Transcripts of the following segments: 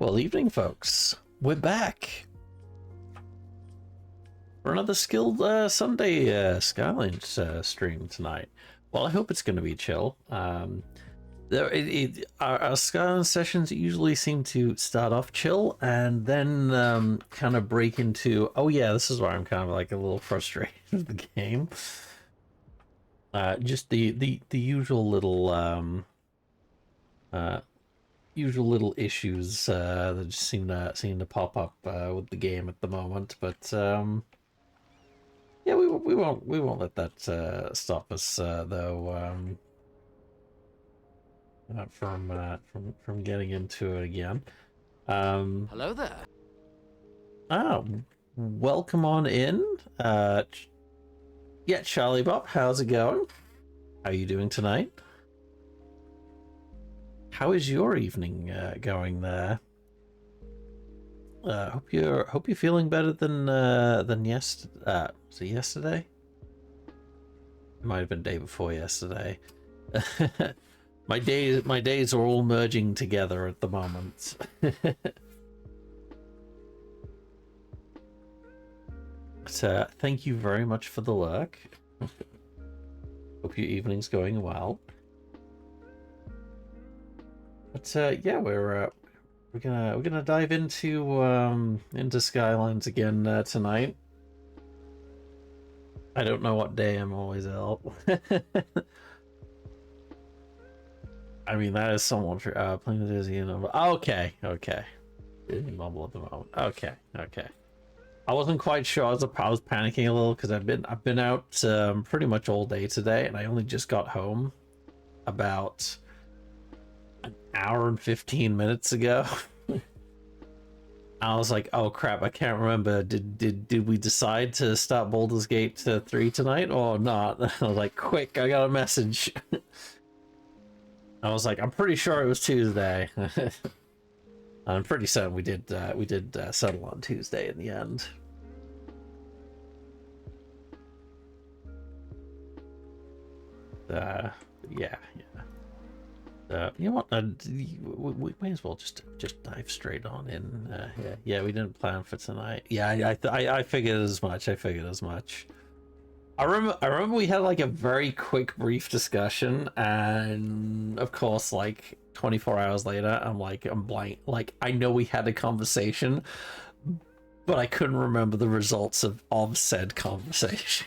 Well, evening, folks. We're back for another skilled Sunday Skylines stream tonight. Well, I hope it's going to be chill. Our Skylines sessions usually seem to start off chill and then kind of break into, oh yeah, this is where I'm kind of like a little frustrated with the game. Just the usual little issues that just seem to pop up with the game at the moment, but yeah, we won't let that stop us though from getting into it again. Hello there. Oh, welcome on in. Yeah, Charlie Bop, how's it going? How are you doing tonight? How is your evening going there? Hope you're feeling better than yesterday. Was it yesterday? It might have been day before yesterday. my days are all merging together at the moment. So thank you very much for the lurk. Hope your evening's going well. But yeah, we're gonna dive into Skylines again tonight. I don't know what day I'm always out. I mean, that is somewhat true. Playing the Disney number. Okay. Disney mumble at the moment. Okay. I wasn't quite sure. I was panicking a little because I've been out pretty much all day today, and I only just got home about an hour and 15 minutes ago. I was like, oh crap, I can't remember. Did we decide to start Baldur's Gate 3 tonight or not? I was like, quick, I got a message. I was like, I'm pretty sure it was Tuesday. I'm pretty certain we did settle on Tuesday in the end. Yeah. You know what? We may as well just dive straight on in. Yeah, we didn't plan for tonight. Yeah, I figured as much. I remember we had like a very quick, brief discussion, and of course, like 24 hours later, I'm blank. Like I know we had a conversation, but I couldn't remember the results of said conversation.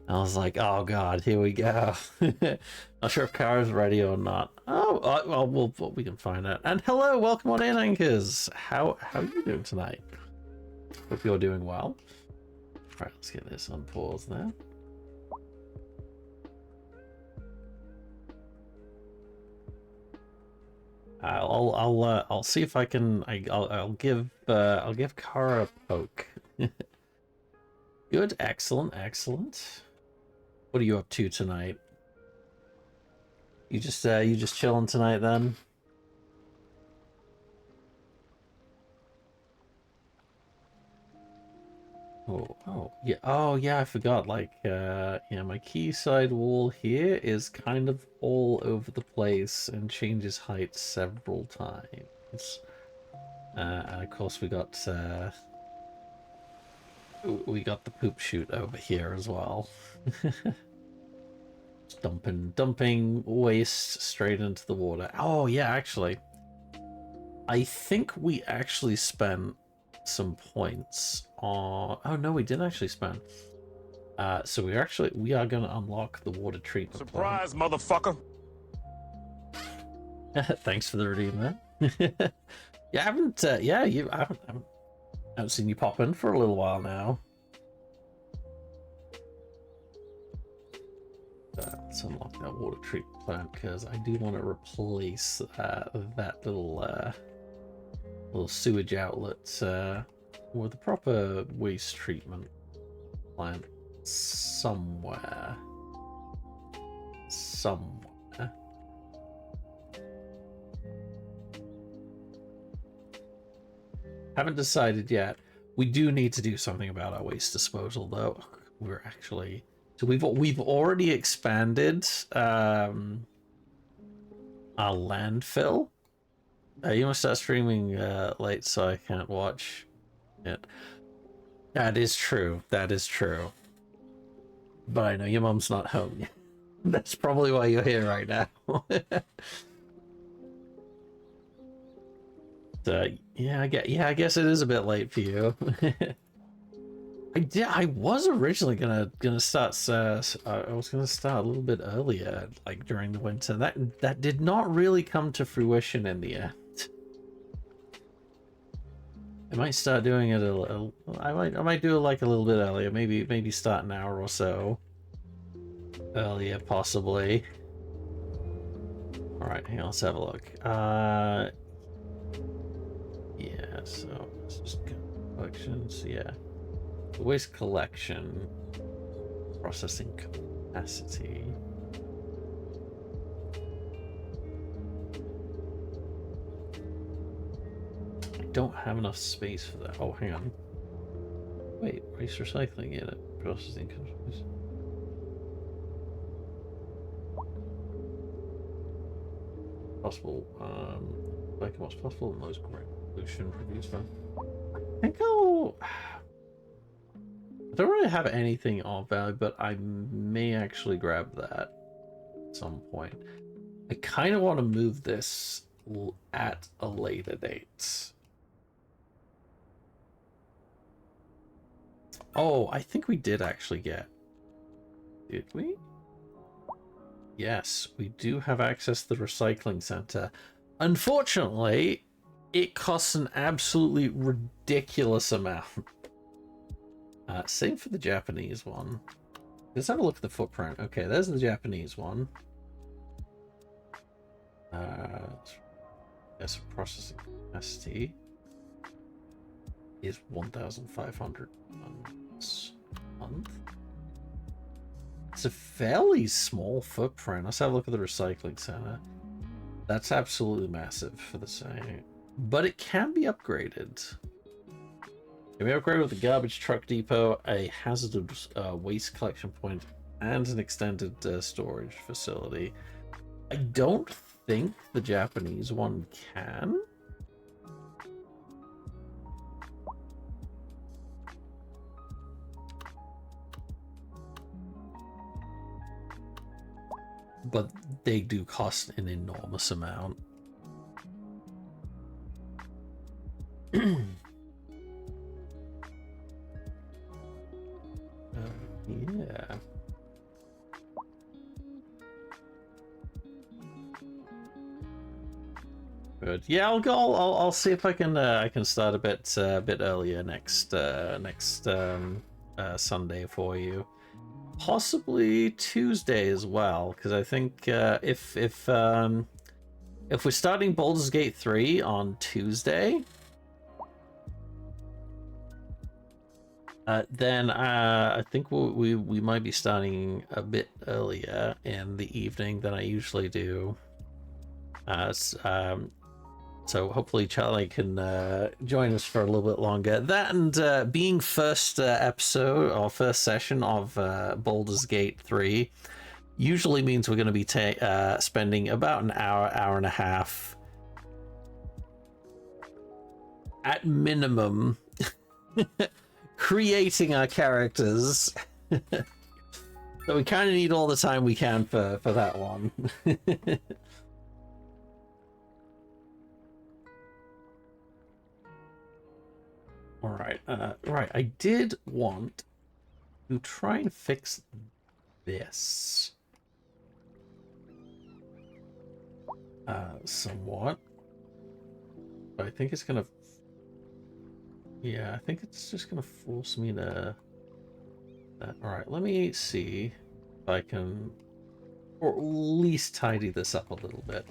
I was like, oh god, here we go. Not sure if Kara's ready or not. Well, we can find out. And hello, welcome on in, Anchors. How are you doing tonight? Hope you're doing well. All right, let's get this on pause now. I'll see if I can. I'll give Kara a poke. Good, excellent. What are you up to tonight? You just chilling tonight then? Oh yeah, I forgot. Like, yeah, my quayside wall here is kind of all over the place and changes height several times. And of course we got the poop chute over here as well. Dumping waste straight into the water. Oh yeah, actually, I think we actually spent some points on. Oh no, we didn't actually spend. So we are going to unlock the water treatment. Surprise, motherfucker! Thanks for the redeem, man. Yeah, I haven't seen you pop in for a little while now. Let's unlock that water treatment plant because I do want to replace that little sewage outlet with a proper waste treatment plant somewhere. Haven't decided yet. We do need to do something about our waste disposal, though. So we've already expanded our landfill. You must start streaming late so I can't watch it. That is true. That is true. But I know your mom's not home yet. That's probably why you're here right now. So, yeah, I guess it is a bit late for you. I was originally gonna start. I was gonna start a little bit earlier, like during the winter. That did not really come to fruition in the end. I might start doing it I might do it like a little bit earlier. Maybe start an hour or so earlier, possibly. All right, hang on, let's have a look. Yeah. So let's just go collections. Yeah. Waste collection, processing capacity. I don't have enough space for that. Oh, hang on. Wait, waste recycling unit, processing capacity. Possible, like what's possible in most great pollution produced by. I think I don't really have anything of value, but I may actually grab that at some point. I kind of want to move this at a later date. Oh, I think we did actually get... Did we? Yes, we do have access to the recycling center. Unfortunately, it costs an absolutely ridiculous amount. Same for the Japanese one. Let's have a look at the footprint. Okay, there's the Japanese one. Yes, processing capacity is 1,500 a month. It's a fairly small footprint. Let's have a look at the recycling center. That's absolutely massive for the same, but it can be upgraded. Can be upgraded with a garbage truck depot, a hazardous waste collection point, and an extended storage facility. I don't think the Japanese one can. But they do cost an enormous amount. Yeah. Good. Yeah, I'll go. I'll see if I can start a bit earlier next Sunday for you. Possibly Tuesday as well, because I think if we're starting Baldur's Gate 3 on Tuesday, then I think we might be starting a bit earlier in the evening than I usually do. So hopefully Charlie can join us for a little bit longer. That and being first episode or first session of Baldur's Gate 3 usually means we're going to be spending about an hour and a half at minimum creating our characters. So we kind of need all the time we can for that one. All right, right. I did want to try and fix this somewhat, but I think it's gonna. Yeah, I think it's just gonna force me to. All right, let me see if I can, or at least tidy this up a little bit.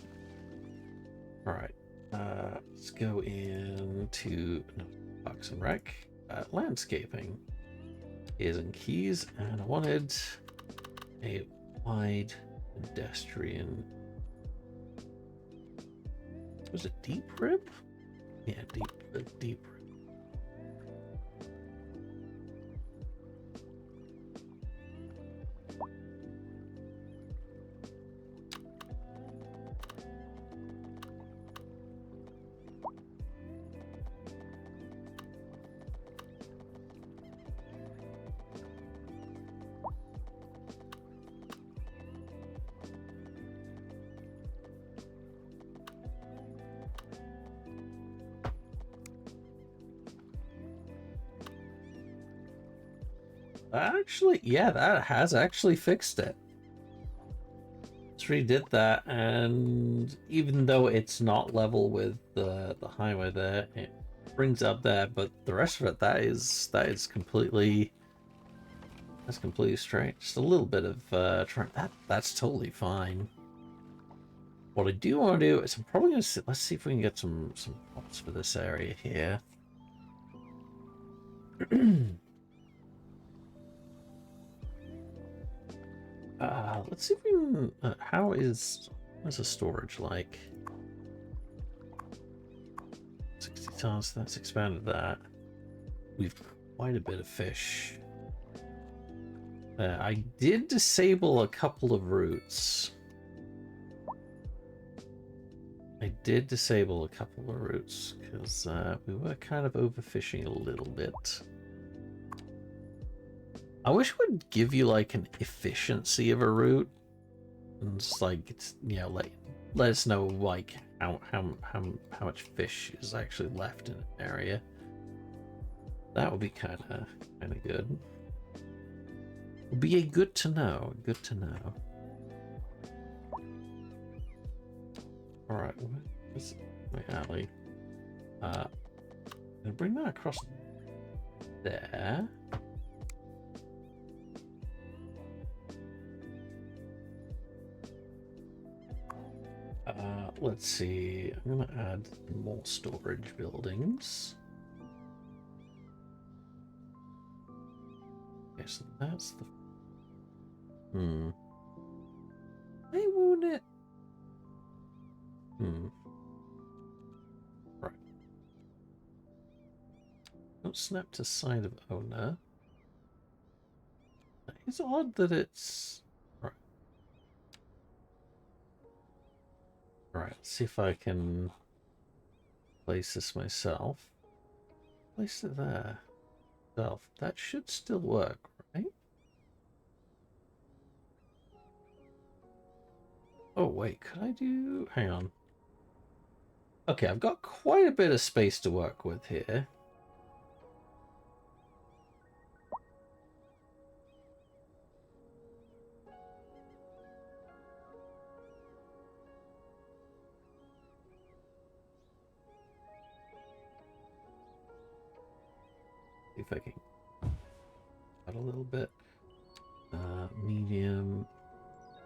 All right, let's go into Parks and Rec, landscaping. Is in keys, and I wanted a wide pedestrian. Was it deep rib? Yeah, deep rib. Actually, yeah, that has actually fixed it. Just redid that, and even though it's not level with the highway there, it brings up there, but the rest of it, that's completely straight. Just a little bit of that's totally fine. What I do want to do is I'm probably gonna let's see if we can get some plots for this area here. Let's see if we can. What's the storage like? 60 tons. That's expanded that. We've quite a bit of fish. I did disable a couple of routes. Because we were kind of overfishing a little bit. I wish it would give you like an efficiency of a route, and just like it's, you know, like let us know like how much fish is actually left in an area. That would be kind of good. Would be a good to know. Good to know. All right, where's my alley? I'm gonna bring that across there. Let's see. I'm gonna add more storage buildings. Okay, so that's the. Why won't it? Right. Don't snap to side of owner. It's odd that it's. Alright, let's see if I can place this myself. Place it there. That should still work, right? Oh, wait, could I do... Hang on. Okay, I've got quite a bit of space to work with here. See if I can cut a little bit. Medium.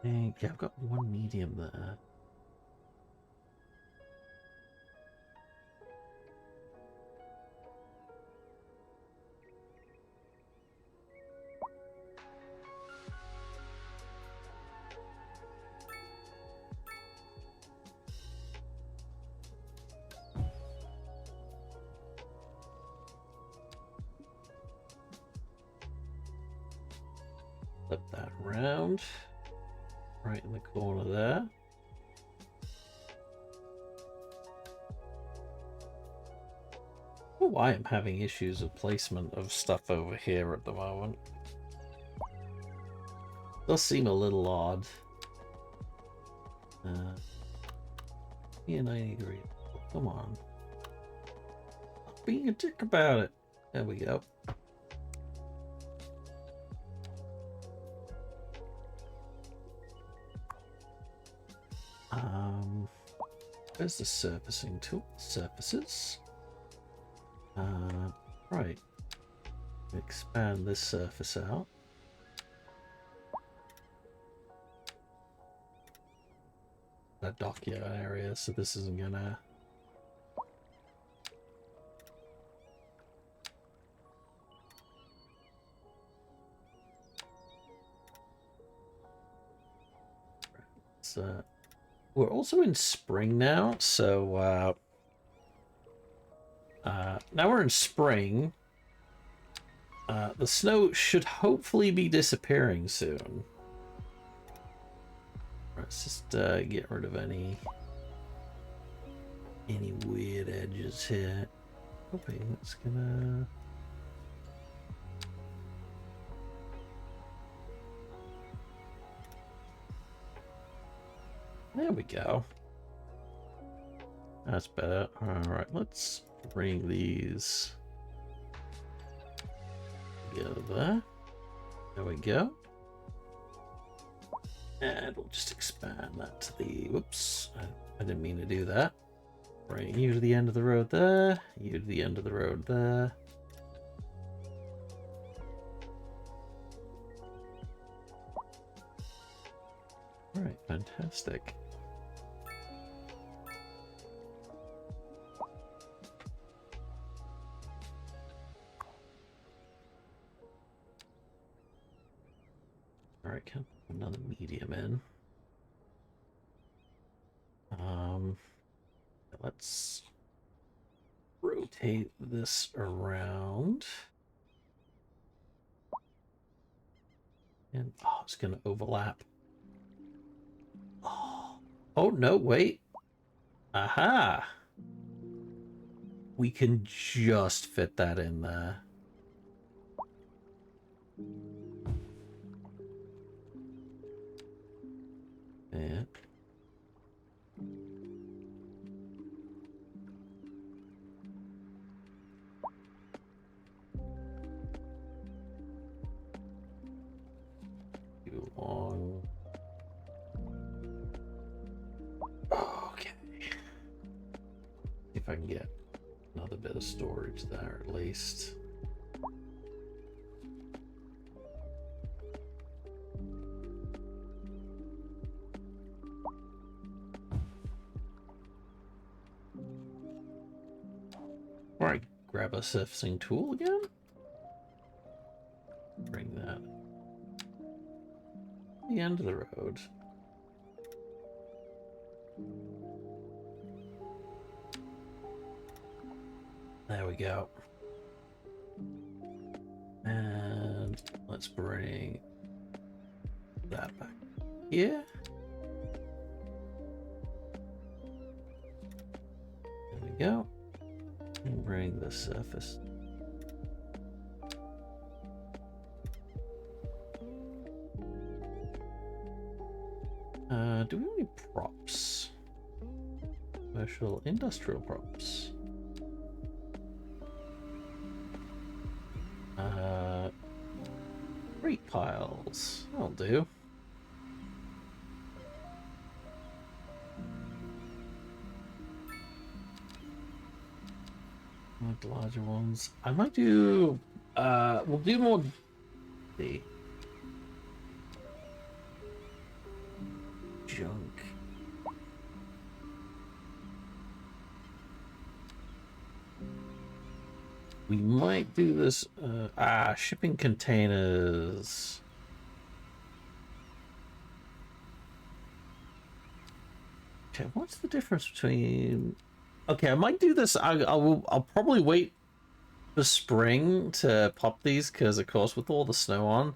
Dang, yeah, I've got one medium there. Flip that around. Right in the corner there. I don't know why I'm having issues with placement of stuff over here at the moment. Does seem a little odd. Yeah, 90 degrees. Come on. Stop being a dick about it. There we go. Where's the surfacing tool? Surfaces. Right. Expand this surface out. That dockyard area, so this isn't gonna... We're also in spring now, so now we're in spring. The snow should hopefully be disappearing soon. Let's just get rid of any weird edges here. Hoping it's gonna... There we go. That's better. Alright, let's bring these together there. There we go. And we'll just expand that to the... Whoops. I didn't mean to do that. Bring you to the end of the road there. You to the end of the road there. Alright, fantastic. Alright, can I put another medium in? Let's rotate this around. And oh, it's gonna overlap. Oh no, wait. Aha! We can just fit that in there. Yeah. Too long. Okay. See if I can get another bit of storage there at least. Alright, grab a sifting tool again. Bring that to the end of the road. There we go. And let's bring that back here. There we go. And bring the surface. Do we have any props? Commercial, industrial props. Crate piles. That'll do. Like larger ones. I might do. We'll do more. The junk. We might do this. Shipping containers. Okay, what's the difference between? Okay, I might do this. I'll probably wait for spring to pop these because, of course, with all the snow on,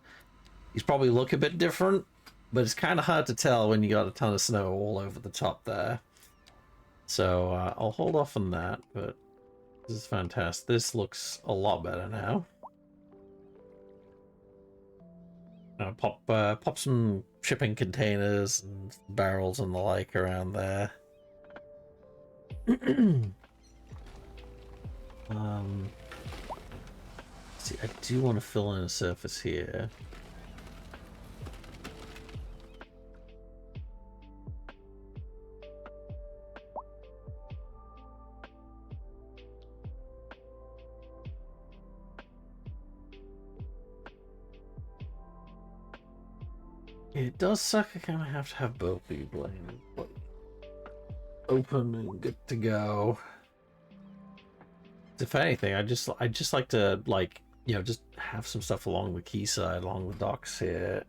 these probably look a bit different. But it's kind of hard to tell when you got a ton of snow all over the top there. So I'll hold off on that. But this is fantastic. This looks a lot better now. Pop some shipping containers and barrels and the like around there. See, I do want to fill in a surface here. It does suck. I kind of have to have both people open and good to go. If anything, I just like to just have some stuff along the quayside, along the docks here.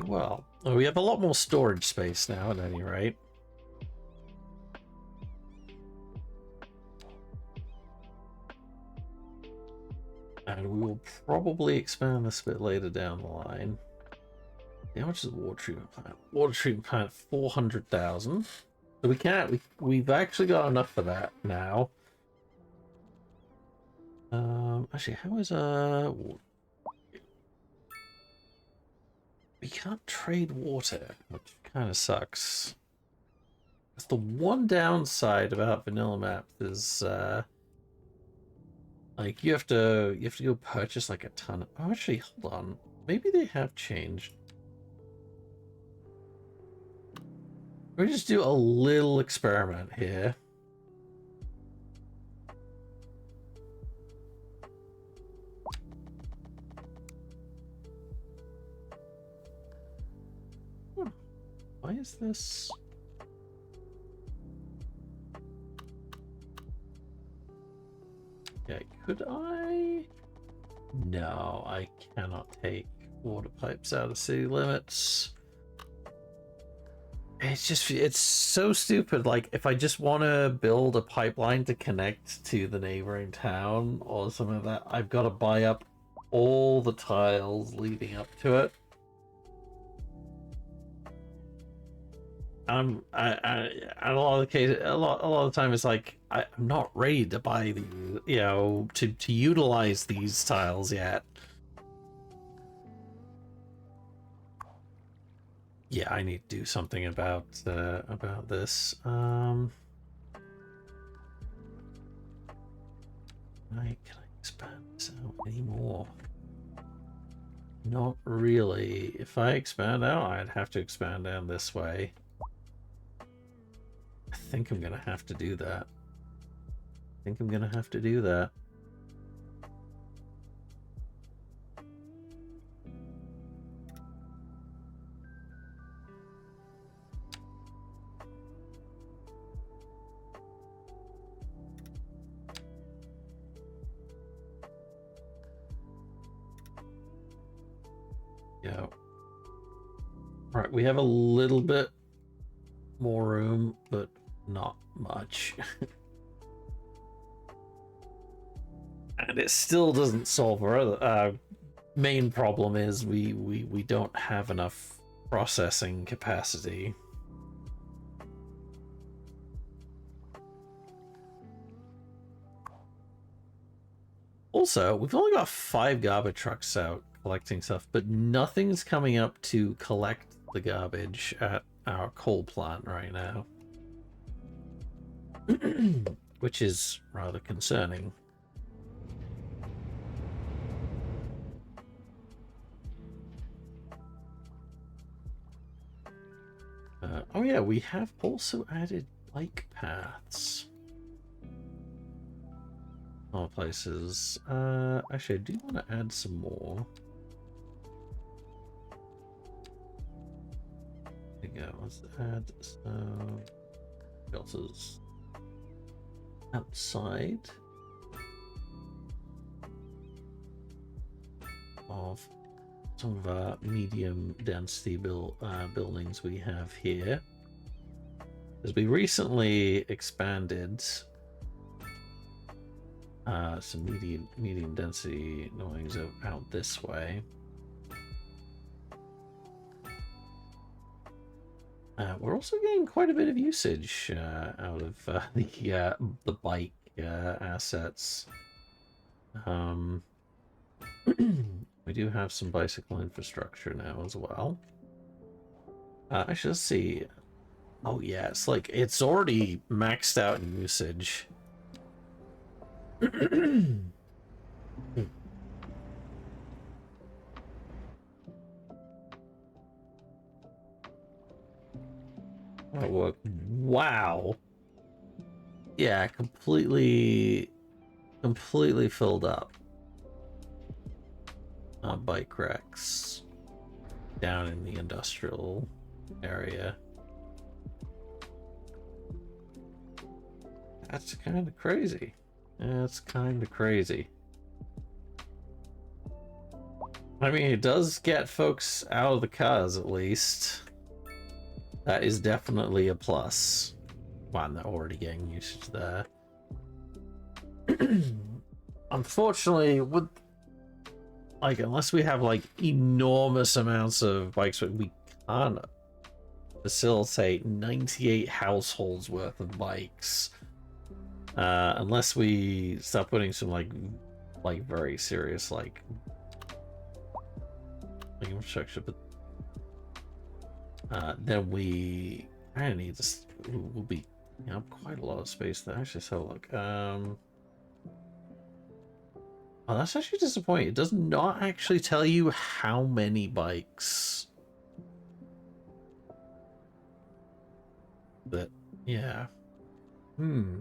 Well, we have a lot more storage space now, at any rate. And we will probably expand this a bit later down the line. How much is the water treatment plant? Water treatment plant, 400,000. So we can't. We've actually got enough for that now. Actually, how is we can't trade water, which kind of sucks. That's the one downside about vanilla map is like you have to go purchase like a ton of, oh actually hold on. Maybe they have changed. We'll just do a little experiment here. Why is this? Okay, could I? No, I cannot take water pipes out of city limits. It's so stupid. Like, if I just want to build a pipeline to connect to the neighboring town or something like that, I've got to buy up all the tiles leading up to it. A lot of the cases, a lot of the time, it's like I'm not ready to buy the, you know, to utilize these tiles yet. Yeah, I need to do something about this. Can I expand this out anymore? Not really. If I expand out, I'd have to expand down this way. I think I'm gonna have to do that. Yeah. Right, we have a little bit more room, but not much. And it still doesn't solve our other main problem is we don't have enough processing capacity. Also, we've only got 5 garbage trucks out collecting stuff, but nothing's coming up to collect the garbage at our coal plant right now. Which is rather concerning. Oh yeah, we have also added bike paths. More places. Actually, I do want to add some more. There we go. Let's add some filters outside of some of our medium density buildings we have here. As we recently expanded some medium density buildings out this way. We're also getting quite a bit of usage out of the bike assets. We do have some bicycle infrastructure now as well. Actually, let's see. Oh yeah, it's like it's already maxed out in usage. Oh, wow. Yeah, completely filled up. Bike racks down in the industrial area. That's kind of crazy. That's kind of crazy. I mean, it does get folks out of the cars, at least. That is definitely a plus. Wow, they're already getting usage there. Unfortunately, with like, unless we have like enormous amounts of bikes, we can't facilitate 98 households worth of bikes. Unless we start putting some like very serious like infrastructure, but then we I need this. Will be, you know, quite a lot of space there. Actually, so look. Oh, that's actually disappointing. It does not actually tell you how many bikes. But yeah. Hmm.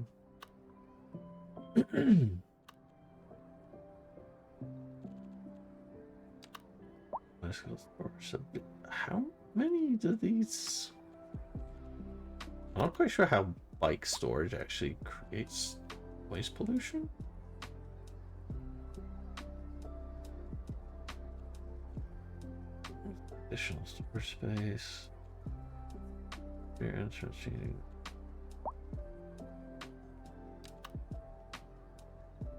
How many do these? I'm not quite sure how bike storage actually creates waste pollution. Additional storage space. Your entrance seating.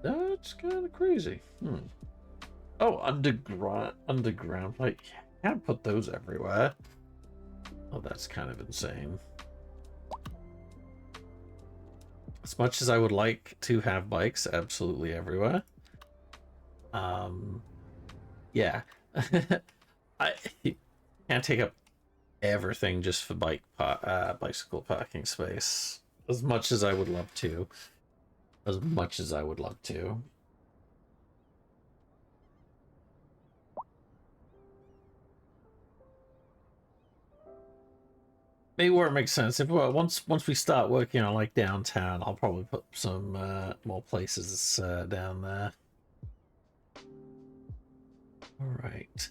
That's kind of crazy. Oh, underground. Like, you can't put those everywhere. Oh, that's kind of insane. As much as I would like to have bikes absolutely everywhere, yeah, I can't take up everything just for bicycle parking space. As much as I would love to. As much as I would love to. Maybe where it makes sense. If once we start working on like downtown, I'll probably put some more places down there. All right.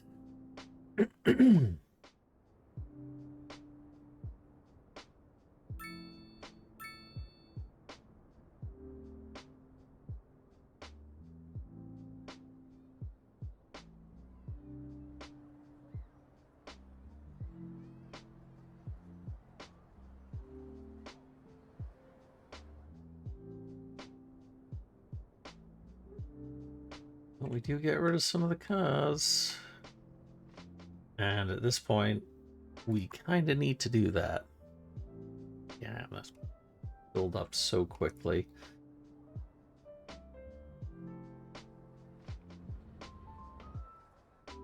Well, we do get rid of some of the cars. And at this point, we kind of need to do that. Yeah, that's build up so quickly.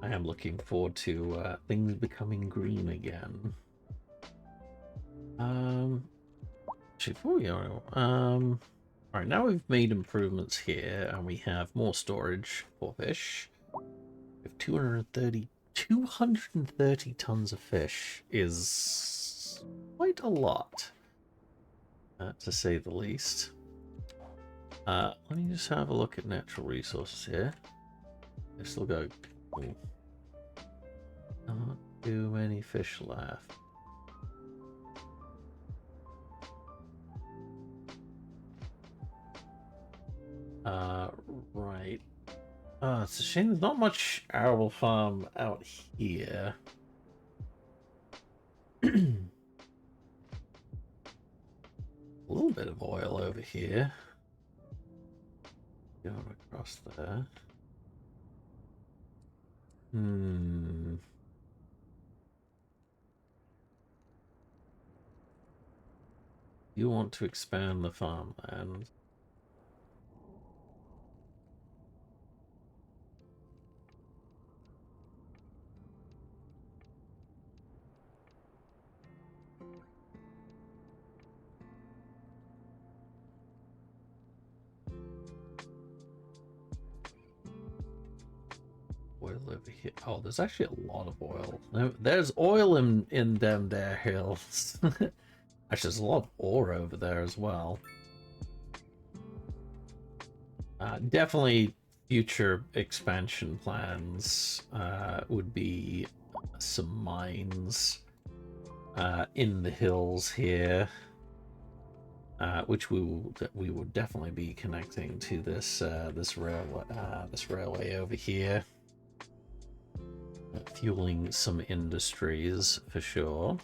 I am looking forward to things becoming green again. Before we go, all right, now we've made improvements here, and we have more storage for fish. We have 230 tons of fish is quite a lot, to say the least. Let me just have a look at natural resources here. I still got not too many fish left. Right. It's a shame there's not much arable farm out here. A little bit of oil over here. Going across there. You want to expand the farmland. Oil over here. Oh, there's actually a lot of oil. There's oil in them there hills. Actually, there's a lot of ore over there as well. Definitely future expansion plans would be some mines in the hills here, which we would definitely be connecting to this railway over here, fueling some industries for sure.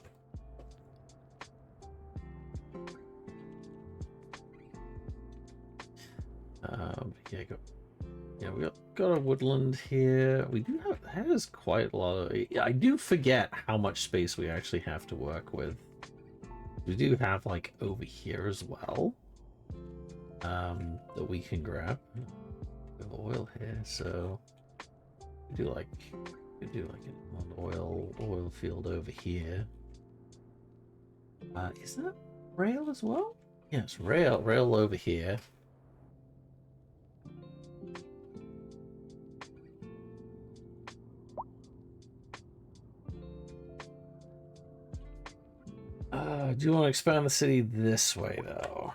Yeah, we got a woodland here. We do have, that is quite a lot of, I do forget how much space we actually have to work with. We do have like over here as well, that we can grab. We have oil here, so we do like an oil field over here. Is that rail as well? Yes, rail over here. Do you want to expand the city this way, though?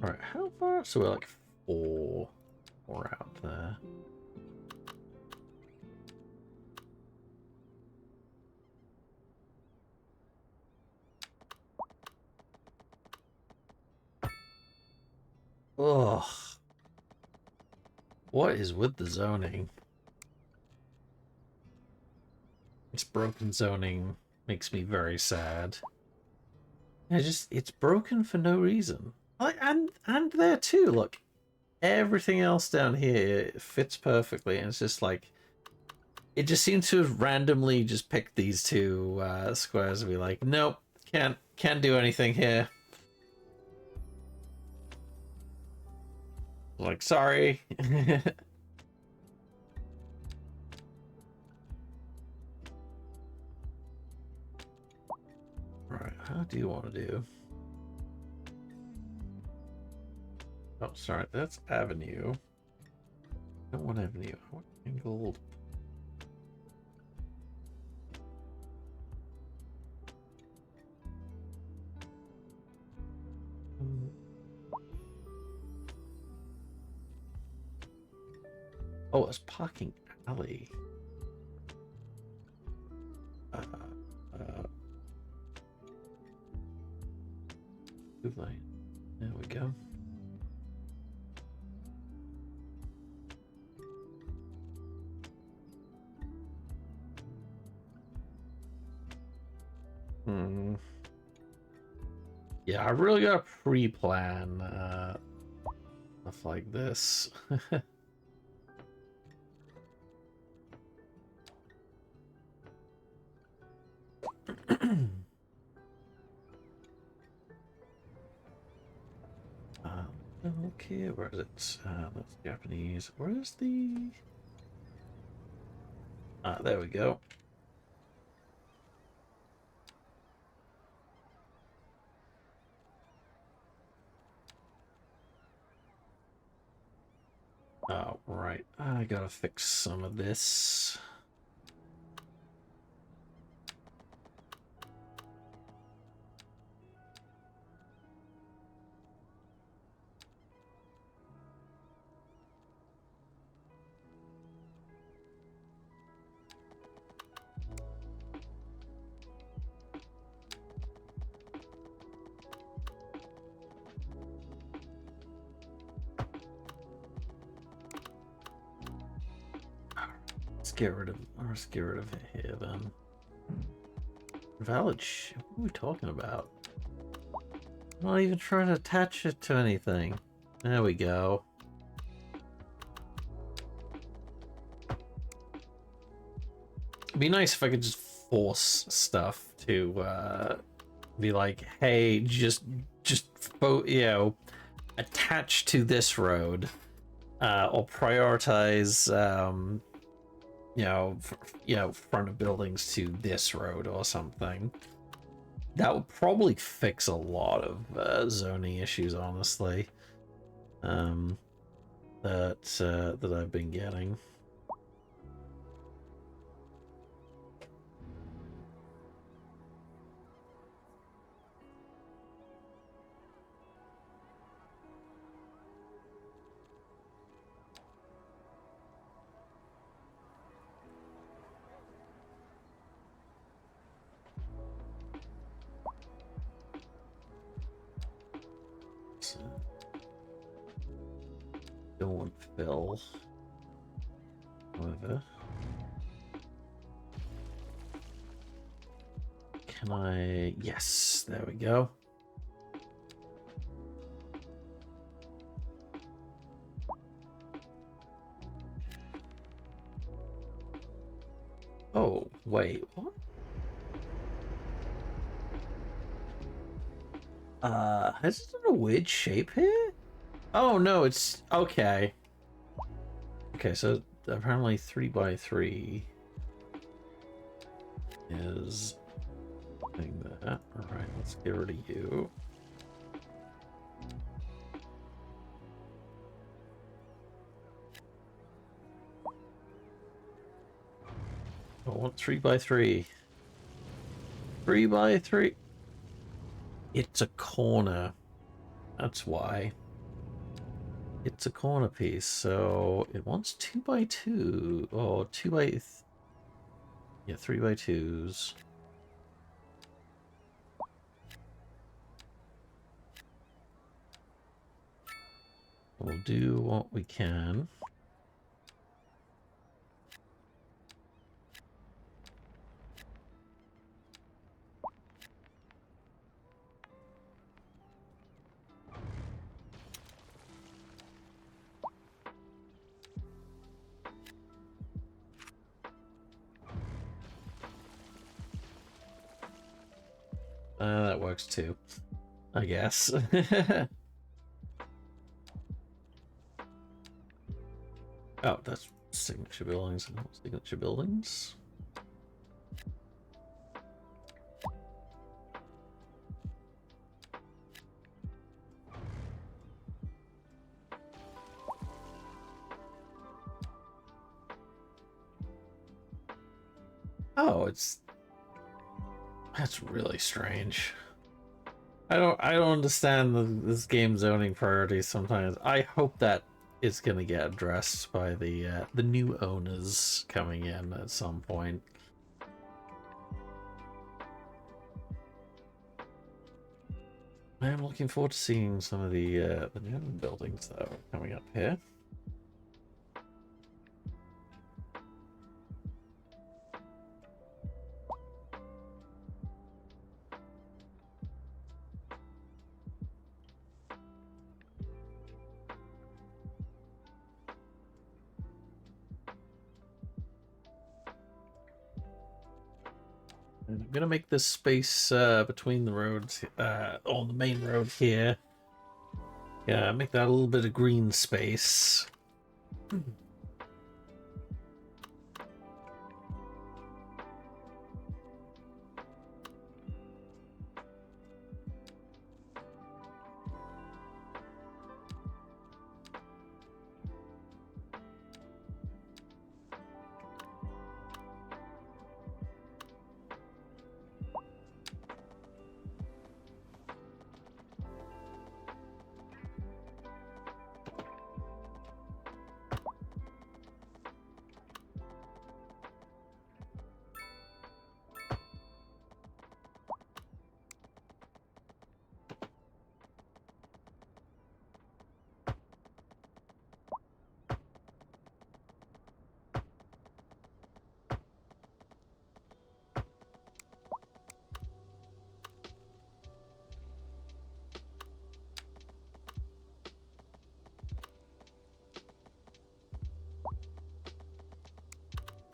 All right, how far? So we're like four out there. Ugh. What is with the zoning? It's broken zoning makes me very sad. It's broken for no reason. Like, and there too, look. Everything else down here fits perfectly, and it's just like it just seems to have randomly just picked these two squares and be like, nope, can't do anything here. Like, sorry. Right, how do you want to do? Oh, sorry, that's Avenue. I don't want Avenue. I want angled. Oh, it's parking alley. There we go. Yeah, I really gotta pre-plan stuff like this. Okay, where is it? That's Japanese. Where's the... there we go. Oh, right. I gotta fix some of this. Let's get rid of it here then. Valid shit. What are we talking about? I'm not even trying to attach it to anything. There we go. It'd be nice if I could just force stuff to be like, hey, just you know, attach to this road, or prioritize you know, front of buildings to this road or something. That would probably fix a lot of zoning issues, honestly, that I've been getting. Don't want fill. However, can I? Yes, there we go. Oh, Wait, what? Has it done a weird shape here? Oh no, it's okay. Okay, so apparently 3x3 is doing that. Alright, let's get rid of you. I want 3x3. 3x3. It's a corner. That's why. It's a corner piece, so it wants 2x2. Oh, 2x. Yeah, 3x2s. We'll do what we can. That works too, I guess. Oh, that's signature buildings. Signature buildings. Oh, that's really strange. I don't understand this game zoning priorities sometimes. I hope that it's gonna get addressed by the new owners coming in at some point. I am looking forward to seeing some of the new buildings that are coming up here. And I'm gonna make this space between the roads on the main road here. Yeah, make that a little bit of green space.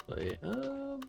Play, that's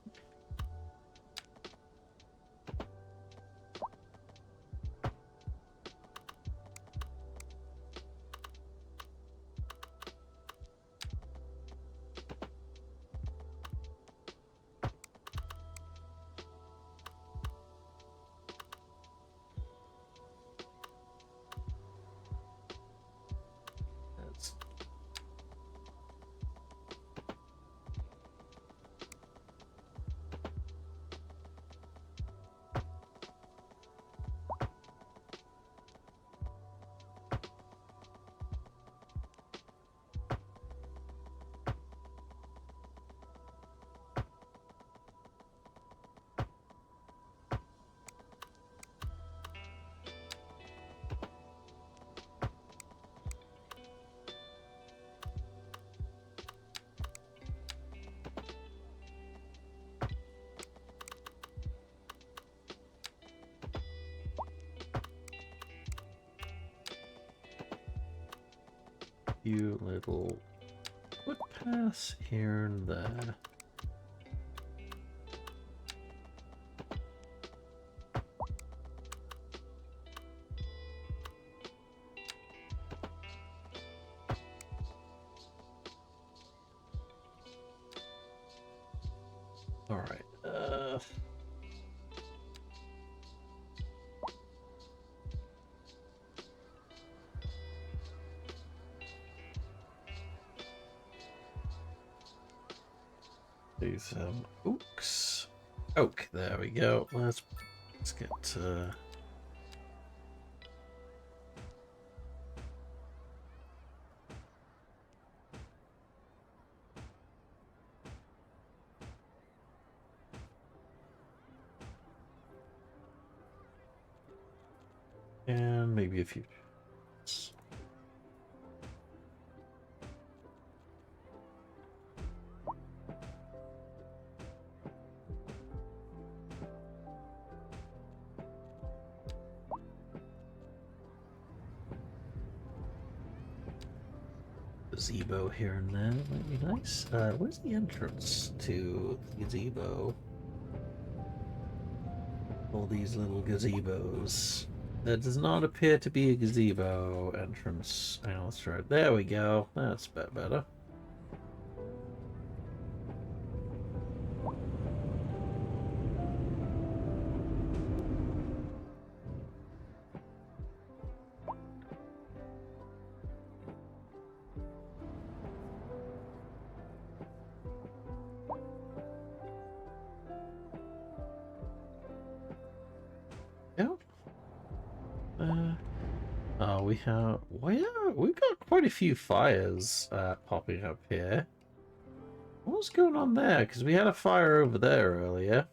few little footpaths here and there. All right. Do some oak. There we go. Let's get. And maybe a few. Gazebo here and there might be nice. Where's the entrance to the gazebo? All these little gazebos. There does not appear to be a gazebo entrance. Hang on, let's try it. There we go. That's a bit better. We've got quite a few fires popping up here. What's going on there? Because we had a fire over there earlier.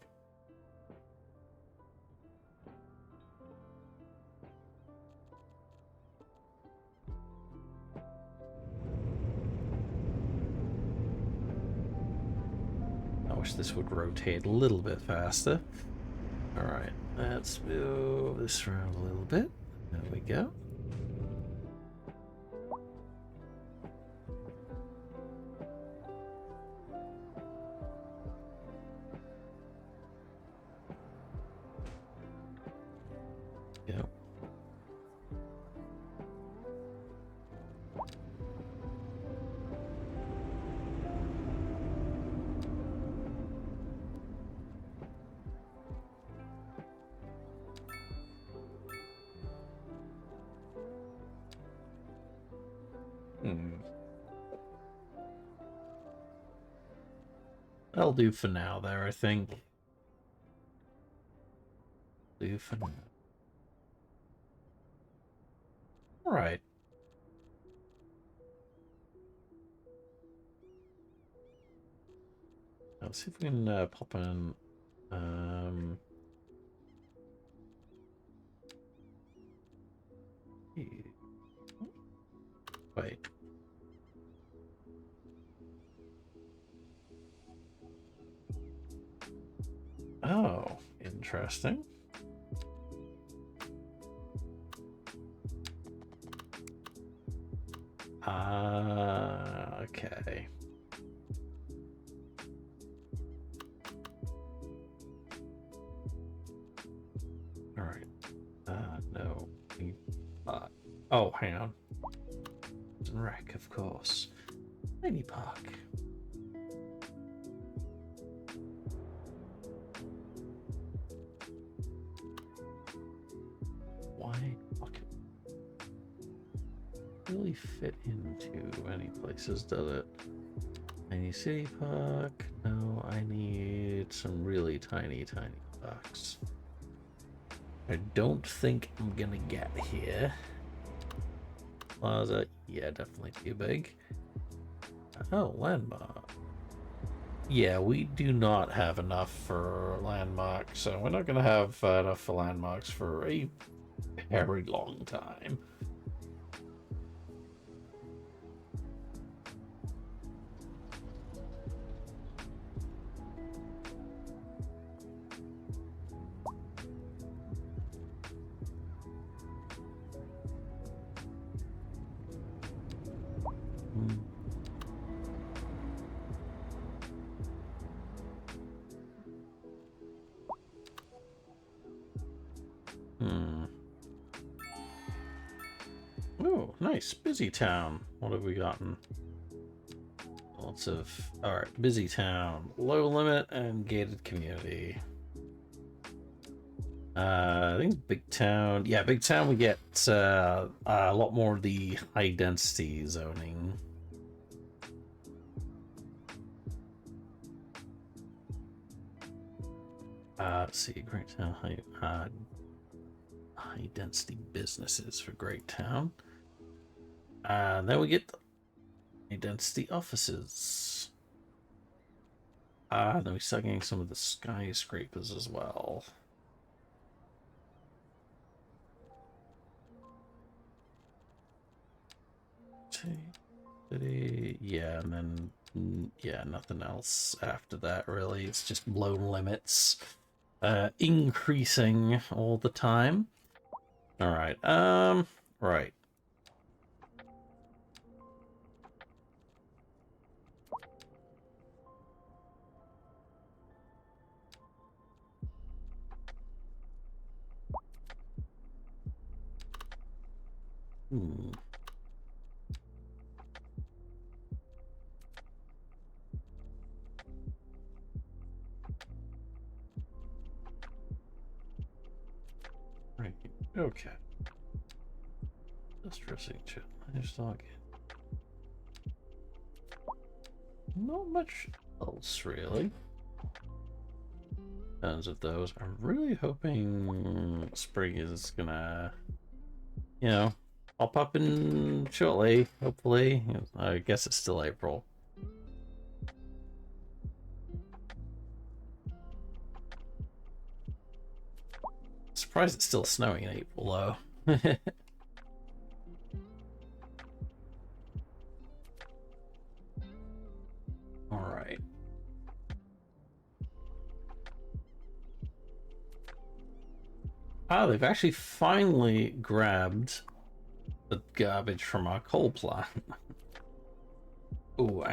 I wish this would rotate a little bit faster. Alright, let's move this around a little bit. There we go. Yep. That'll do for now there, I think. Do for now. Alright. Let's see if we can pop in. Wait. Oh, interesting. Okay. All right. No. Oh, hang on. Wreck, of course. Tiny park. Why fucking really fit into any places, does it? Tiny city park. No, I need some really tiny parks. I don't think I'm gonna get here. Plaza, yeah, definitely too big. Oh, landmark. Yeah, we do not have enough for landmarks, so we're not gonna have enough for landmarks for a very long time. Oh, nice. Busy town. What have we gotten? Lots of... Alright, busy town, low limit, and gated community. I think big town... Yeah, big town we get a lot more of the high density zoning. Let's see, Great Town, high density businesses for Great Town. Then we get high density offices. Then we start getting some of the skyscrapers as well. City, yeah, and then yeah, nothing else after that really. It's just loan limits. Increasing all the time. All right. Right. Right. Okay. Just dressing chit. Livestock. Not much else really. Tons of those. I'm really hoping spring is gonna, you know, pop up in shortly. Hopefully, I guess it's still April. Surprised it's still snowing in April though. All right. Ah, they've actually finally grabbed the garbage from our coal plant. Oh,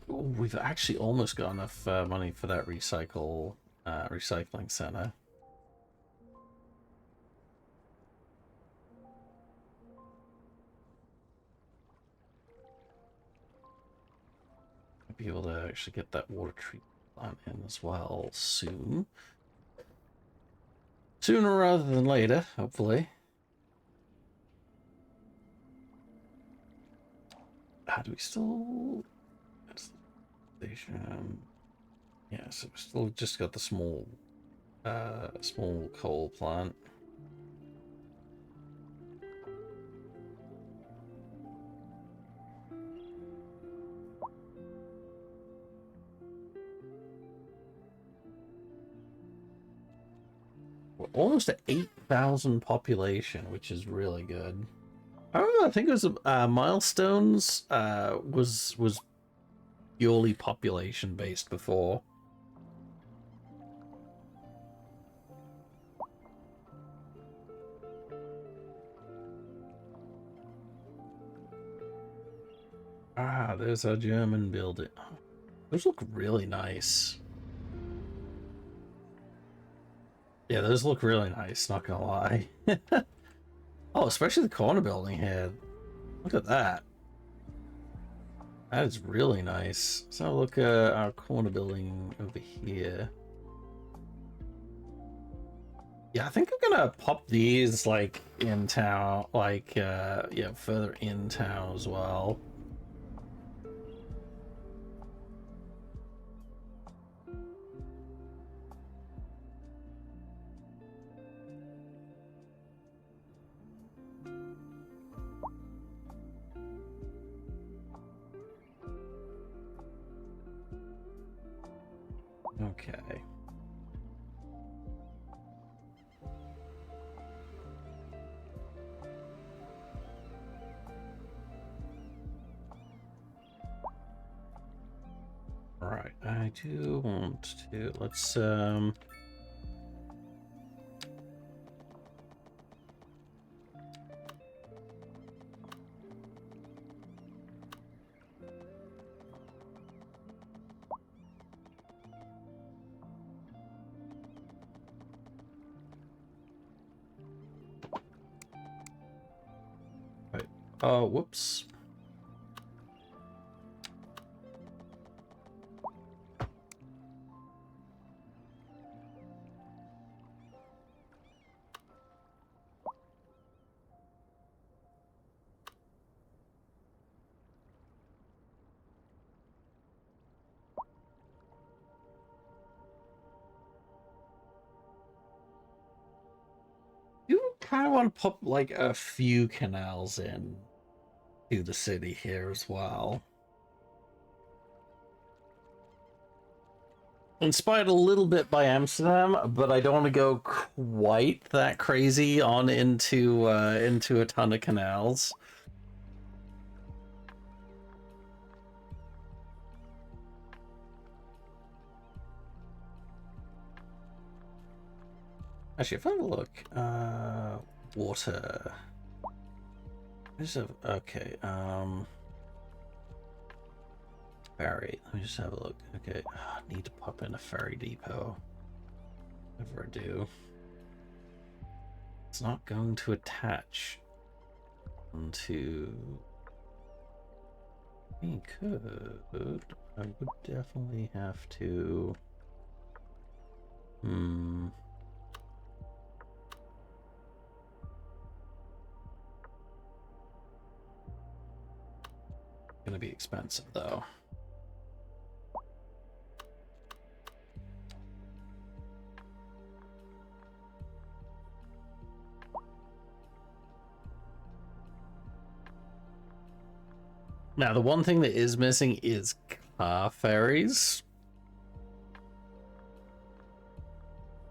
we've actually almost got enough money for that recycling center. Be able to actually get that water treatment plant in as well soon. Sooner rather than later, hopefully. Do we still... Station... Yeah, so we still just got the small coal plant. We're almost at 8,000 population, which is really good. I don't know, I think it was Milestones was purely population based before. Ah, there's our German building. Those look really nice. Yeah, those look really nice, not gonna lie. Oh, especially the corner building here. Look at that. That is really nice. So look at our corner building over here. Yeah, I think I'm gonna pop these like in town, like yeah, further in town as well. Okay. Right, I do want to, let's right. Oh, whoops. kind of want to put like a few canals in to the city here as well. Inspired a little bit by Amsterdam, but I don't want to go quite that crazy on into a ton of canals. Actually, if I have a look, water. Okay, ferry. Let me just have a look. Okay, I need to pop in a ferry depot. Whatever I do. It's not going to attach onto... I could. I would definitely have to... Gonna be expensive though. Now, the one thing that is missing is car ferries.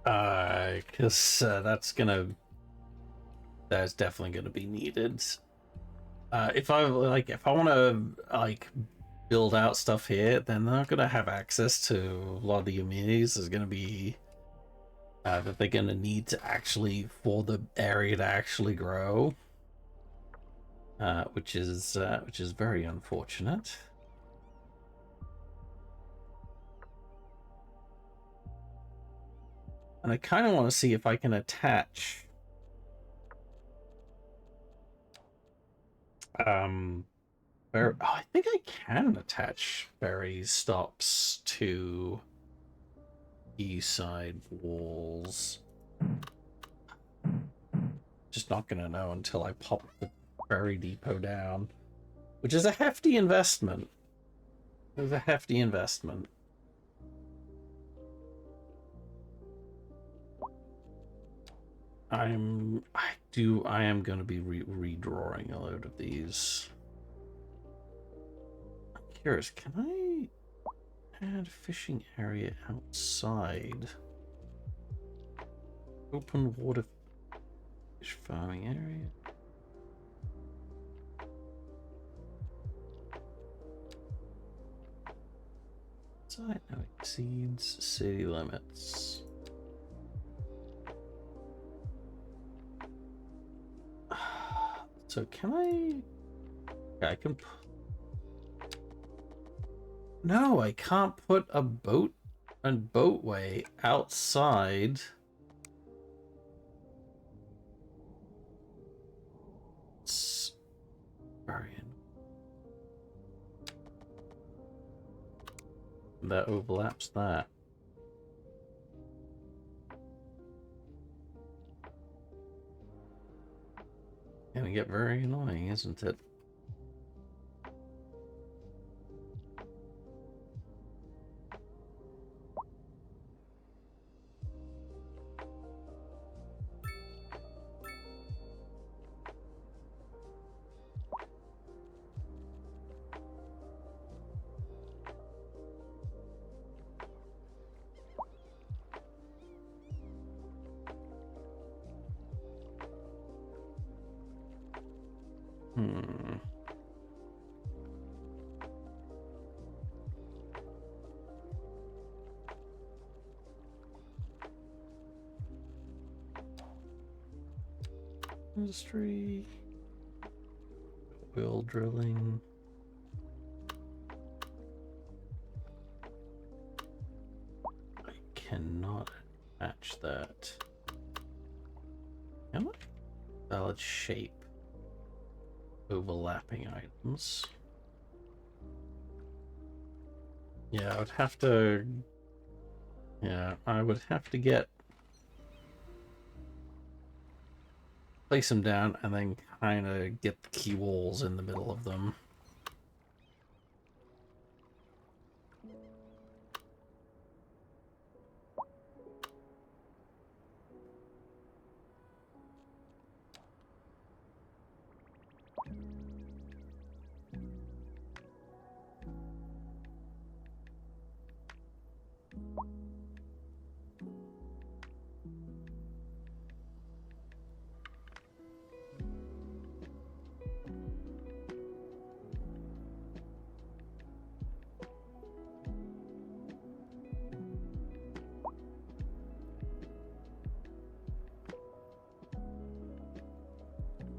Because that's definitely gonna be needed. If I want to like build out stuff here, then they're not gonna have access to a lot of the amenities. There's gonna be that they're gonna need to actually for the area to actually grow, which is very unfortunate. And I kind of want to see if I can attach I think I can attach ferry stops to east side walls. Just not gonna know until I pop the ferry depot down, which is a hefty investment. It was a hefty investment. I am going to be redrawing a load of these. I'm curious, can I add fishing area outside? Open water fish farming area. Site now exceeds city limits. So can I? Yeah, I can. No, I can't put a boatway outside. It's very that overlaps that. Gonna get very annoying, isn't it? Industry, oil drilling. I cannot match that. Am I? Valid shape. Overlapping items. Yeah, I would have to. Yeah, I would have to place them down and then kind of get the key walls in the middle of them.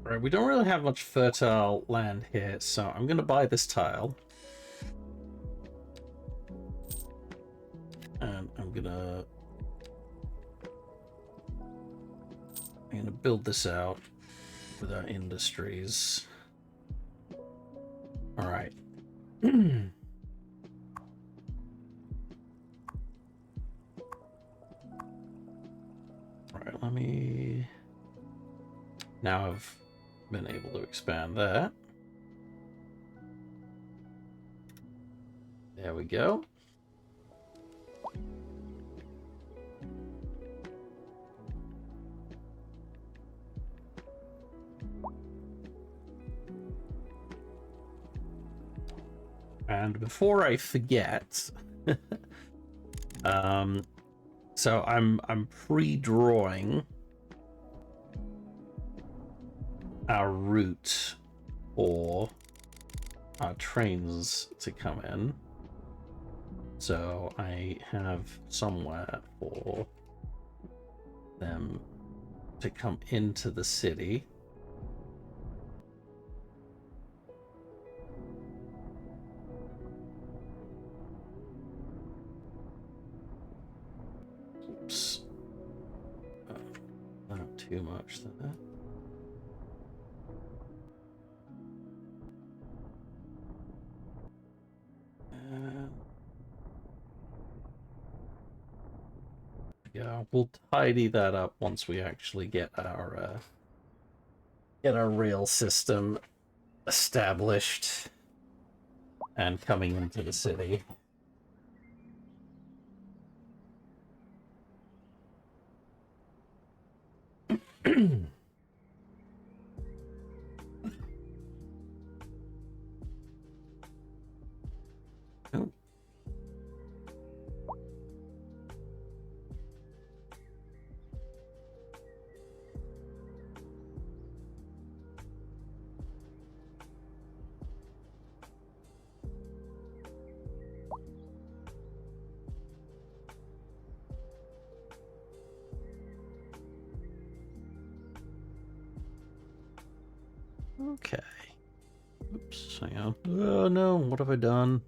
Right, we don't really have much fertile land here, so I'm going to buy this tile. And I'm gonna build this out with our industries. All right. All right, let me... Now I've been able to expand that. There we go. And before I forget, so I'm pre-drawing our route for our trains to come in. So I have somewhere for them to come into the city. Oops. Not too much there. Yeah, we'll tidy that up once we actually get our rail system established and coming into the city. Oh. Okay. Oops, hang on. Oh no, what have I done?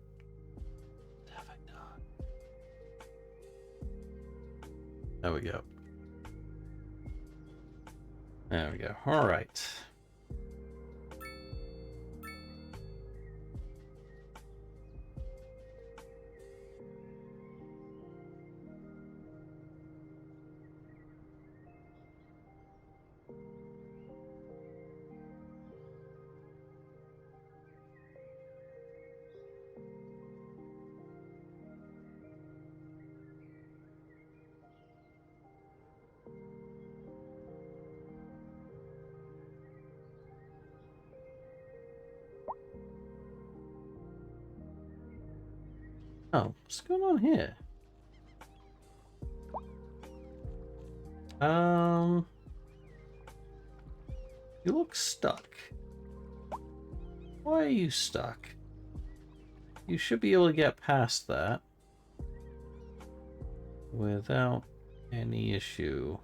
What have I done? There we go. There we go. All right. Oh, what's going on here? You look stuck. Why are you stuck? You should be able to get past that without any issue.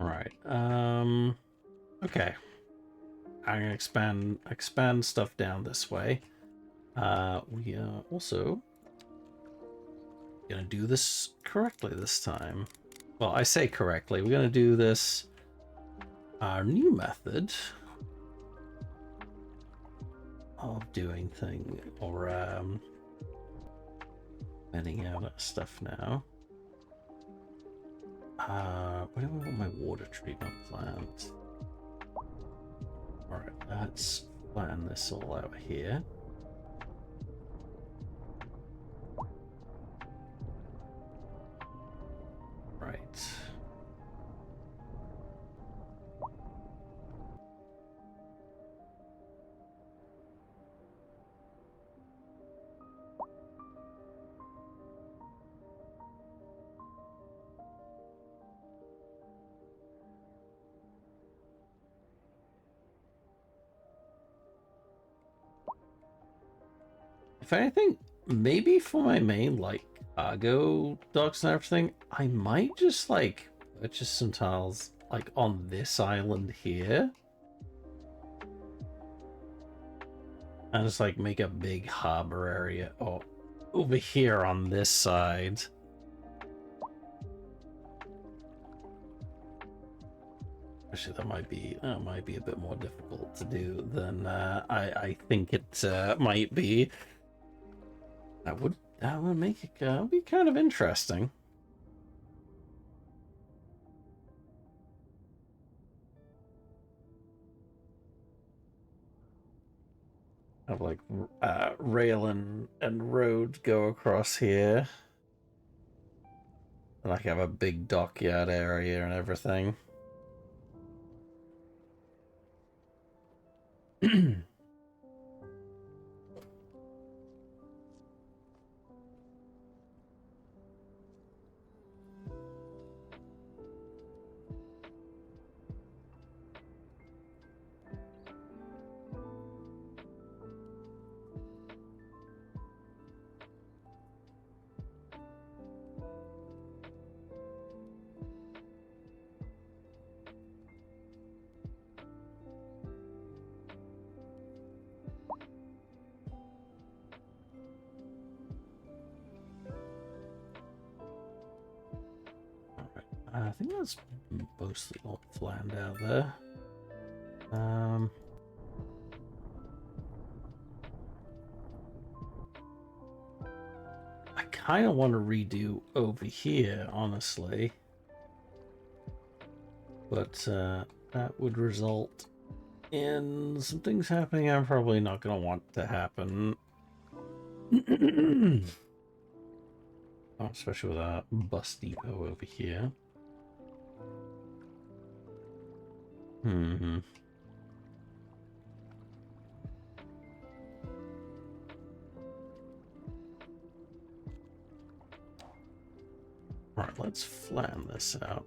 Right. Okay. I'm gonna expand stuff down this way. We are also gonna do this correctly this time. Well, I say correctly. We're gonna do this our new method of doing thing, or vetting out stuff now. Where do I want my water treatment plant? Alright, let's plan this all out here. Right. If anything, maybe for my main, like, cargo docks and everything, I might just, like, purchase some tiles, like, on this island here. And just, like, make a big harbor area over here on this side. Actually, that might be a bit more difficult to do than I think it might be. That would make it be kind of interesting. Have like rail and road go across here, and I have a big dockyard area and everything. I think that's mostly all planned out there. I kind of want to redo over here, honestly. But that would result in some things happening I'm probably not going to want to happen. Especially with a bus depot over here. Right, let's flatten this out.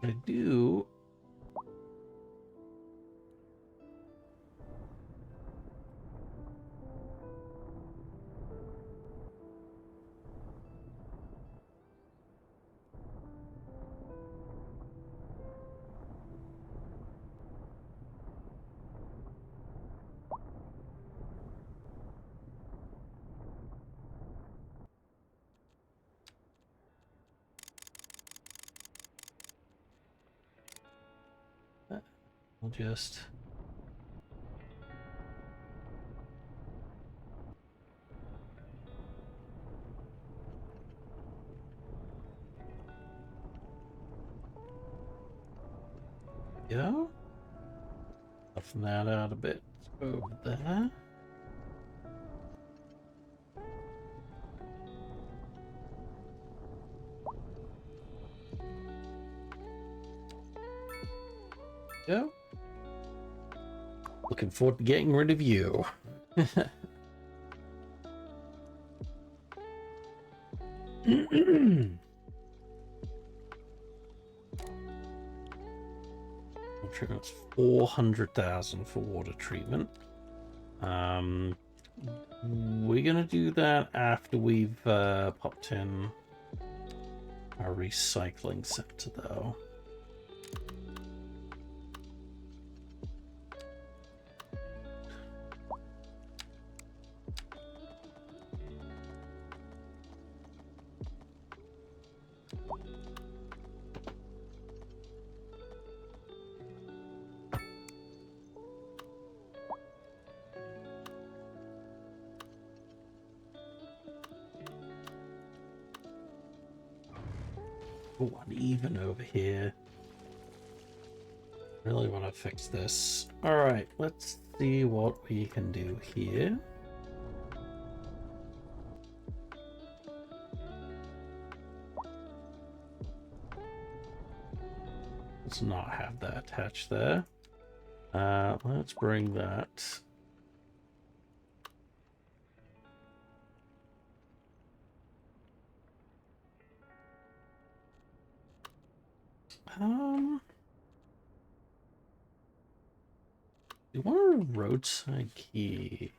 I do. I'll just... Yeah? Soften that out a bit over there. Yeah. Looking forward to getting rid of you. Treatment's 400,000 for water treatment. We're gonna do that after we've popped in our recycling center, though. Oh, uneven over here. Really want to fix this. Alright, let's see what we can do here. Let's not have that attached there. Let's bring that. You want a roadside key?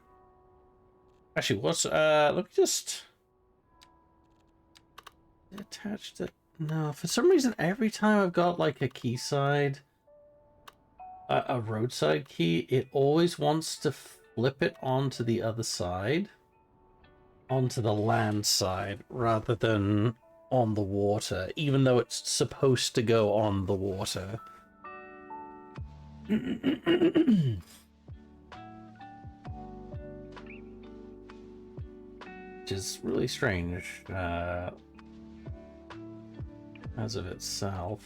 Actually, what's let me just attach it. No, for some reason, every time I've got like a keyside, a roadside key, it always wants to flip it onto the other side, onto the land side, rather than on the water, even though it's supposed to go on the water. Which is really strange, as of itself.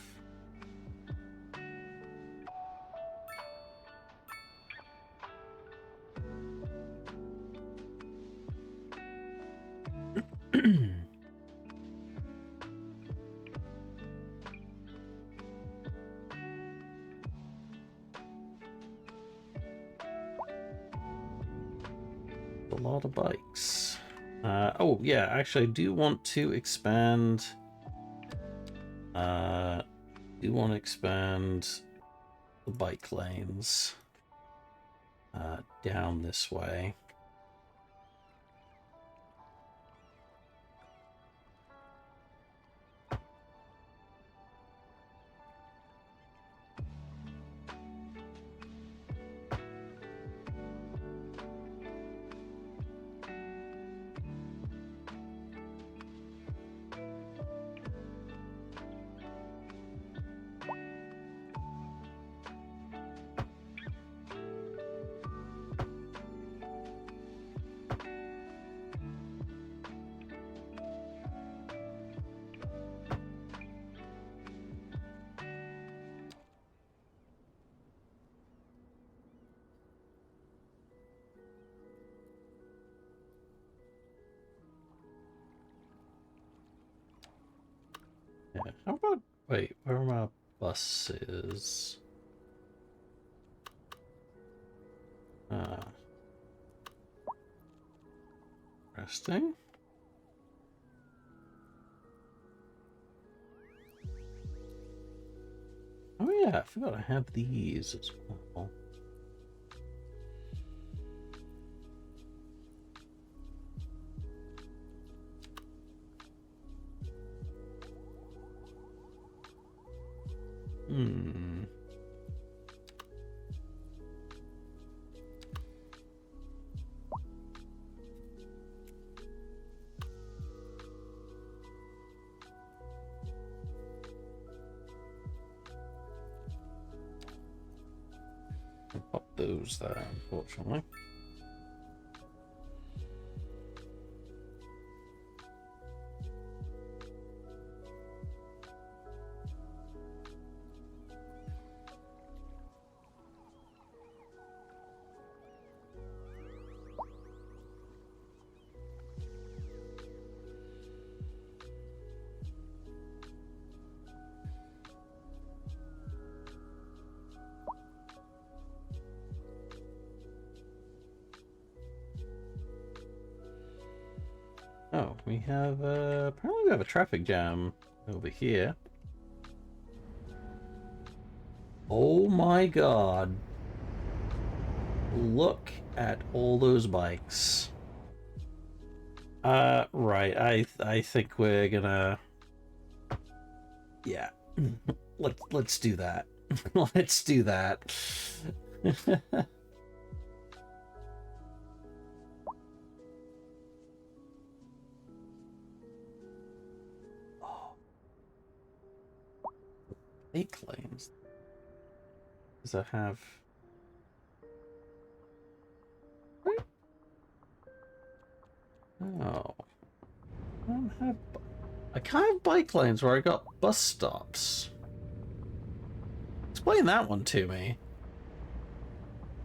A lot of bikes. Oh yeah, actually I do want to expand the bike lanes down this way. Yeah, how about, wait, where are my buses? Resting? Oh yeah, I forgot I had these as well. Pop those there, unfortunately. Oh, we have, apparently we have a traffic jam over here. Oh my god. Look at all those bikes. Right, I think we're gonna Yeah. Let's do that. Let's do that. Oh, they claims. Does it have? Oh, I don't have. I can't have bike lanes where I got bus stops. Explain that one to me.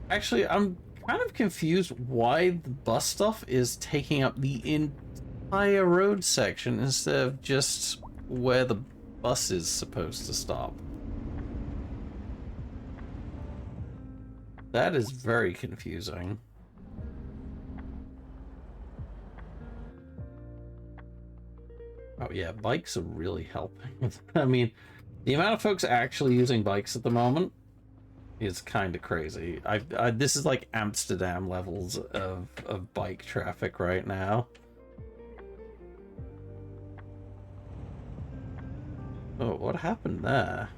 Actually, I'm kind of confused why the bus stuff is taking up the entire road section instead of just where the bus is supposed to stop. That is very confusing. Oh yeah, bikes are really helping. I mean, the amount of folks actually using bikes at the moment is kind of crazy. This is like Amsterdam levels of bike traffic right now. Oh, what happened there?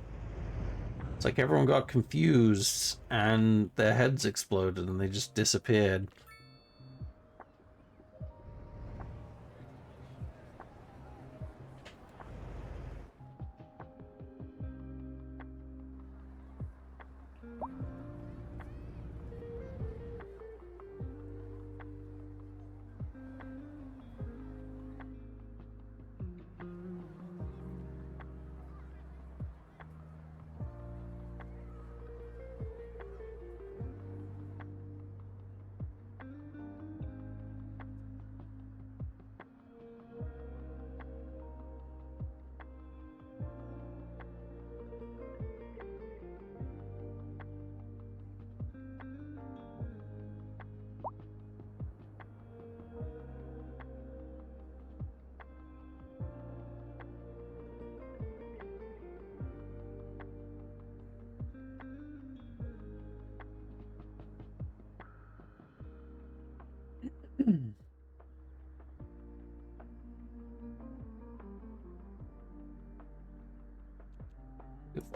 It's like everyone got confused and their heads exploded and they just disappeared.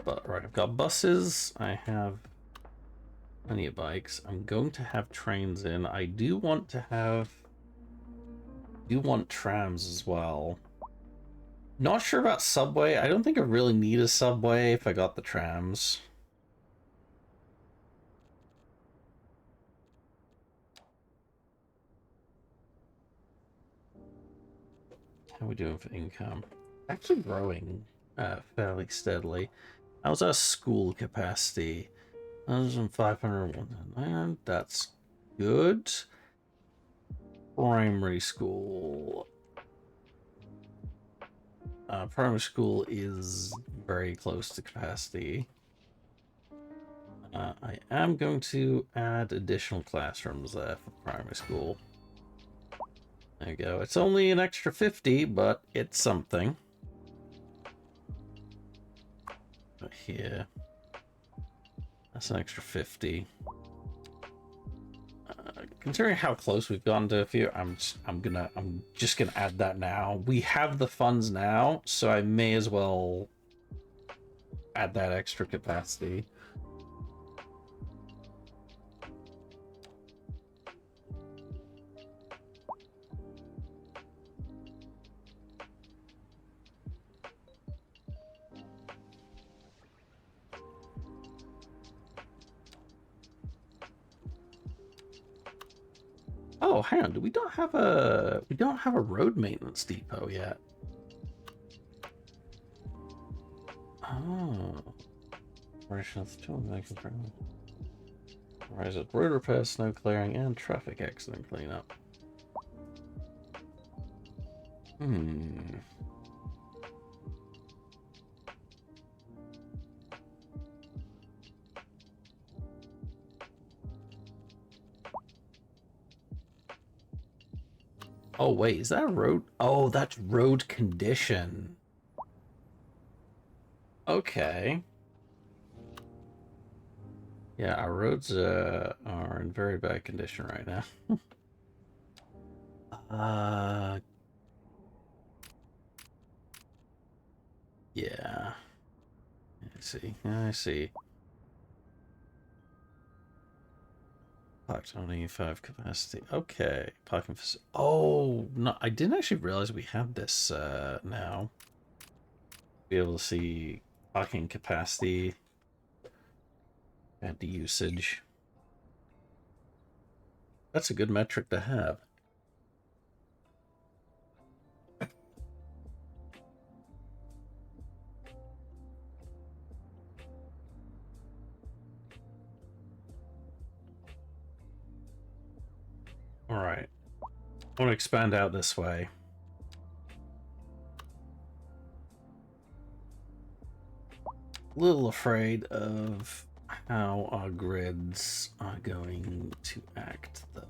But right, I've got buses, I have plenty of bikes. I'm going to have trains in. I do want trams as well. Not sure about subway. I don't think I really need a subway if I got the trams. How are we doing for income? Actually growing fairly steadily. How's our school capacity? 1,501. That's good. Primary school. Primary school is very close to capacity. I am going to add additional classrooms there for primary school. There you go. It's only an extra 50, but it's something. But here, that's an extra 50. Considering how close we've gotten to a few, I'm just gonna add that now. We have the funds now, so I may as well add that extra capacity. Oh, hang on. We don't have a road maintenance depot yet. Oh. Operations Rise of road repair, snow clearing, and traffic accident cleanup. Oh, wait, is that a road? Oh, that's road condition. Okay. Yeah, our roads are in very bad condition right now. Yeah. see. I see. Parked on E5 capacity. Okay. Parking for. Oh, no. I didn't actually realize we had this now. Be able to see parking capacity and the usage. That's a good metric to have. All right. I want to expand out this way. A little afraid of how our grids are going to act, though.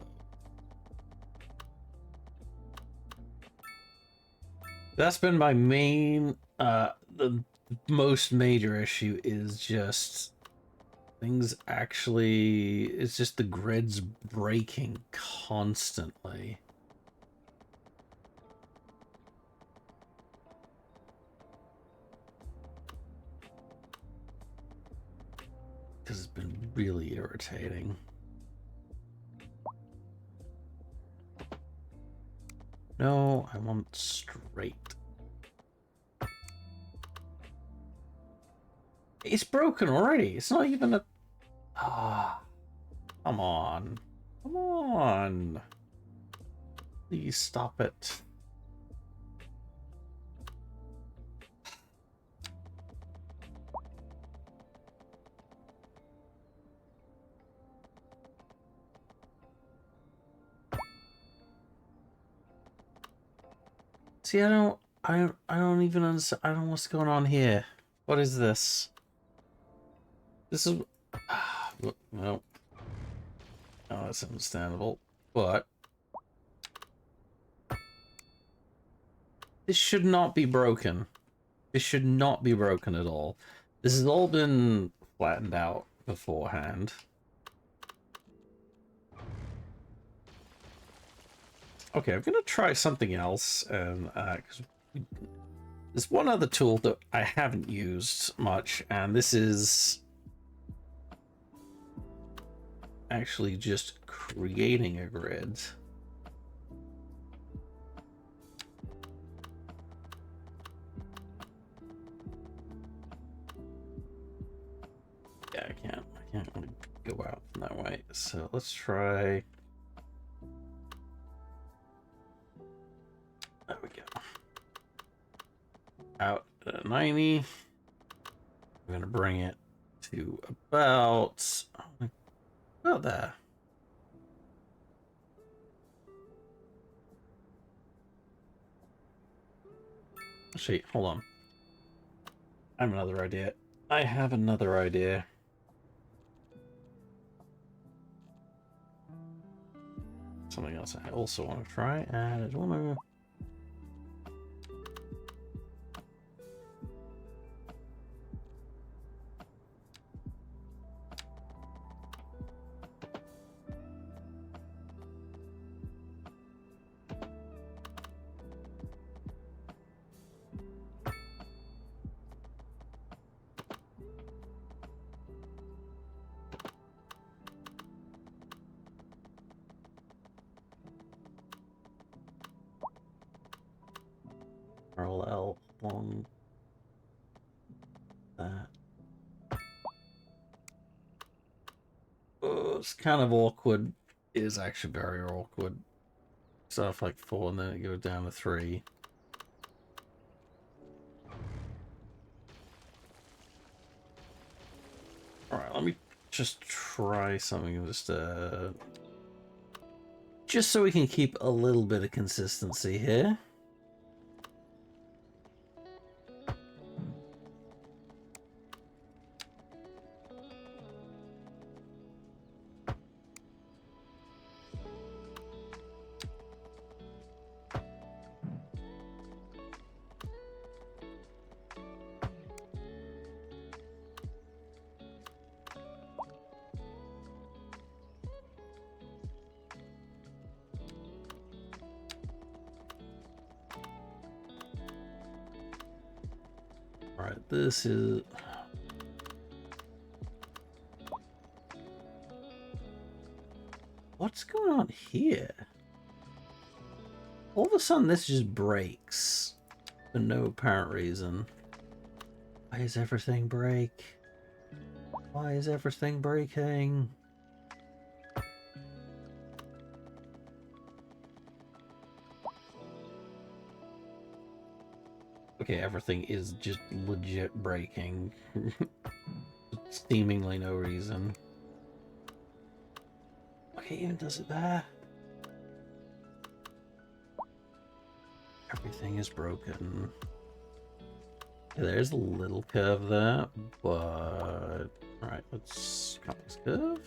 That's been my main, the most major issue is just things actually, it's just the grids breaking constantly. Because it's been really irritating. No, I want straight. It's broken already. It's not even a... Ah, come on. Come on. Please stop it. See, I don't even understand. I don't know what's going on here. What is this? This is... no. Oh, that's understandable. But... this should not be broken. This should not be broken at all. This has all been flattened out beforehand. Okay, I'm gonna try something else, and because there's one other tool that I haven't used much, and this is actually just creating a grid. Yeah, I can't really go out that way. So let's try. There we go. Out at 90. I'm gonna bring it to about there. Actually, hold on. I have another idea. I have another idea. Something else I also want to try, and I want to. Parallel along that. Oh, it's kind of awkward. It is actually very awkward. Start off like 4 and then it goes down to 3. Alright, let me just try something just so we can keep a little bit of consistency here. Alright, this is... What's going on here? All of a sudden, this just breaks for no apparent reason. Why is everything break? Why is everything breaking? Okay, everything is just legit breaking. Seemingly no reason. Okay, even does it there? Everything is broken. There's a little curve there, but... Alright, let's cut this curve.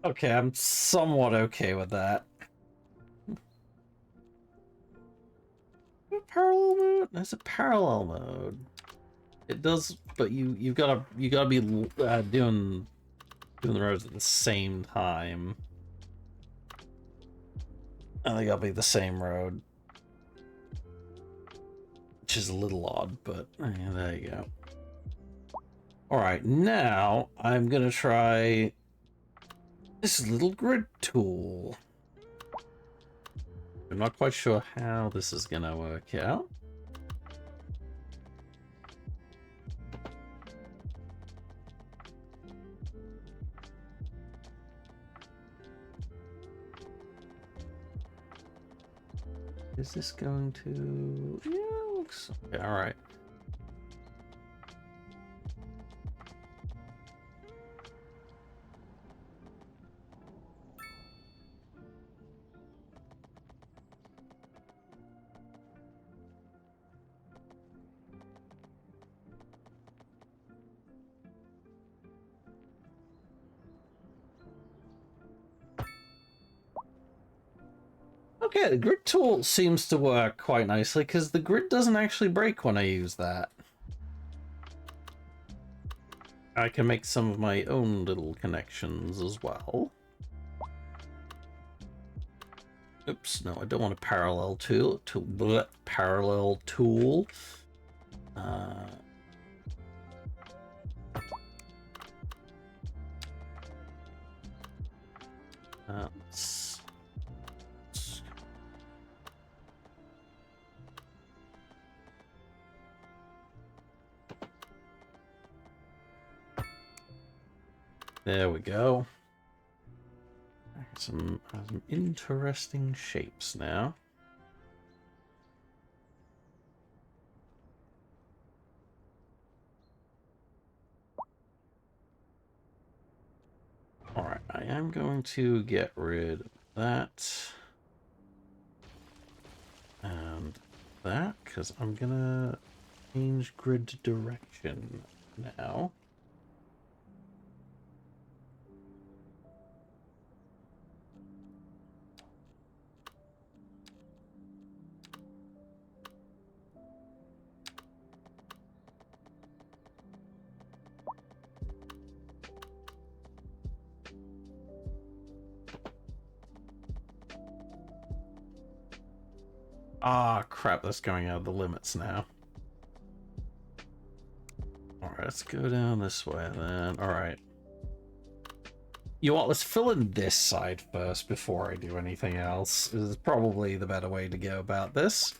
Okay, I'm somewhat okay with that. Parallel mode? There's a parallel mode. It does, but you gotta be doing the roads at the same time. And they gotta be the same road, which is a little odd, but yeah, there you go. All right, now I'm gonna try this little grid tool. I'm not quite sure how this is gonna work out. Is this going to... Yeah, looks... Okay, all right. Okay, the grid tool seems to work quite nicely because the grid doesn't actually break when I use that. I can make some of my own little connections as well. Oops, no, I don't want a parallel tool. Parallel tool. Let's... There we go. Some interesting shapes now. Alright, I am going to get rid of that. And that, because I'm gonna change grid direction now. Ah, crap, that's going out of the limits now. Alright, let's go down this way then. Alright. You know what, let's fill in this side first before I do anything else. This is probably the better way to go about this.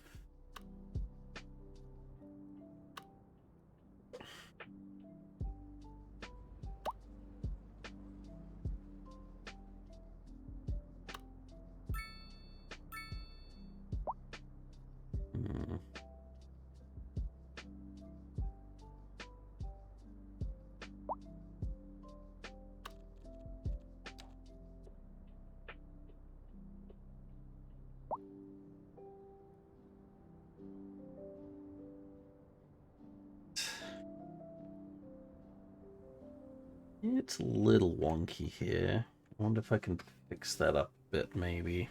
It's a little wonky here. I wonder if I can fix that up a bit, maybe.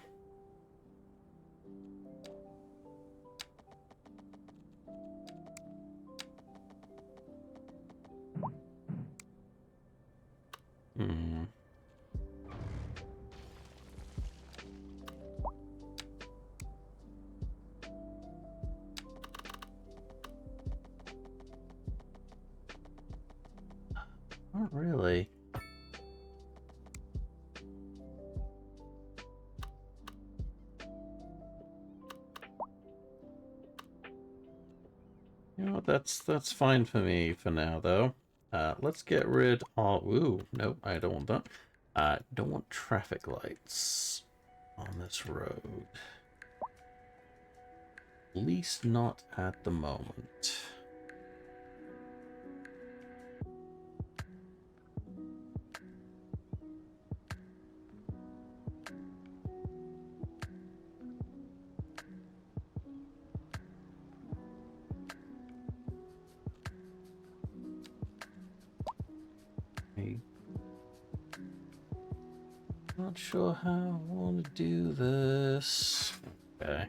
Hmm. Not really. You know what, that's fine for me for now, though. Let's get rid of... Ooh, nope, I don't want that. Don't want traffic lights on this road. At least not at the moment. Not sure how I want to do this. Okay.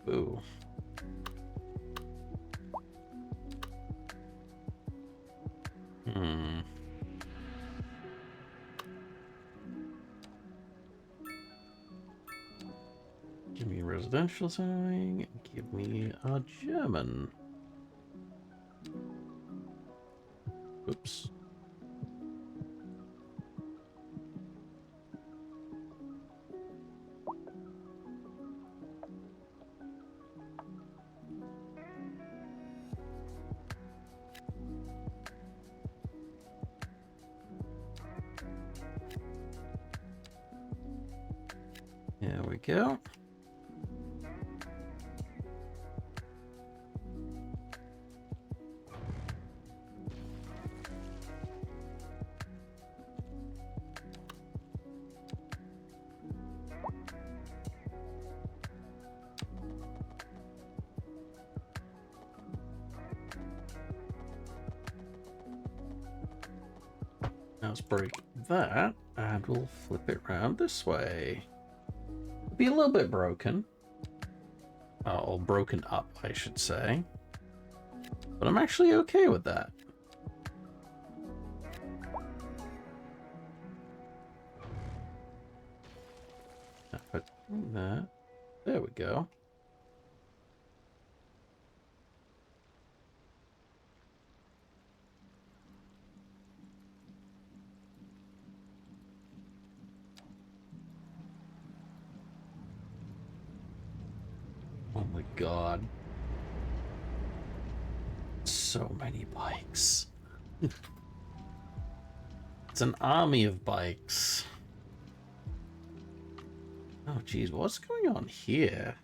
Ooh. Hmm. Give me residential zoning. Give me a German. Oops. There we go. Now let's break that, and we'll flip it around this way. It'll be a little bit broken. Or broken up, I should say. But I'm actually okay with that. If I do that, there we go. Oh my god. So many bikes. It's an army of bikes. Oh geez, what's going on here?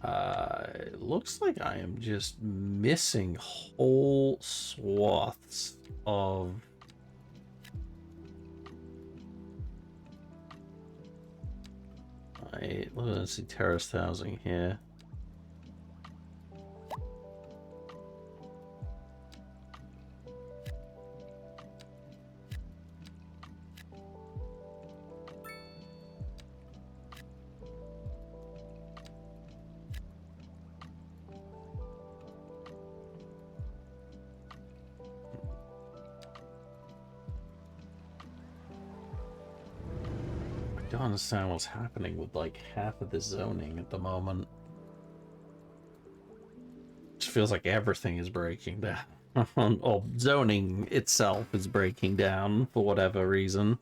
It looks like I am just missing whole swaths of... Let's see, terraced housing here. I don't understand what's happening with like half of the zoning at the moment. It just feels like everything is breaking down. Or zoning itself is breaking down for whatever reason.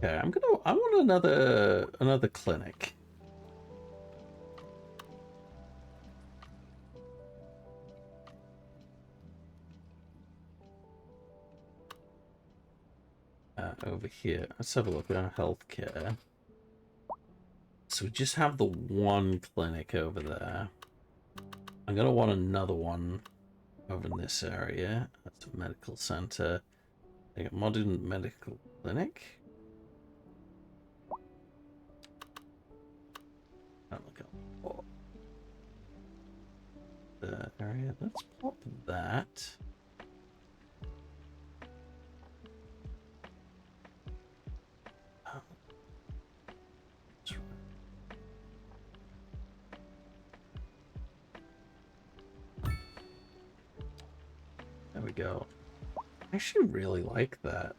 Okay, I want another clinic. over here. Let's have a look at our healthcare. So we just have the one clinic over there. I'm gonna want another one over in this area. That's a medical center. I got modern medical clinic. Oh, look at the area. Let's pop that. Oh, that's right. There we go. I actually really like that.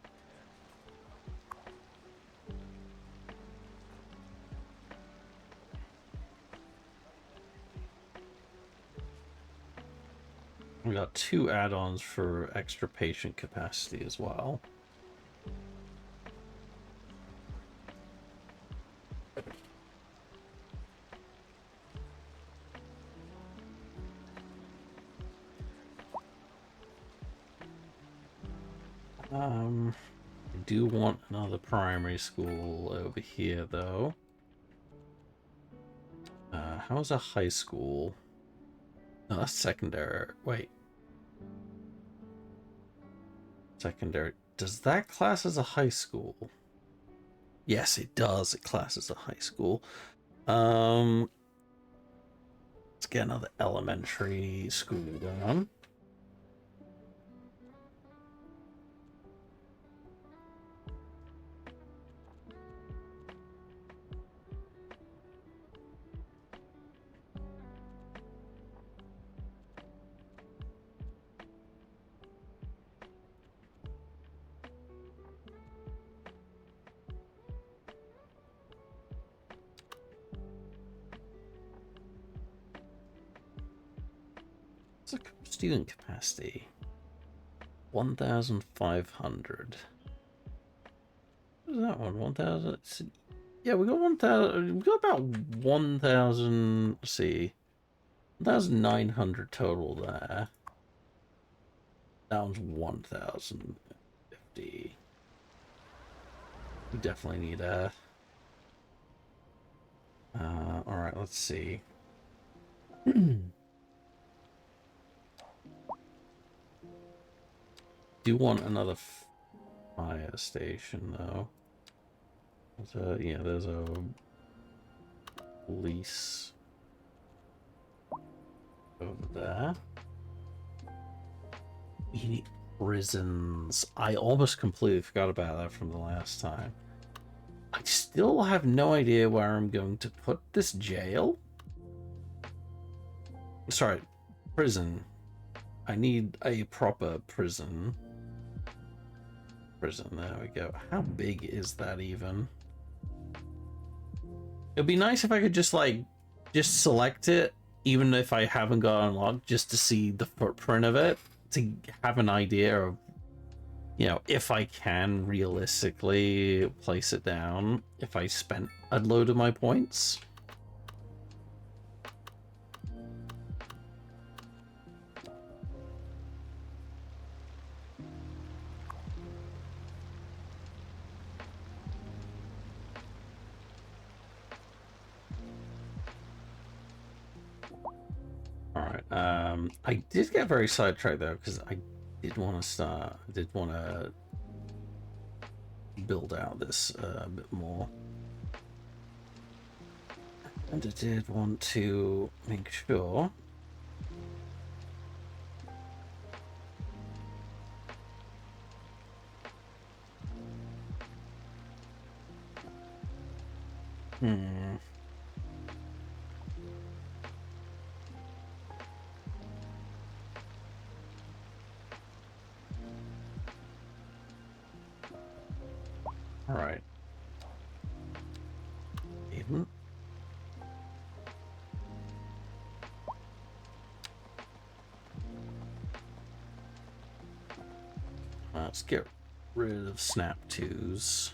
We got 2 add-ons for extra patient capacity as well. I do want another primary school over here, though. How's a high school? No, that's secondary. Wait. Secondary. Does that class as a high school? Yes, it does. It classes a high school. Let's get another elementary school going. What's the student capacity? 1,500. What is that one? 1,000? Yeah, we got 1,000. We got about 1,000. Let's see. 1,900 total there. That one's 1,050. We definitely need a. Alright, let's see. Do want another fire station though. There's a police over there. We need prisons. I almost completely forgot about that from the last time. I still have no idea where I'm going to put this jail. Sorry, prison. I need a proper prison. There we go. How big is that even? It'd be nice if I could just select it, even if I haven't got it unlocked, just to see the footprint of it, to have an idea of, if I can realistically place it down, if I spent a load of my points. I did get very sidetracked though, because I did want to build out this a bit more, and I did want to make sure all right. Even. Let's get rid of snap 2s.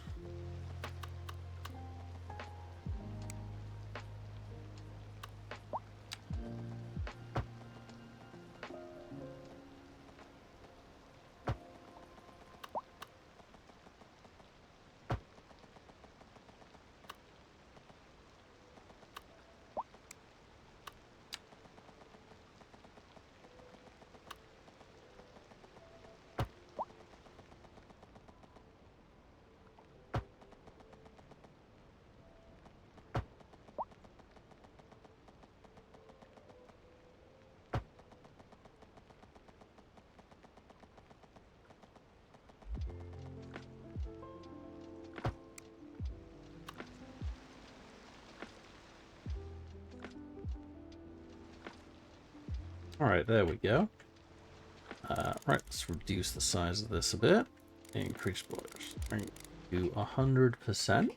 All right, there we go. Right, let's reduce the size of this a bit. Increase boilers to 100%.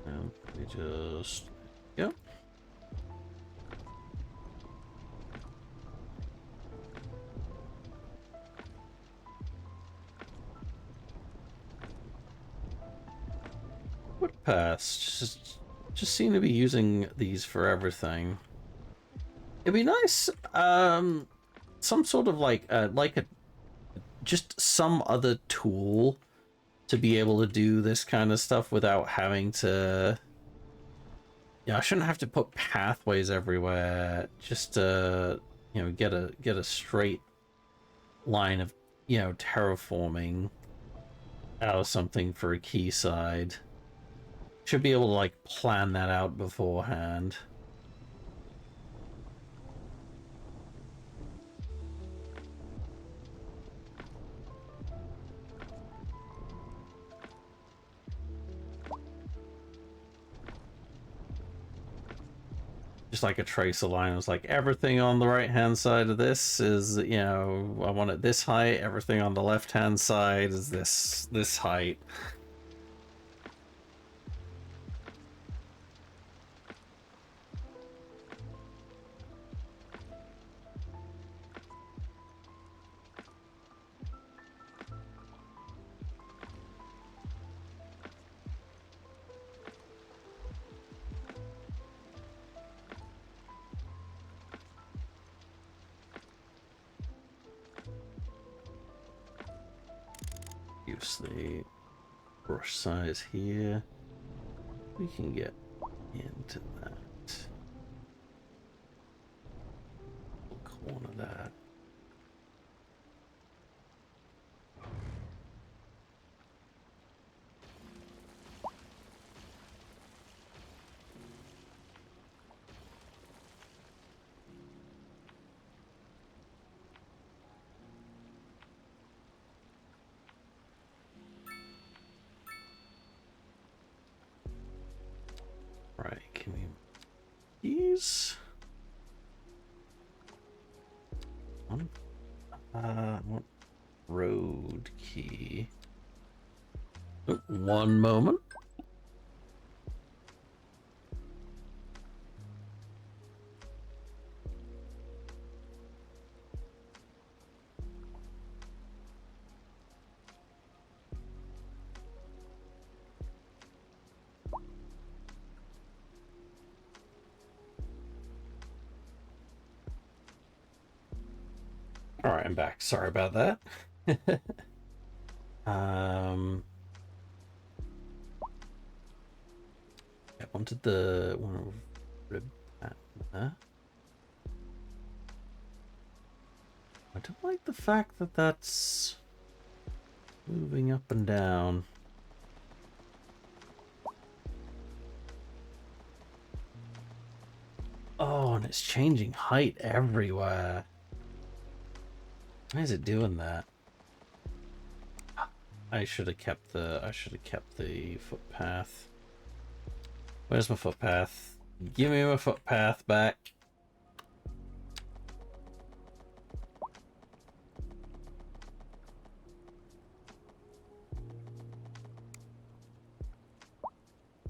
And we just go. Footpaths just seem to be using these for everything. It'd be nice, some sort of like just some other tool to be able to do this kind of stuff without having to. Yeah, I shouldn't have to put pathways everywhere. Just you know, get a straight line of, you know, terraforming out of something for a quayside. Should be able to like plan that out beforehand. Just like a tracer line. It was like everything on the right hand side of this is, you know, I want it this height. Everything on the left hand side is this height. Use the brush size here. We can get into that. Corner that. Right, can we use one road key? Oh, one moment. All right, I'm back. Sorry about that. I wanted the one rib there. I don't like the fact that that's moving up and down. Oh, and it's changing height everywhere. Why is it doing that? I should have kept the footpath. Where's my footpath? Give me my footpath back.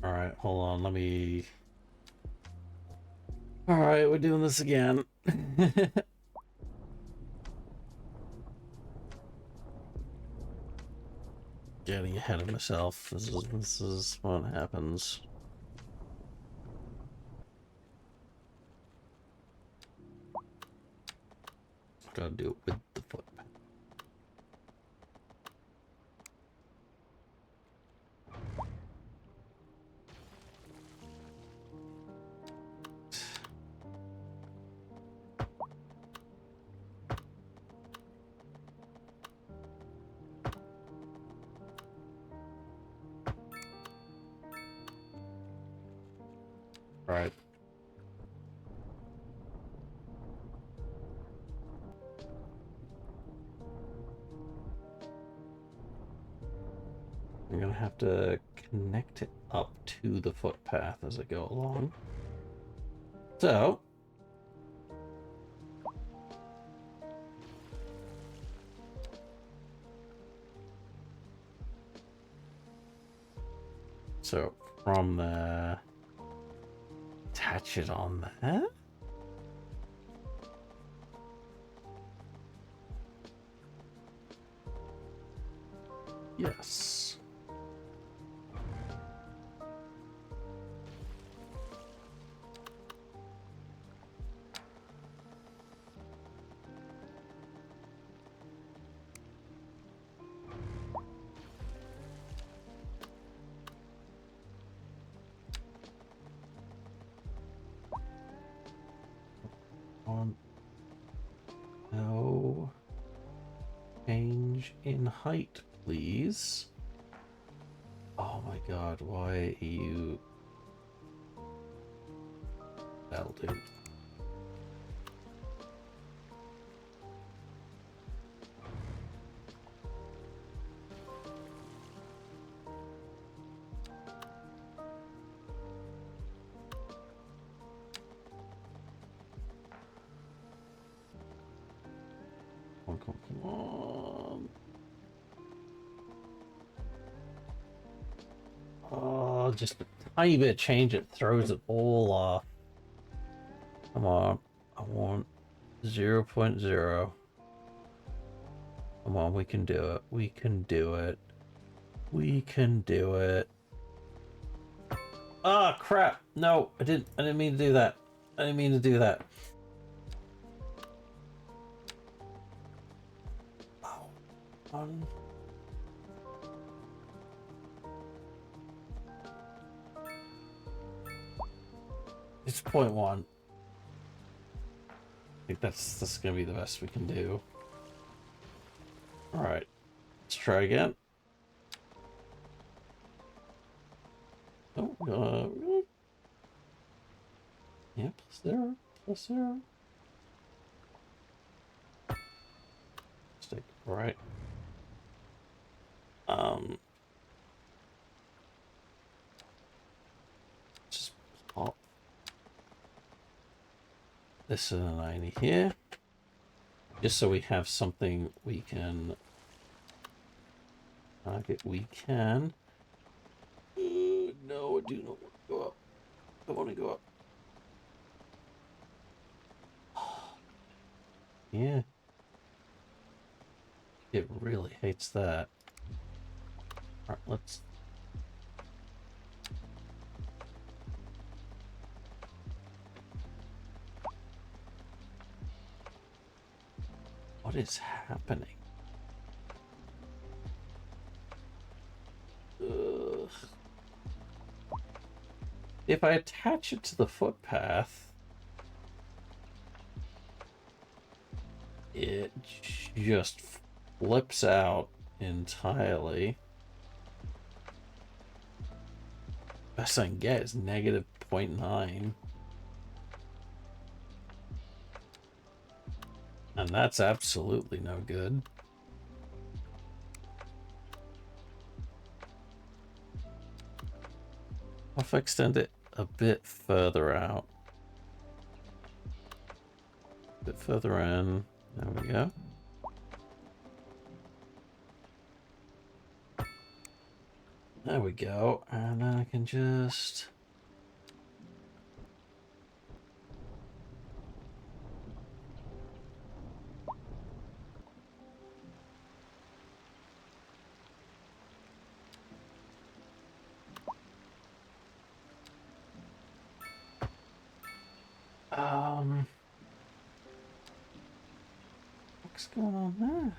All right, hold on. Let me. All right, we're doing this again. Getting ahead of myself. This is what happens. Gotta do it with the foot. Right. I'm gonna have to connect it up to the footpath as I go along. So from there, attach it on there. Yes. No change in height, please. Oh my god, why are you... That'll do. Come on. Oh, just a tiny bit of change, it throws it all off. Come on. I want 0.0. Come on, we can do it. We can do it. We can do it. Ah, crap. No, I didn't mean to do that. I didn't mean to do that. Oh. It's 0.1. I think that's gonna be the best we can do. All right, let's try again. Oh, yeah, +0, +0. Stick right. Just pop this in a 90 here, just so we have something we can target. We can. No, I do not want to go up. I want to go up. Yeah. It really hates that. Alright, let's... What is happening? Ugh. If I attach it to the footpath, it just flips out entirely. Best I can get is negative 0.9. And that's absolutely no good. If I extend it a bit further out. A bit further in. There we go. There we go. And then I can just... What's going on there?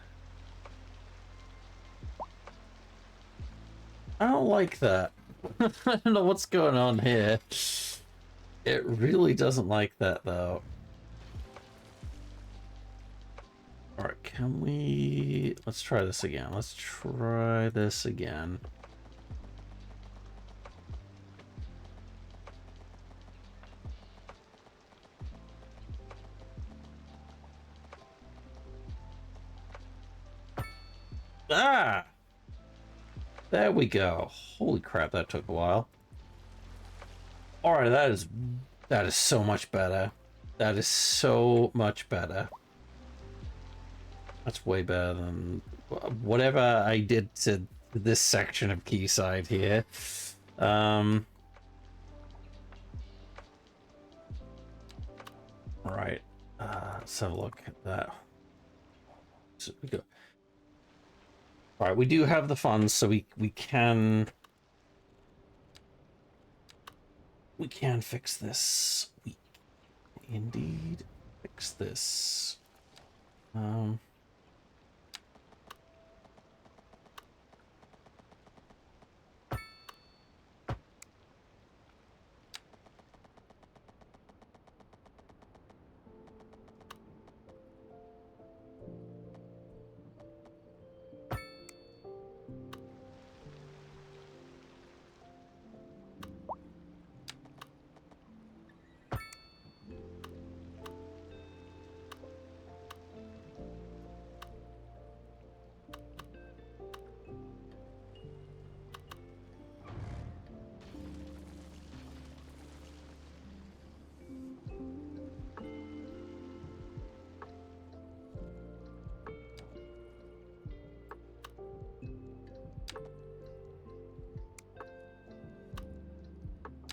I don't like that. I don't know what's going on here. It really doesn't like that, though. Alright, can we... Let's try this again. Let's try this again. Ah! There we go. Holy crap, that took a while. Alright, that is so much better. That is so much better. That's way better than whatever I did to this section of Quayside here. Right. Let's have a look at that. So we go. All right, we do have the funds, so we can fix this. We indeed fix this.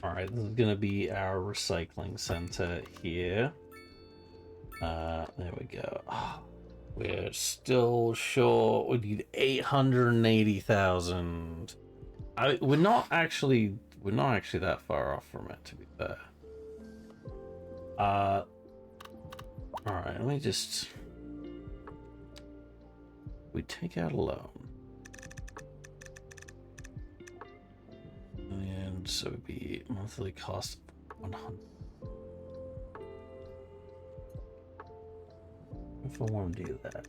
All right, this is gonna be our recycling center here. There we go. Oh, we're still short. We need 880,000. We're not actually that far off from it, to be fair. All right, let me just. We take out a loan. And so it'd be monthly cost of 100. If I want to do that.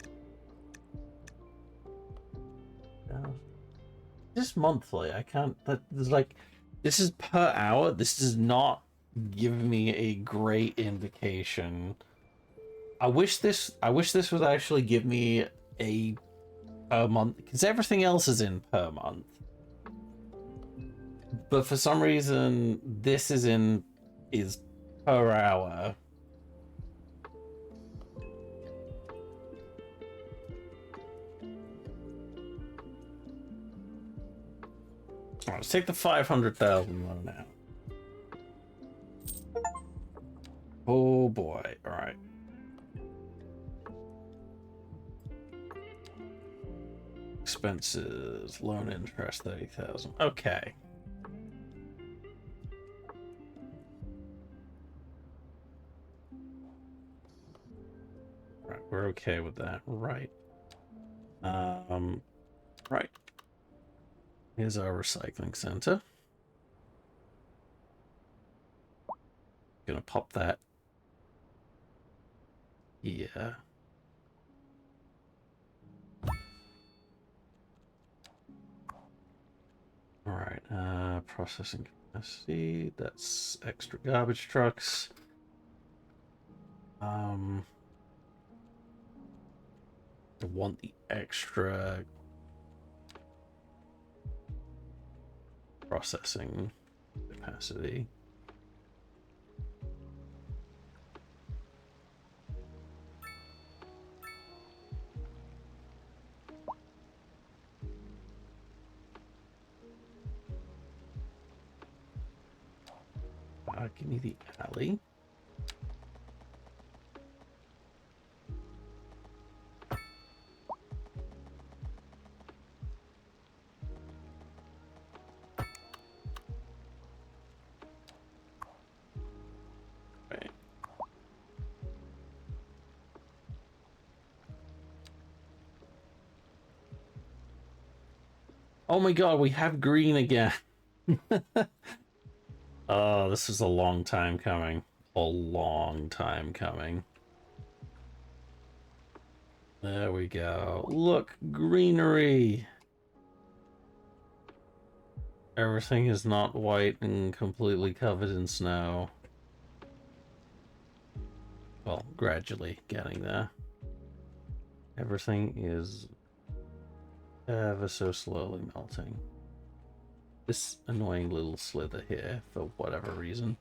Just monthly. I can't. There's like, this is per hour. This does not give me a great indication. I wish this would actually give me a per month, because everything else is in per month. But for some reason, this is per hour. All right, let's take the 500,000 one now. Oh boy! All right. Expenses, loan interest, 30,000. Okay. Right, we're okay with that, right? Right. Here's our recycling center. Gonna pop that. Yeah. All right. Processing capacity. That's extra garbage trucks. I want the extra processing capacity. Give me the alley. Right. Oh my god, we have green again. Oh, this is a long time coming. A long time coming. There we go. Look, greenery. Everything is not white and completely covered in snow. Well, gradually getting there. Everything is ever so slowly melting. this annoying little slither here for whatever reason.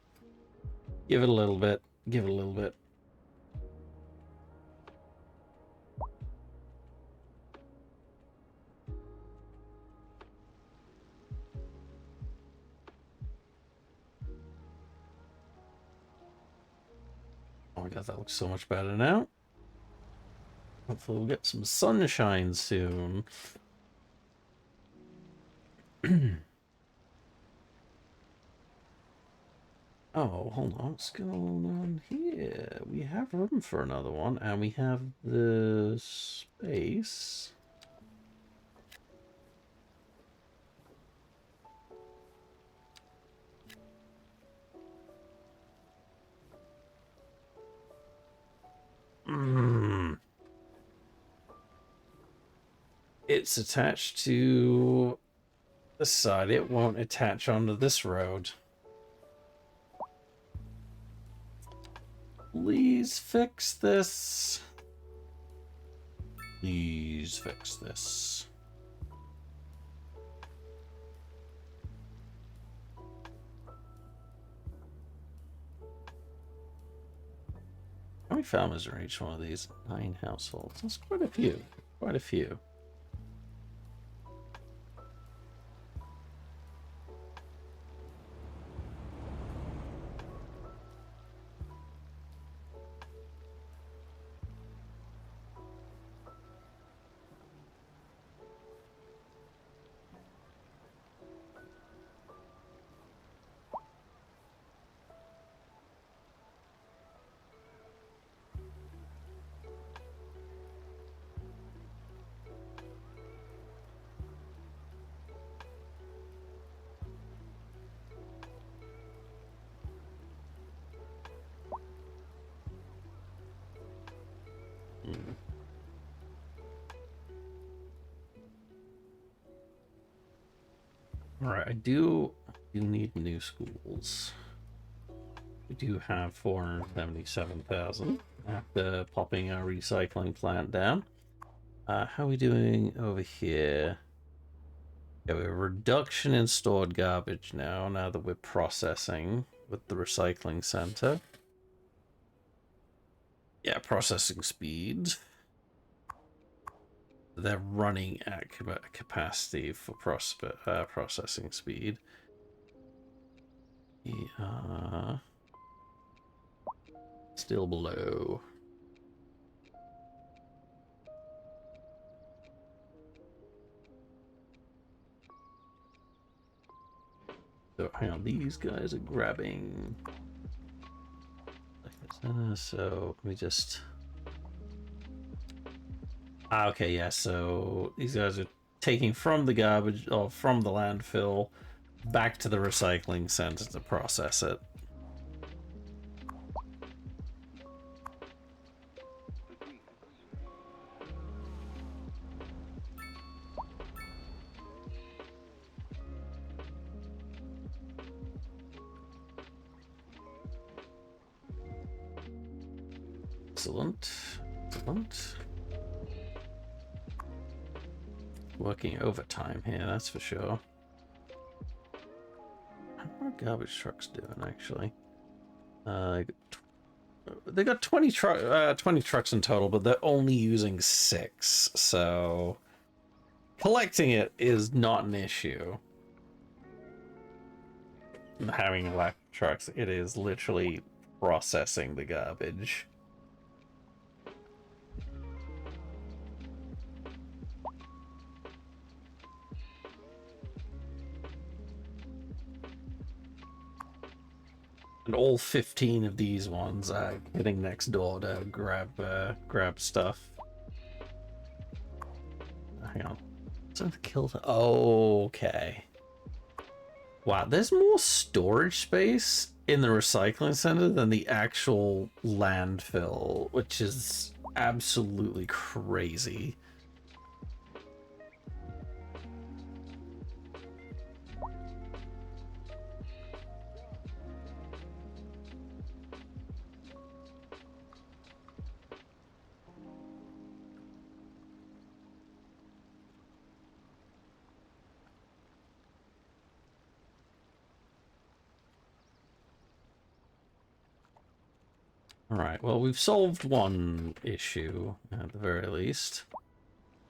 Give it a little bit. Give it a little bit. Oh my god, that looks so much better now. Hopefully we'll get some sunshine soon. Oh, hold on. What's going on here? We have room for another one, and we have the space. It's attached to the side. It won't attach onto this road. Please fix this. Please fix this. How many farmers are in each one of these? 9 households. That's quite a few. Quite a few. Alright, I do need new schools. We do have 477,000 after popping our recycling plant down. How are we doing over here? Yeah, we have a reduction in stored garbage now that we're processing with the recycling center. Yeah, processing speed. They're running at capacity for processing speed. Yeah. Still below. So hang on, these guys are grabbing. So let me just. Okay, yeah. So these guys are taking from the garbage or from the landfill back to the recycling center to process it. Excellent. Excellent. Working overtime here, that's for sure. How are garbage trucks doing, actually? They got 20 trucks in total, but they're only using 6, so collecting it is not an issue. Having a lack of trucks, it is literally processing the garbage. And all 15 of these ones are hitting next door to grab stuff. Hang on. Is that the kill? Oh, okay. Wow, there's more storage space in the recycling center than the actual landfill, which is absolutely crazy. Alright, well, we've solved one issue, at the very least.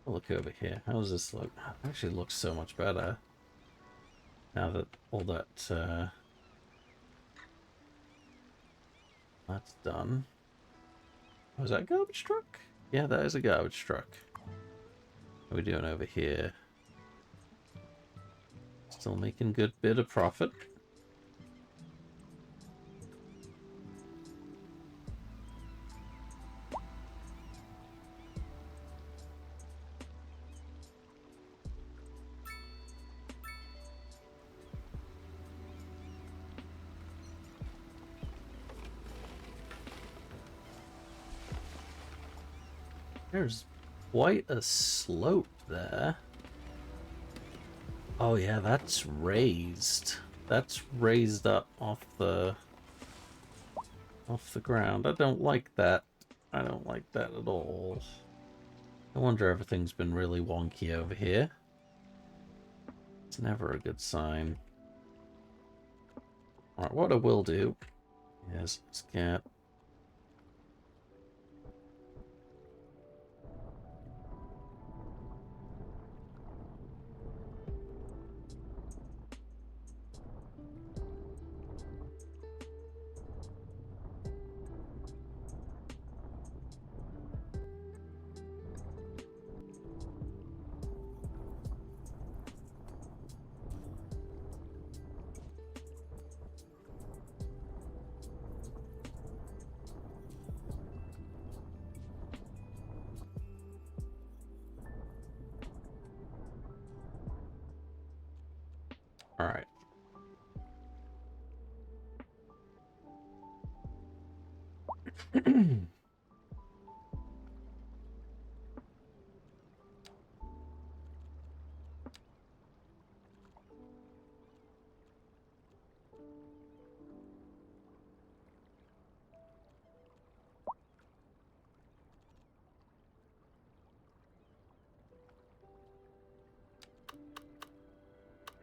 I'll look over here. How does this look? It actually looks so much better. Now that all that, that's done. Oh, is that a garbage truck? Yeah, that is a garbage truck. What are we doing over here? Still making good bit of profit. There's quite a slope there. Oh yeah, that's raised. That's raised up off the ground. I don't like that. I don't like that at all. I wonder if everything's been really wonky over here. It's never a good sign. Alright, what I will do is let's get... Alright.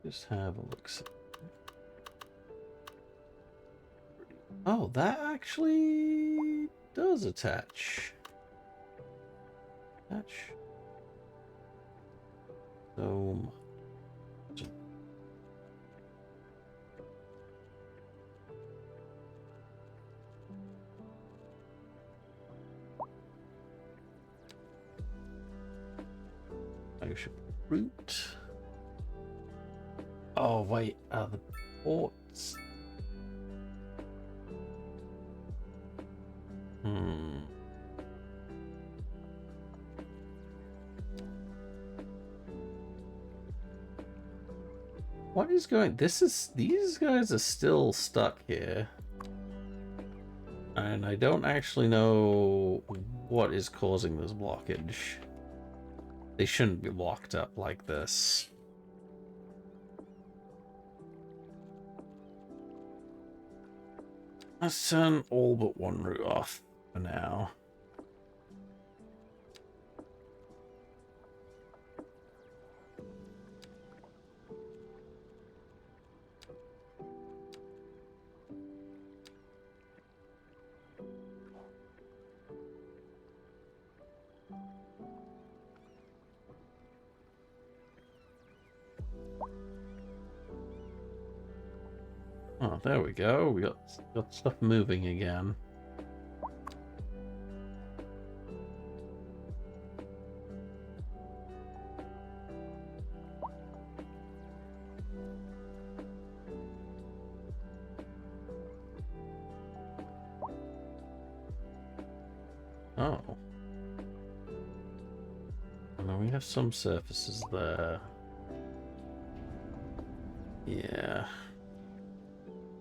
Just have a look. Oh, that actually does attach. Attach. So I should route. Oh wait, the ports. What is going? These guys are still stuck here. And I don't actually know what is causing this blockage. They shouldn't be locked up like this. Let's turn all but one route off for now. Oh, there we go. We got stuff moving again. Oh. And then we have some surfaces there. Yeah.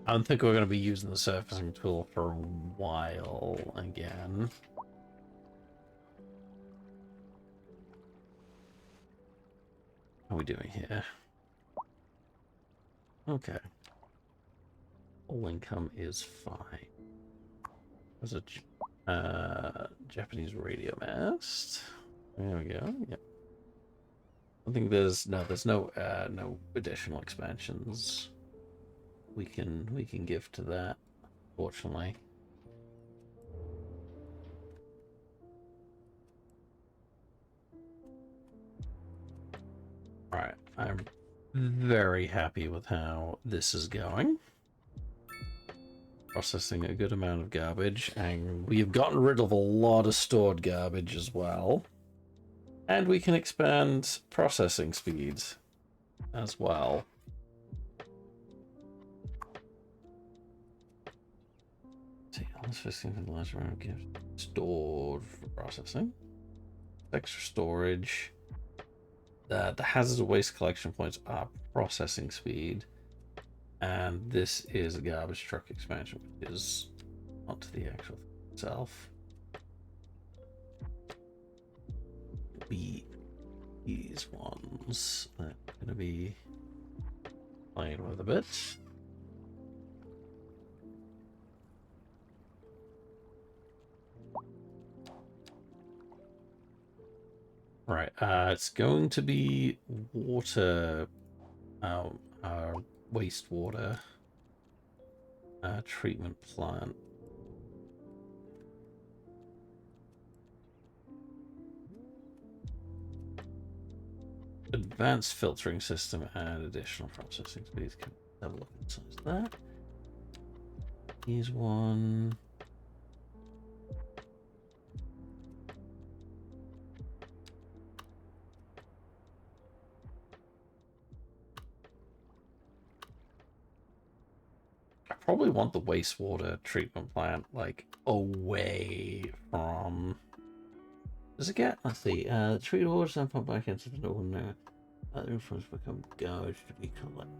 I don't think we're going to be using the surfacing tool for a while again. How are we doing here? Okay. All income is fine. There's a Japanese radio mast. There we go. Yep. I think there's no additional expansions we can give to that, fortunately. Right, I'm very happy with how this is going. Processing a good amount of garbage, and we have gotten rid of a lot of stored garbage as well. And we can expand processing speeds as well. See, let's just see the last round of gifts stored for processing. Extra storage. The hazardous waste collection points are processing speed. And this is a garbage truck expansion, which is not to the actual thing itself. Be these ones that I'm going to be playing with a bit. Right, it's going to be water, wastewater treatment plant. Advanced filtering system and additional processing speeds. Can have a look inside that. Here's one. I probably want the wastewater treatment plant like away from. Does it get? Let's see. The treated water is then pumped back into the northern now. Other influence become garbage to be collected.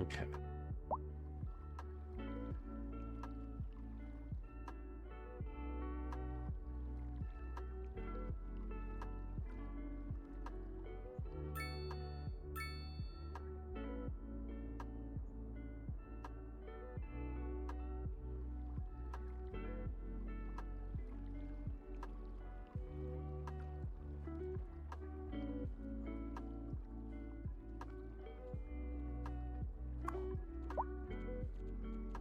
Okay.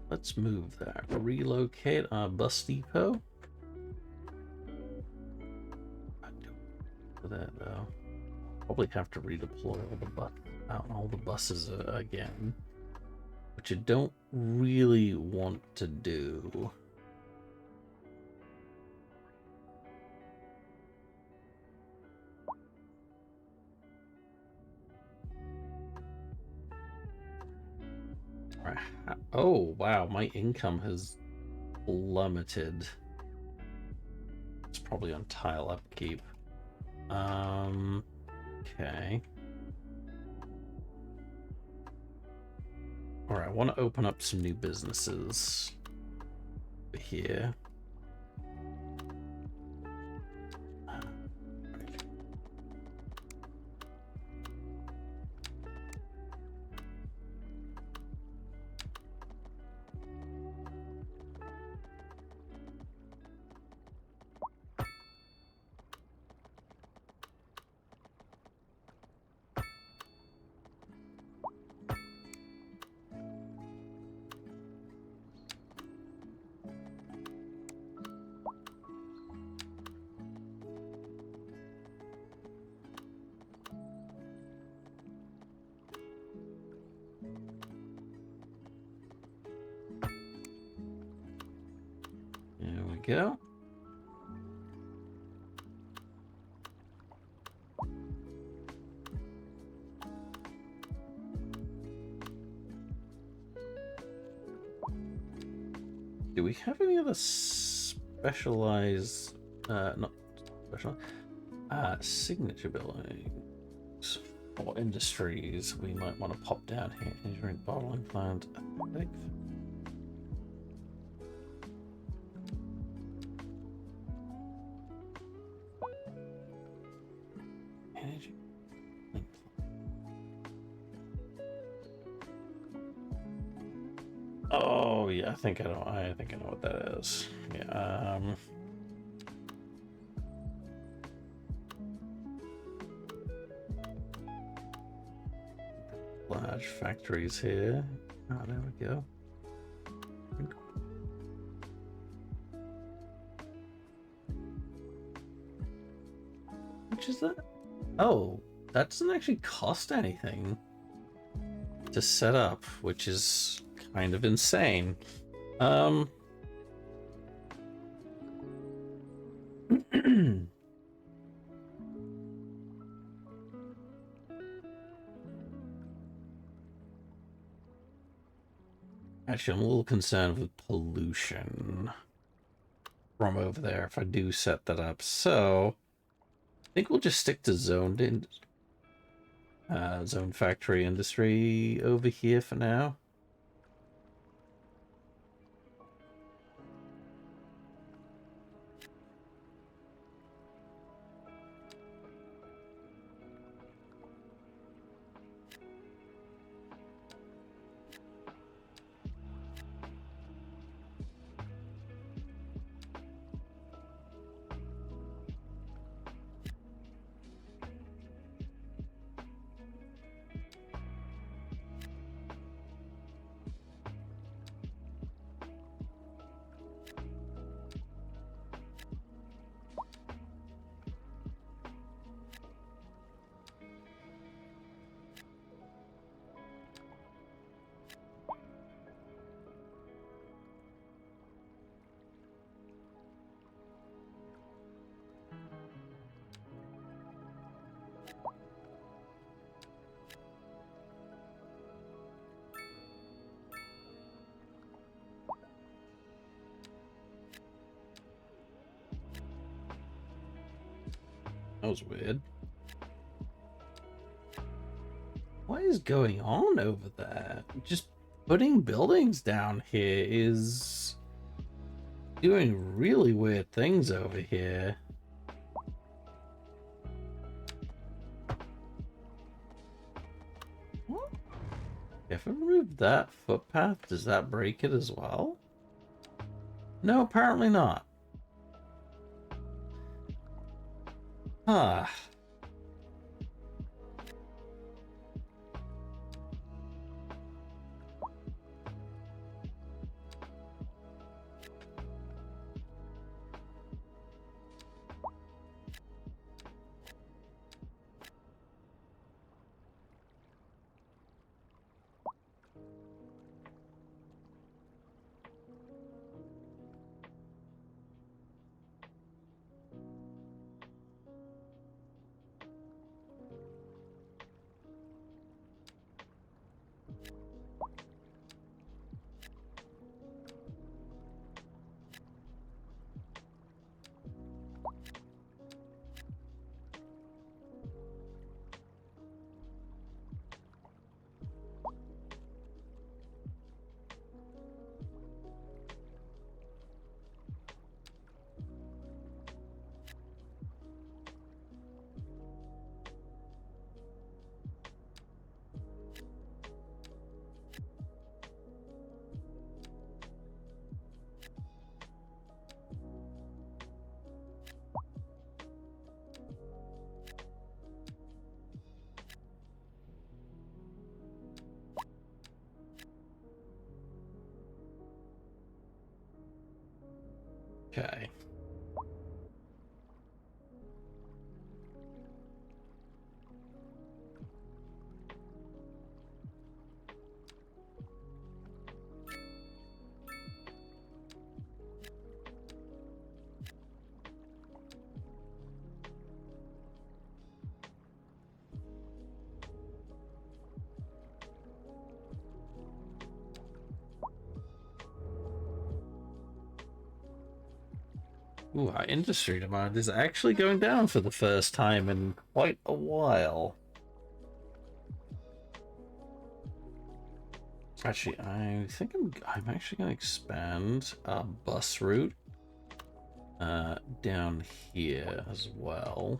Let's move that. Relocate our bus depot. For that though, probably have to redeploy all the buses again, which I don't really want to do. Oh wow, my income has plummeted. It's probably on tile upkeep. Okay. All right, I want to open up some new businesses here. There we go. Do we have any other specialized, not special, signature buildings or industries we might want to pop down here? Engineering, bottling plant, athletic. Energy. Oh yeah, I think I know. I think I know what that is. Yeah. Large factories here. Oh, there we go. Which is that? Oh, that doesn't actually cost anything to set up, which is kind of insane. Actually, I'm a little concerned with pollution from over there if I do set that up. So I think we'll just stick to zone factory industry over here for now. That was weird. What is going on over there? Just putting buildings down here is doing really weird things over here. What? If I remove that footpath, does that break it as well? No, apparently not. Huh. Okay. Ooh, our industry demand is actually going down for the first time in quite a while. Actually, I think I'm actually going to expand our bus route down here as well.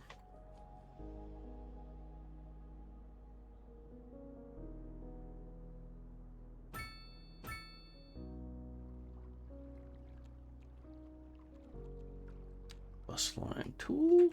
Bus line tool.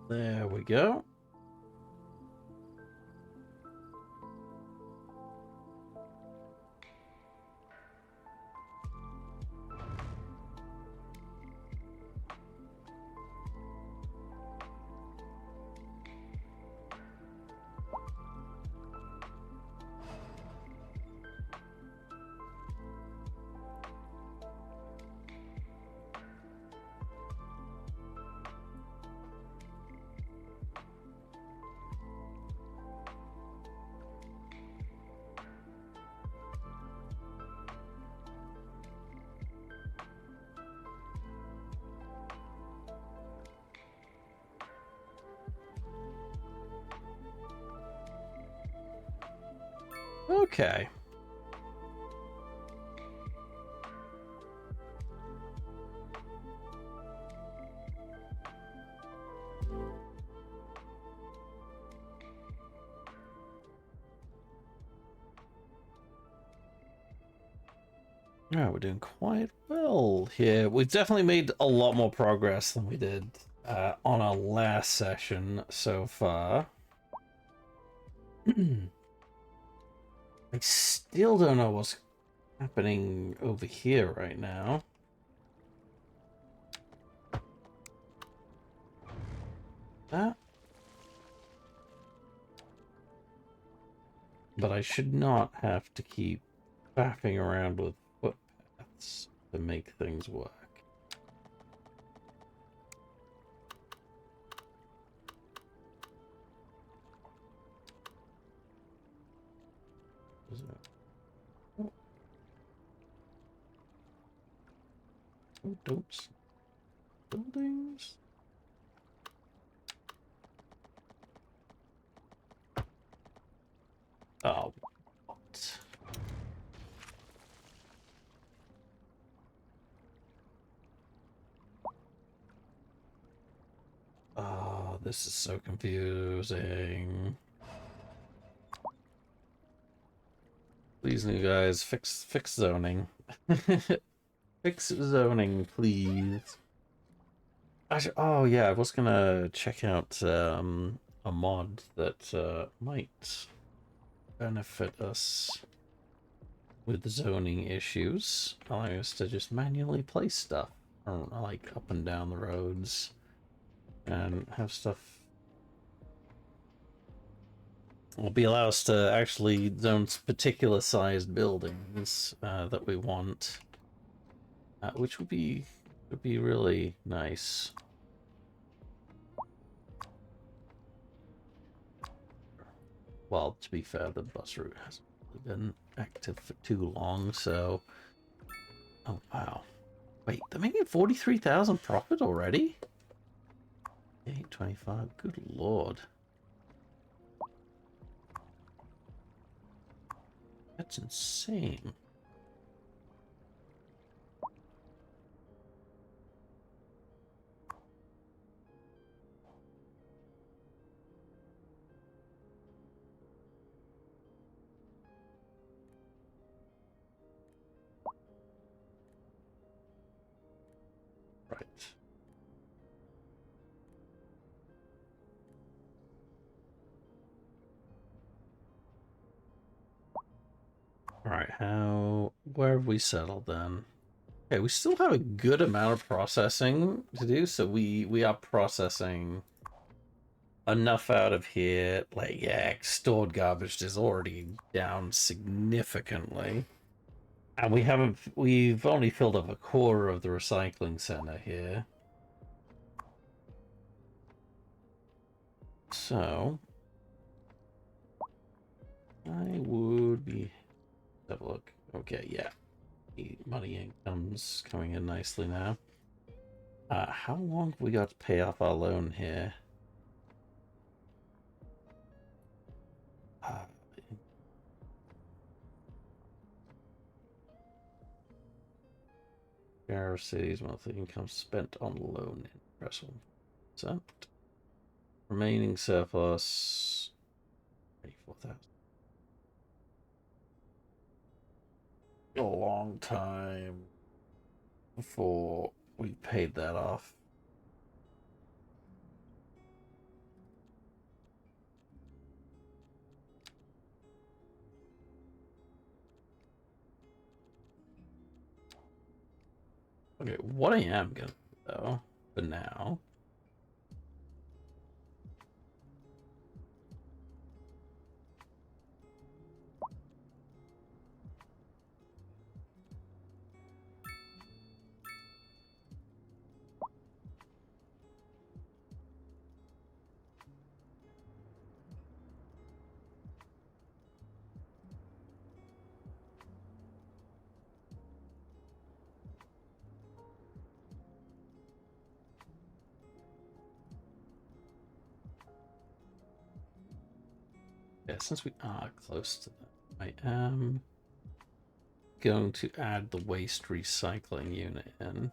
There we go. Okay. Yeah, we're doing quite well here. We've definitely made a lot more progress than we did on our last session so far. I still don't know what's happening over here right now. That. But I should not have to keep faffing around with footpaths to make things work. Is it? Oh, oh, don't. Buildings? Oh, what? Oh, this is so confusing. Please, new guys, fix zoning. Fix zoning, please. Actually, oh yeah, I was gonna check out a mod that might benefit us with zoning issues, allowing us to just manually place stuff, or like up and down the roads, and have stuff. Will be allow us to actually zone particular sized buildings that we want, which would be really nice. Well, to be fair, the bus route hasn't really been active for too long, so. Oh wow! Wait, they're making 43,000 profit already? 825. Good lord. That's insane. Right. Alright, where have we settled then? Okay, we still have a good amount of processing to do, so we are processing enough out of here. Like, yeah, stored garbage is already down significantly. And we've only filled up a quarter of the recycling center here. So, I would be, have a look. Okay, yeah. money income's coming in nicely now. How long have we got to pay off our loan here? Share of city's monthly income spent on loan interest 1%. Remaining surplus 84,000. A long time before we paid that off. Okay, what I am gonna do though, for now, yeah, since we are close to that, I am going to add the waste recycling unit in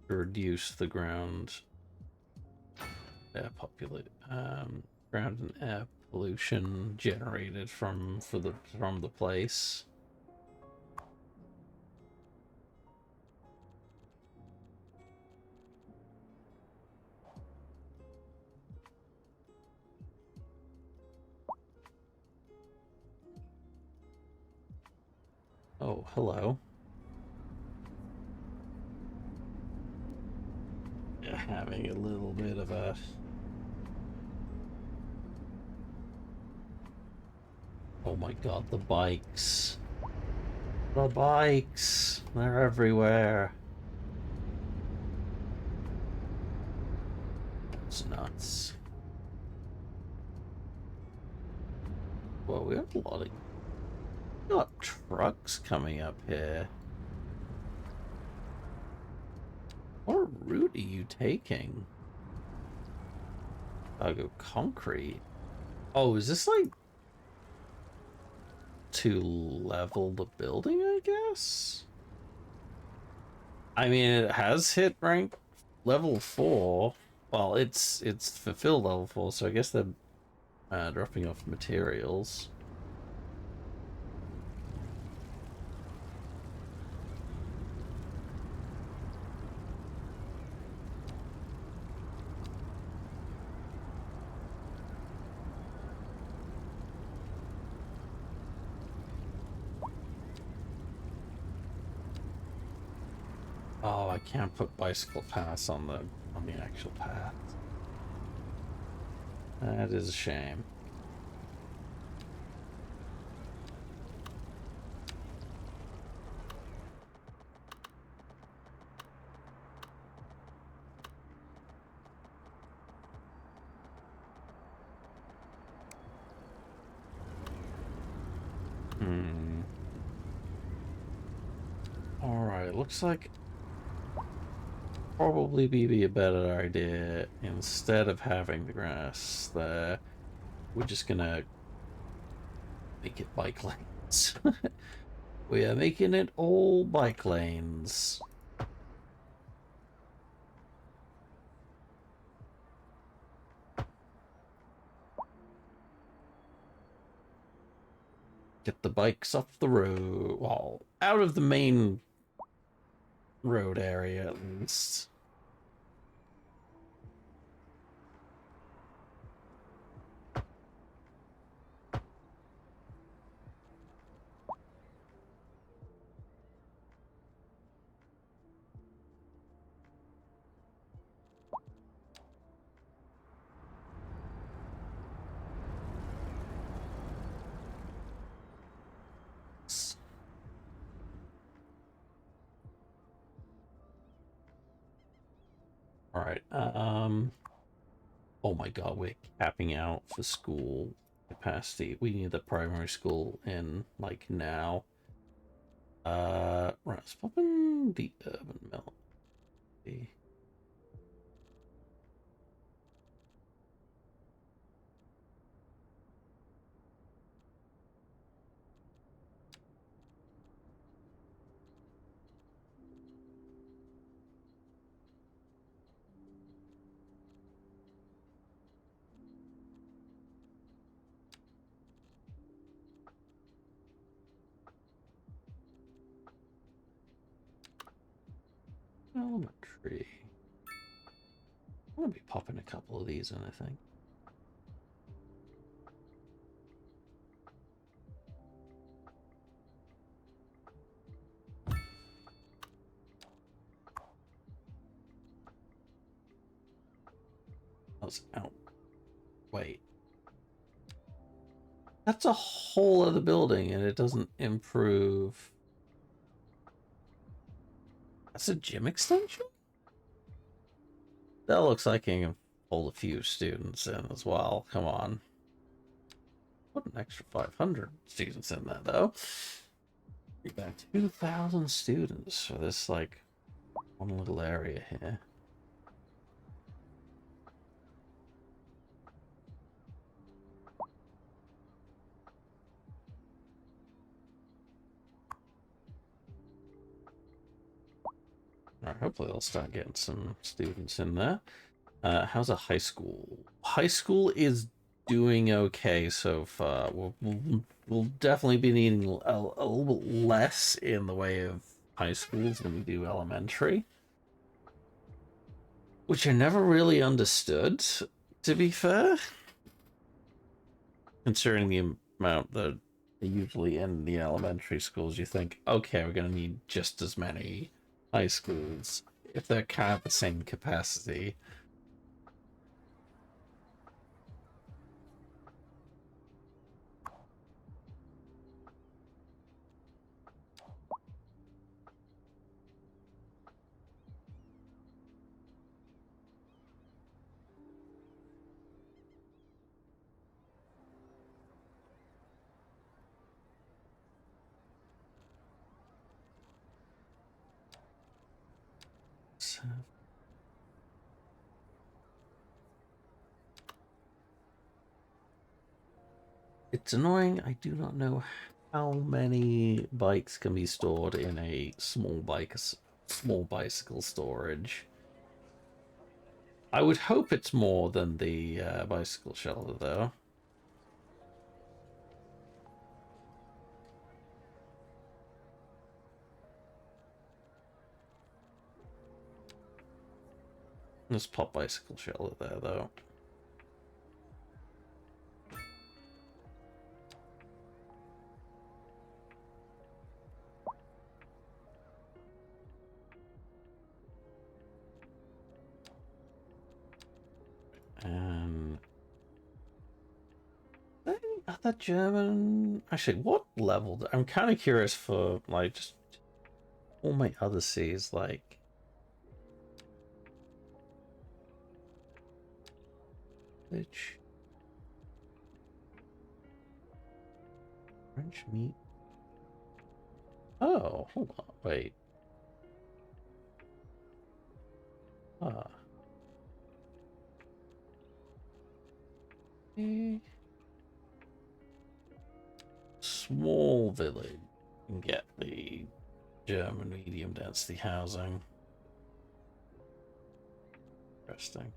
to reduce the ground air ground and air pollution generated from the place. Oh, hello. Yeah, having a little bit of a... Oh my god, the bikes. The bikes! They're everywhere. It's nuts. Well, we have a lot of... We got trucks coming up here. What route are you taking? I'll go concrete. Oh, is this like to level the building, I guess? I mean, it has hit rank level 4. Well, it's fulfilled level 4, so I guess they're dropping off materials. Oh, I can't put bicycle paths on the actual path. That is a shame. Alright, looks like probably be a better idea, instead of having the grass there, we're just gonna make it bike lanes. We are making it all bike lanes. Get the bikes off the road, well, out of the main road area at least. All right. Oh my God, we're capping out for school capacity. We need the primary school in like now. Right, let's pop in the urban melody. Elementary. I'm gonna be popping a couple of these in, I think. That's out. Wait. That's a whole other building and it doesn't improve. That's a gym extension? That looks like it can hold a few students in as well. Come on. Put an extra 500 students in there, though. You got 2,000 students for this, like, one little area here. Alright, hopefully they'll start getting some students in there. How's a high school? High school is doing okay so far. We'll definitely be needing a little bit less in the way of high schools than we do elementary, which I never really understood, to be fair, considering the amount that they usually in the elementary schools. You think, okay, we're going to need just as many high schools if they're kind of the same capacity. So it's annoying. I do not know how many bikes can be stored in a small bicycle storage. I would hope it's more than the bicycle shelter, though. Let's pop bicycle shelter there, though. And other German. Actually, what level? I'm kind of curious for like just all my other C's, like. Which French meat? Oh, hold on, wait. Ah. Small village and get the German medium density housing. Interesting.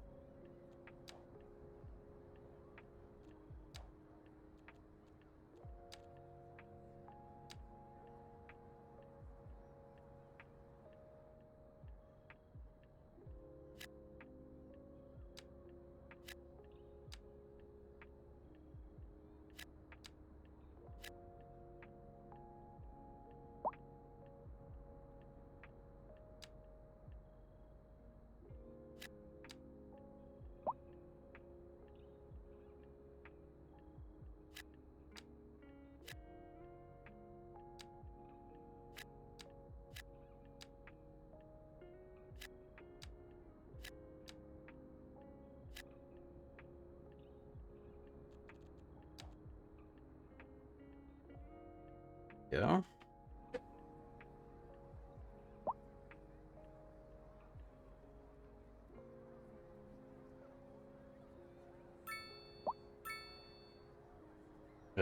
Yeah.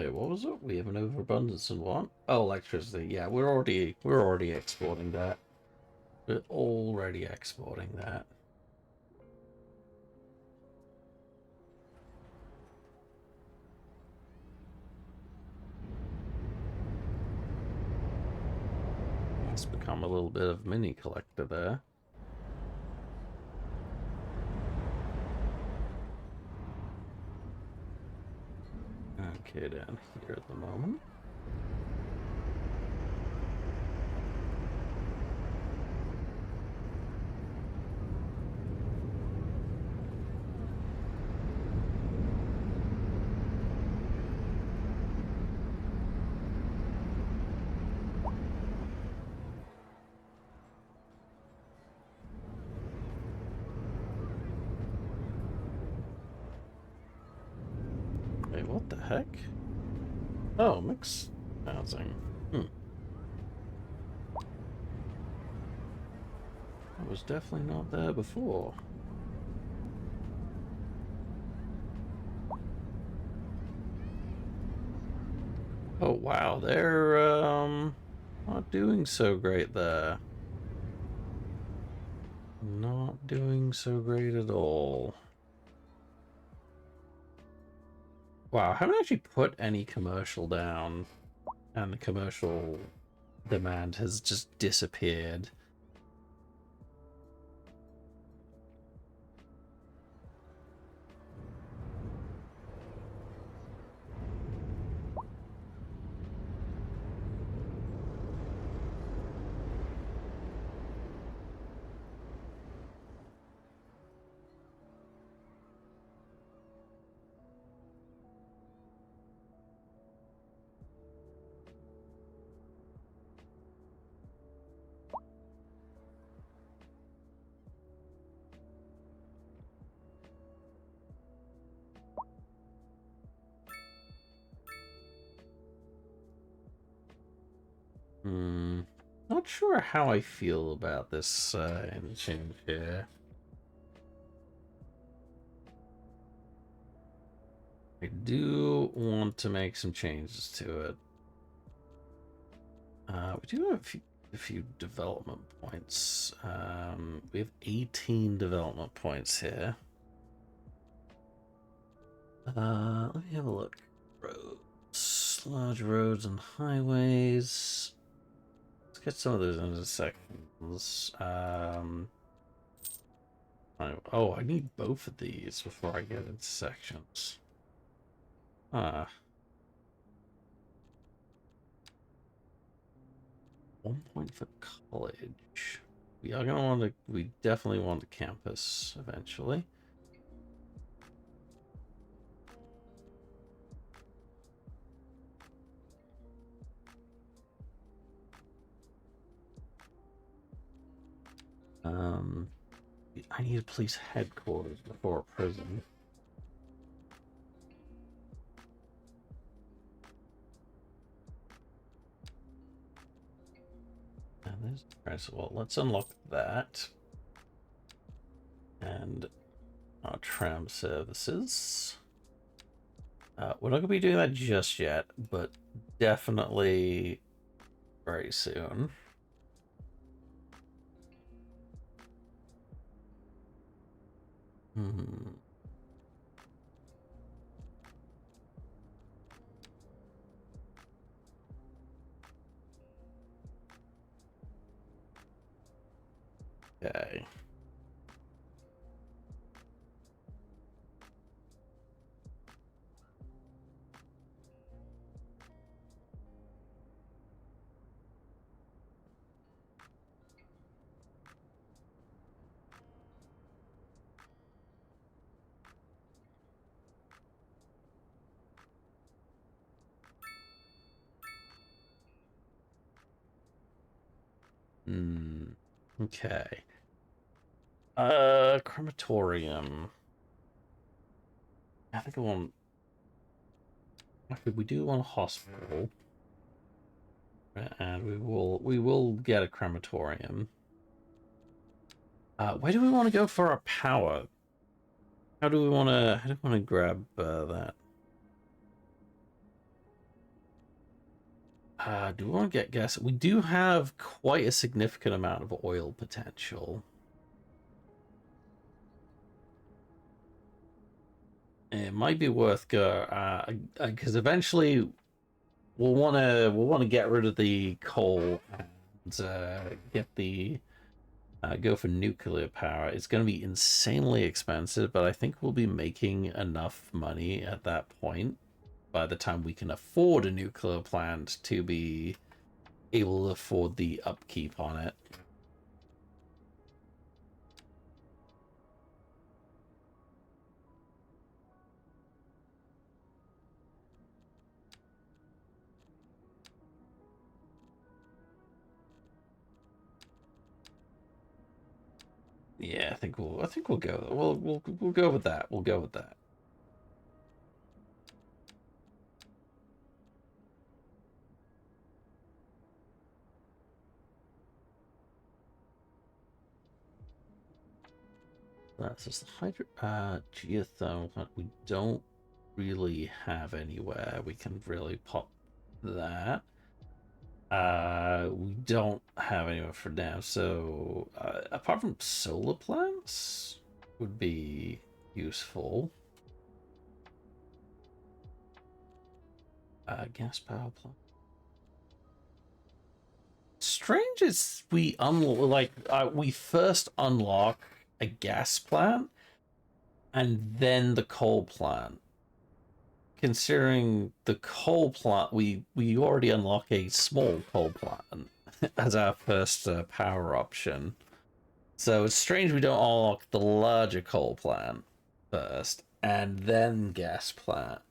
Wait, what was it? We have an overabundance in what? Oh, electricity. Yeah, we're already exporting that. We're already exporting that. It's become a little bit of mini collector there. Okay, down here at the moment. Wait, what the heck? Oh, mixed housing. That was definitely not there before. Oh wow, they're not doing so great there. Not doing so great at all. Wow, I haven't actually put any commercial down, and the commercial demand has just disappeared. Not sure how I feel about this interchange here. I do want to make some changes to it. We do have a few development points. We have 18 development points here. Let me have a look. Roads, large roads and highways. Let's get some of those intersections. Oh, I need both of these before I get intersections. Ah. 1 point for college. We are gonna want to. We definitely want the campus eventually. I need a police headquarters before a prison. And there's well, let's unlock that. And our tram services. We're not gonna be doing that just yet, but definitely very soon. Okay. Okay. Crematorium. I think I want. Actually, we do want a hospital, and we will get a crematorium. Where do we want to go for our power? How do we want to grab that? Do we want to get gas? We do have quite a significant amount of oil potential. It might be worth go because eventually we'll want to get rid of the coal and get the go for nuclear power. It's going to be insanely expensive, but I think we'll be making enough money at that point by the time we can afford a nuclear plant to be able to afford the upkeep on it. Yeah, I think we'll go. We'll go with that. We'll go with that. That's just the hydro geothermal plant. We don't really have anywhere we can really pop that. We don't have anywhere for now. So apart from solar plants, would be useful. Gas power plant. Strange is we first unlock a gas plant and then the coal plant. Considering the coal plant, we already unlock a small coal plant as our first power option. So it's strange we don't unlock the larger coal plant first, and then gas plant,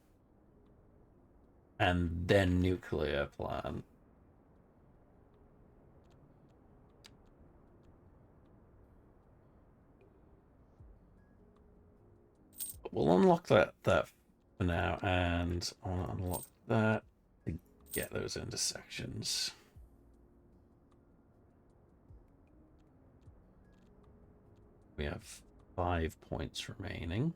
and then nuclear plant. We'll unlock that for now, and I'll unlock that to get those intersections. We have 5 points remaining.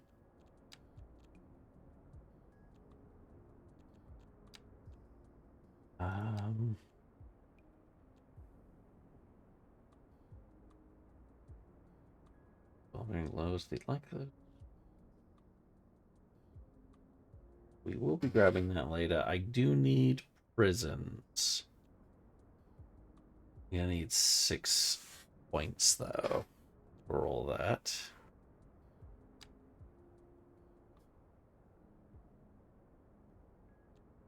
Building lows the likelihood. We will be grabbing that later. I do need prisons. I need 6 points though for all that.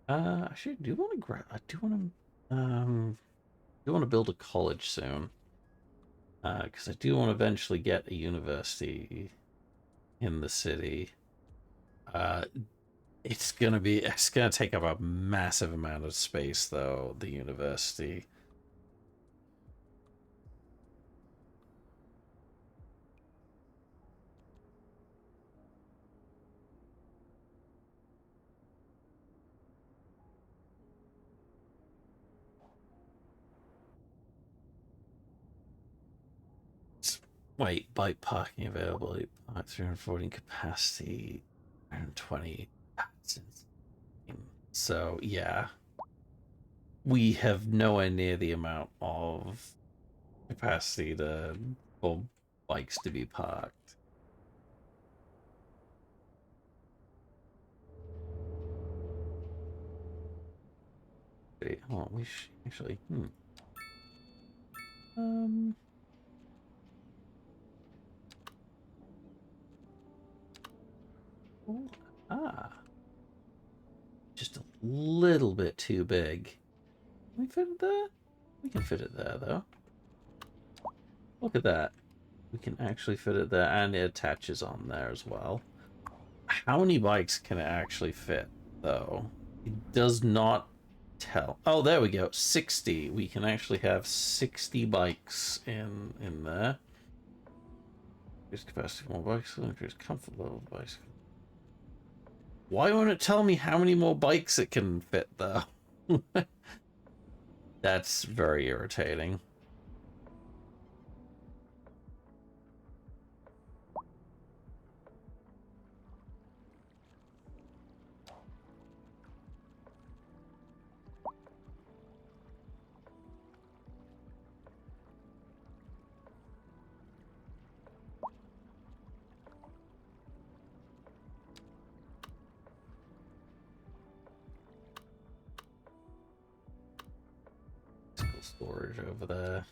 Actually, I do want to grab. I do want to build a college soon. Because I do want to eventually get a university in the city. It's gonna take up a massive amount of space though, the university. Wait, bike parking available, 314 capacity, 120. So yeah, we have nowhere near the amount of capacity for bikes to be parked. Wait, hold on, we should actually. Oh, just a little bit too big. Can we fit it there? We can fit it there, though. Look at that. We can actually fit it there, and it attaches on there as well. How many bikes can it actually fit, though? It does not tell. Oh, there we go. 60. We can actually have 60 bikes in there. Increase capacity, more bikes, increase comfort level of the bicycle. Why won't it tell me how many more bikes it can fit, though? That's very irritating. storage over there.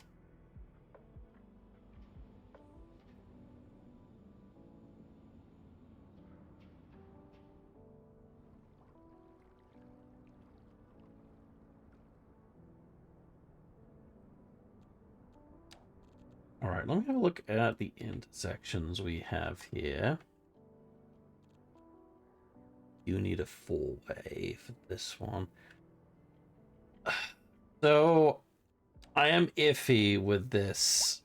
All right, let me have a look at the intersections we have here. You need a 4-way for this one. So I am iffy with this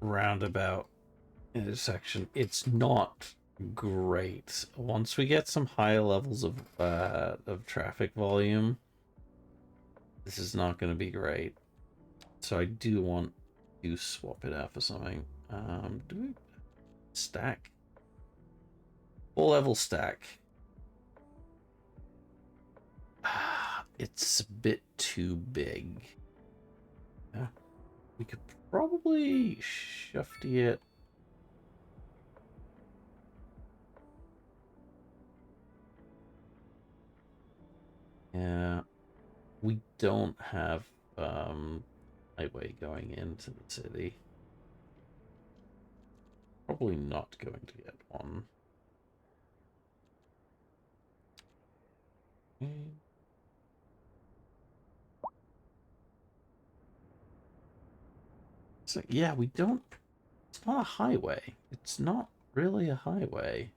roundabout intersection. It's not great. Once we get some higher levels of traffic volume, this is not going to be great. So I do want to swap it out for something. Do we stack? Full level stack. It's a bit too big. Yeah, we could probably shifty it. Yeah, we don't have highway going into the city. Probably not going to get one. So yeah, we don't. It's not a highway. It's not really a highway.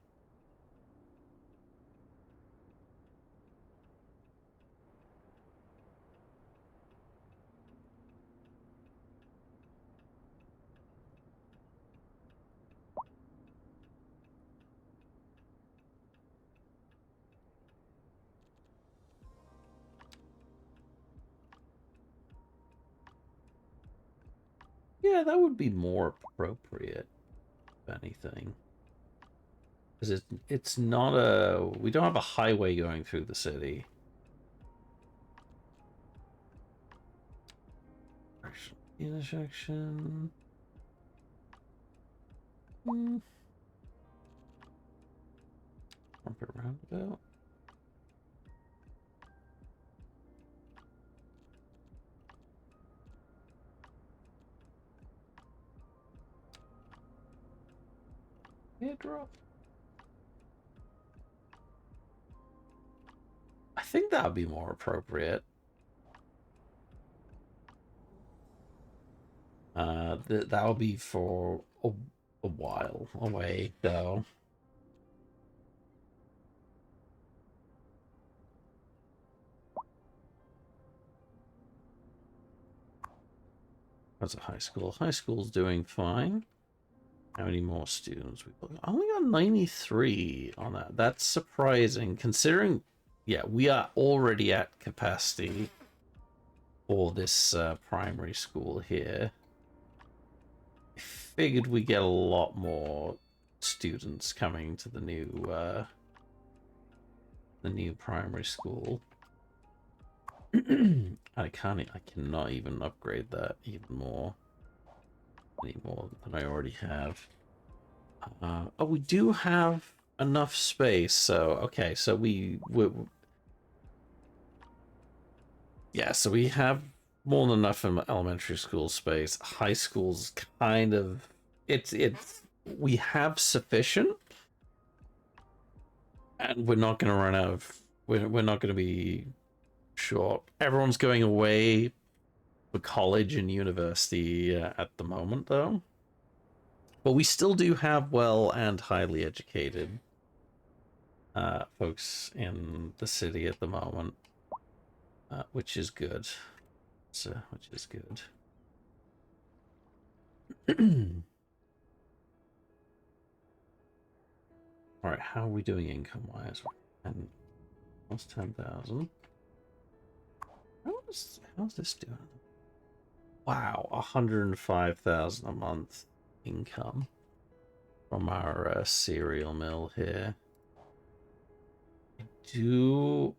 Yeah, that would be more appropriate, if anything. Because it's not a... We don't have a highway going through the city. Intersection... Bumper roundabout. Airdrop. I think that would be more appropriate. That would be for a while away, though. That's a high school. High school's doing fine. How many more students we got? I only got 93 on that. That's surprising, considering, yeah, we are already at capacity for this primary school here. I figured we get a lot more students coming to the new primary school. I cannot even upgrade that any more than I already have. Oh, we do have enough space, so okay, so yeah, so we have more than enough in elementary school space. High school's kind of it's we have sufficient, and we're not going to run out of we're not going to be short. Everyone's going away for college and university at the moment, though. But we still do have well and highly educated folks in the city at the moment, which is good. So, which is good. All right, how are we doing income-wise? And almost 10,000. How's this doing? Wow, 105,000 a month income from our cereal mill here. I do.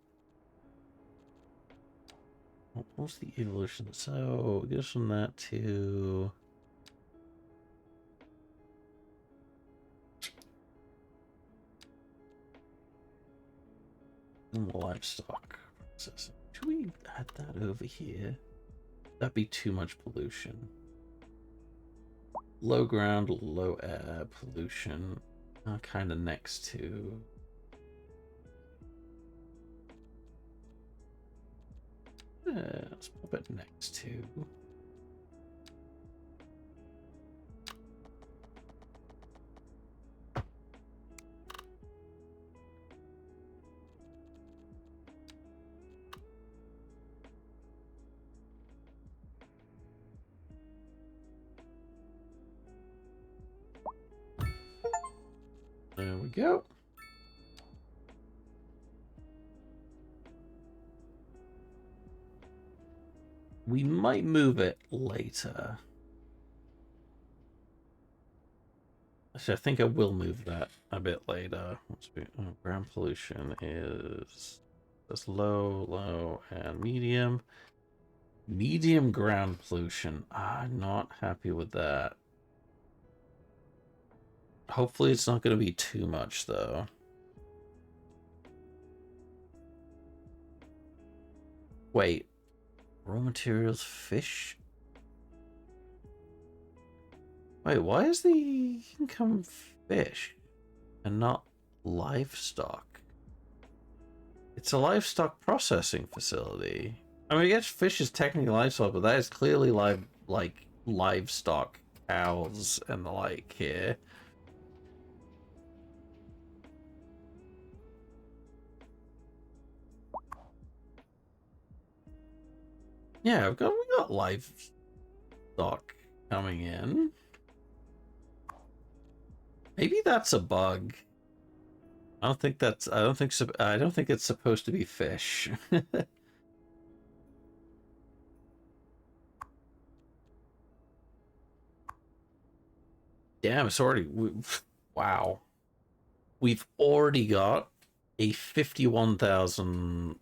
What's the evolution? So it goes from that to livestock processing. Should we add that over here? That'd be too much pollution. Low ground, low air pollution. Kind of next to. Let's pop it next to. There we go. We might move it later. Actually, I think I will move that a bit later. Ground pollution is that's low, low, and medium. Medium ground pollution. I'm not happy with that. Hopefully it's not going to be too much, though. Wait. Raw materials, fish? Wait, why is the income fish and not livestock? It's a livestock processing facility. I mean, I guess fish is technically livestock, but that is clearly livestock, cows and the like here. Yeah, we got livestock coming in. Maybe that's a bug. I don't think it's supposed to be fish. Damn, it's already wow. We've already got a 51,000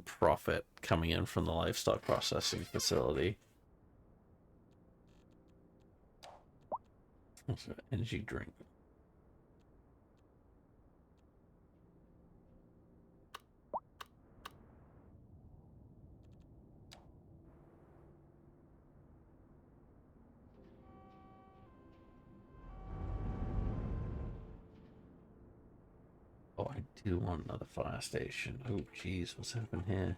profit coming in from the livestock processing facility. What's an energy drink? Oh, I do want another fire station. Oh, jeez, what's happened here?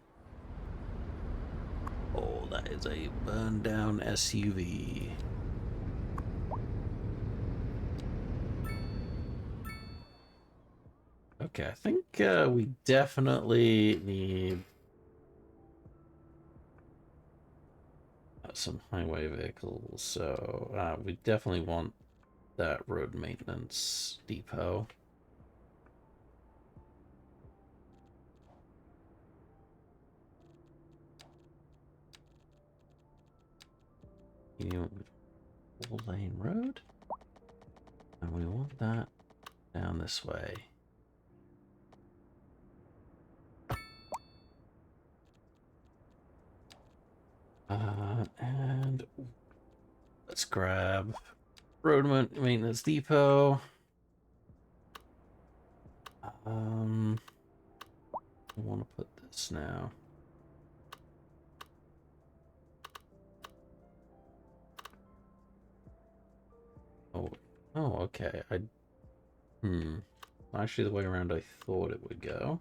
Oh, that is a burned down SUV. Okay, I think we definitely need some highway vehicles. So we definitely want that road maintenance depot. You 4-lane road, and we want that down this way. And let's grab road maintenance depot. I want to put this now. Oh, okay. Actually, the way around I thought it would go.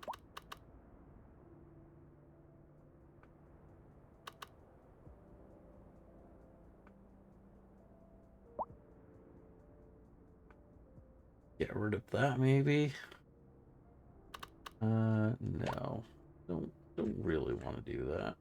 Get rid of that, maybe. No, don't really want to do that.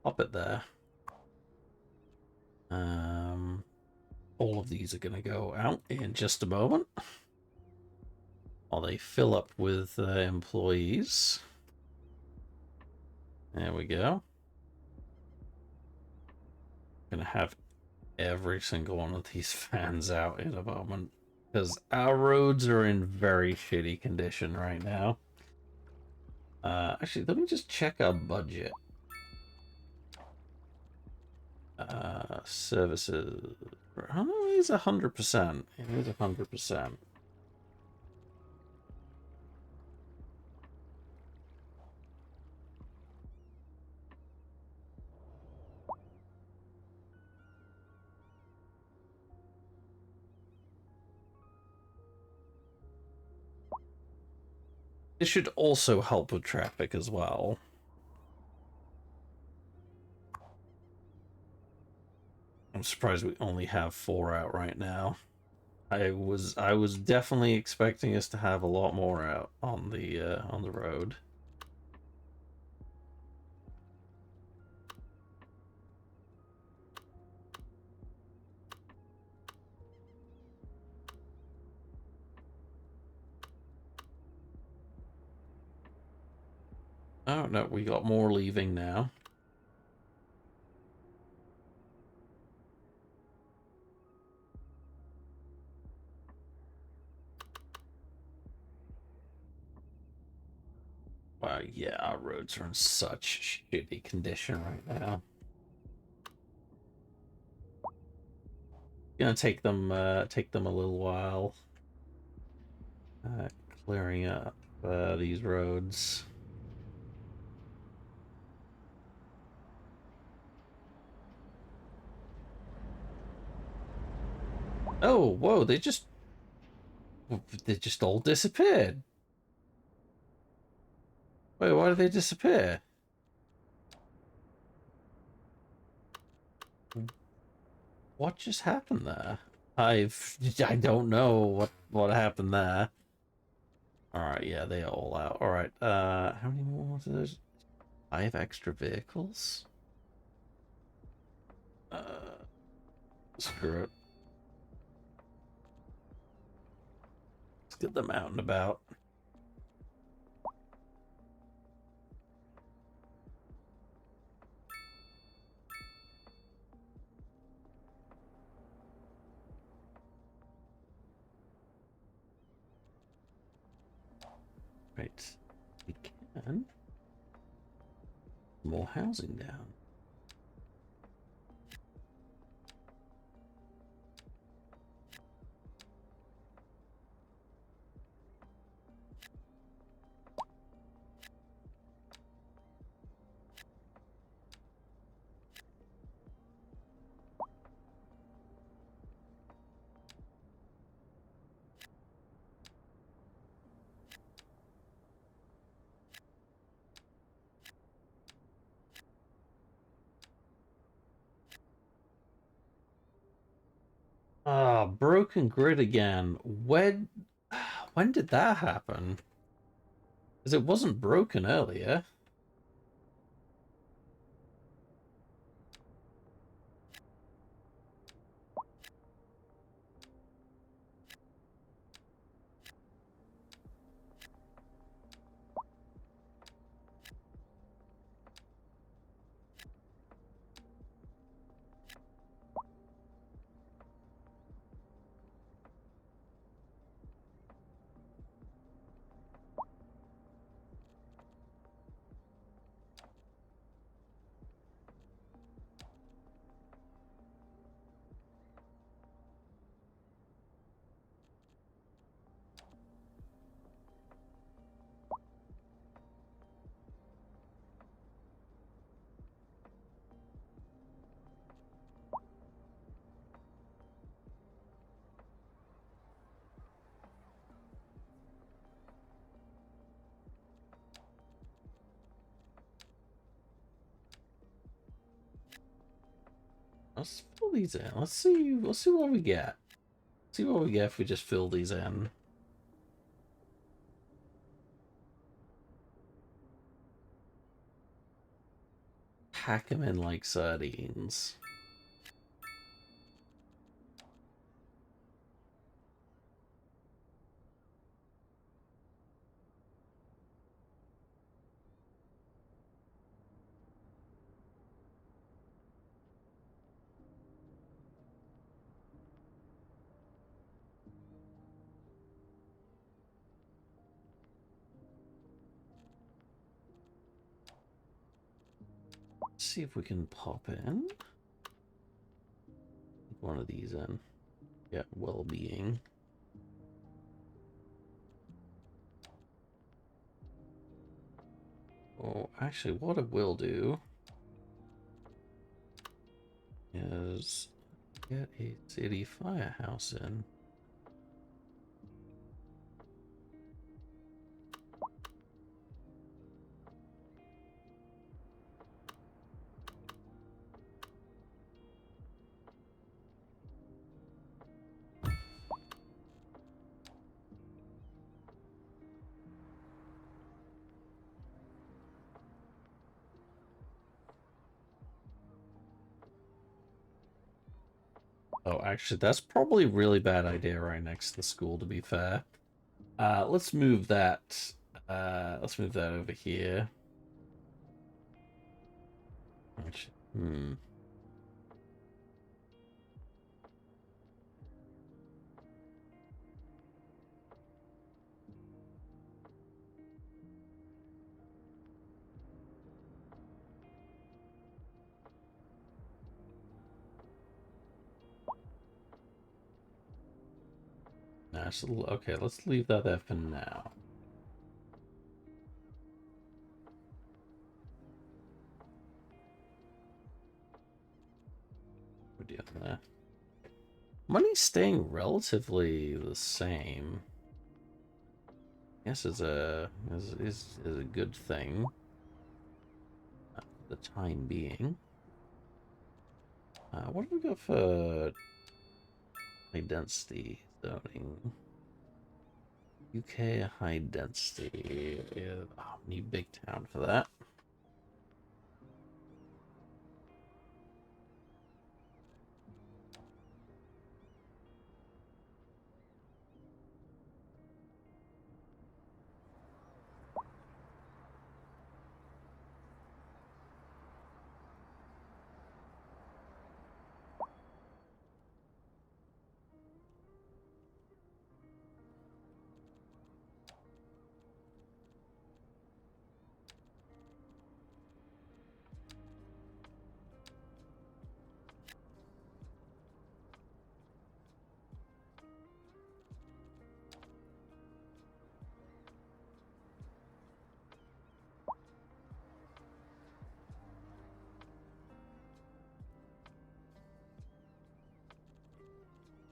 Pop it there. All of these are going to go out in just a moment while they fill up with employees. There we go. Gonna have every single one of these fans out in a moment. Because our roads are in very shitty condition right now. Actually, let me just check our budget. Services. Oh, no, it is 100%. It is 100%. This should also help with traffic as well. I'm surprised we only have 4 out right now. I was definitely expecting us to have a lot more out on the road. Oh no, we got more leaving now. Wow, yeah, our roads are in such shitty condition right now. Gonna take them a little while. Clearing up these roads. Oh, whoa, they just all disappeared. Wait, why did they disappear? What just happened there? I don't know what happened there. All right, yeah, they are all out. All right, how many more of those? 5 extra vehicles? Screw it. Let's get them out and about. Right, we can more housing down. Ah, broken grid again. When did that happen? Because it wasn't broken earlier. Let's fill these in. Let's see what we get. See what we get if we just fill these in. Pack them in like sardines. see if we can pop in one of these in. Yeah, well-being. Oh, actually, what it will do is get a city firehouse in. Oh, actually, that's probably a really bad idea right next to the school, to be fair. Let's move that. Let's move that over here. Actually, Okay, let's leave that there for now. We're dealing there. Money's staying relatively the same. I guess is a good thing for the time being. What do we got for high density zoning? UK high density. Yeah, oh, need big town for that.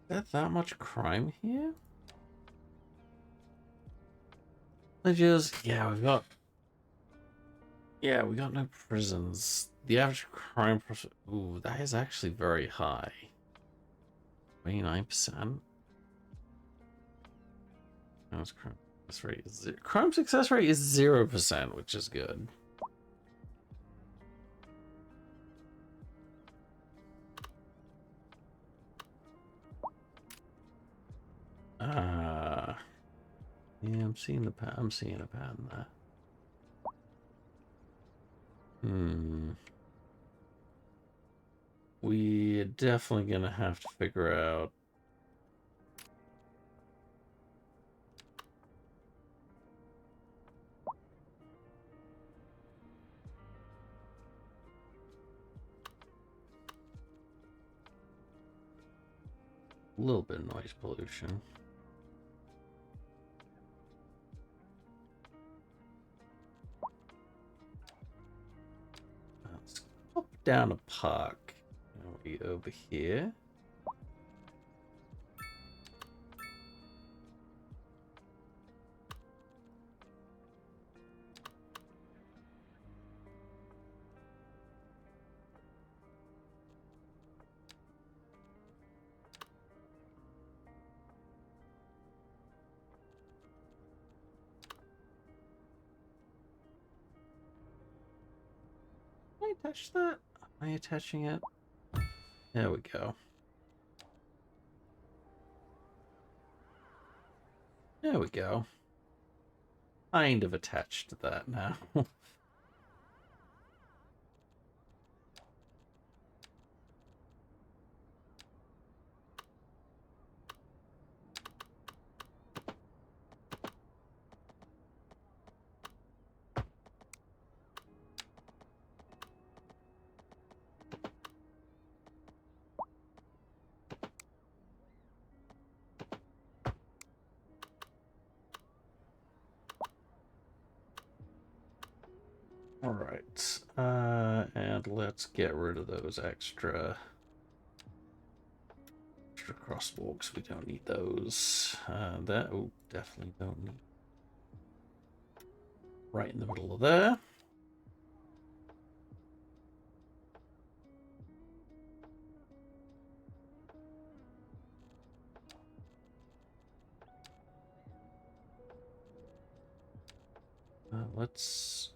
Is there that much crime here? Yeah, we got no prisons. The average crime ooh, that is actually very high. 29%. Crime success rate is 0%, which is good. Yeah, I'm seeing a pattern there. We're definitely gonna have to figure out a little bit of noise pollution. Let's pop down a park. Now we over here. Can I touch that? Am I attaching it? There we go. There we go. Kind of attached to that now. right. And let's get rid of those extra crosswalks. We don't need those. That definitely don't need. Right in the middle of there. Let's.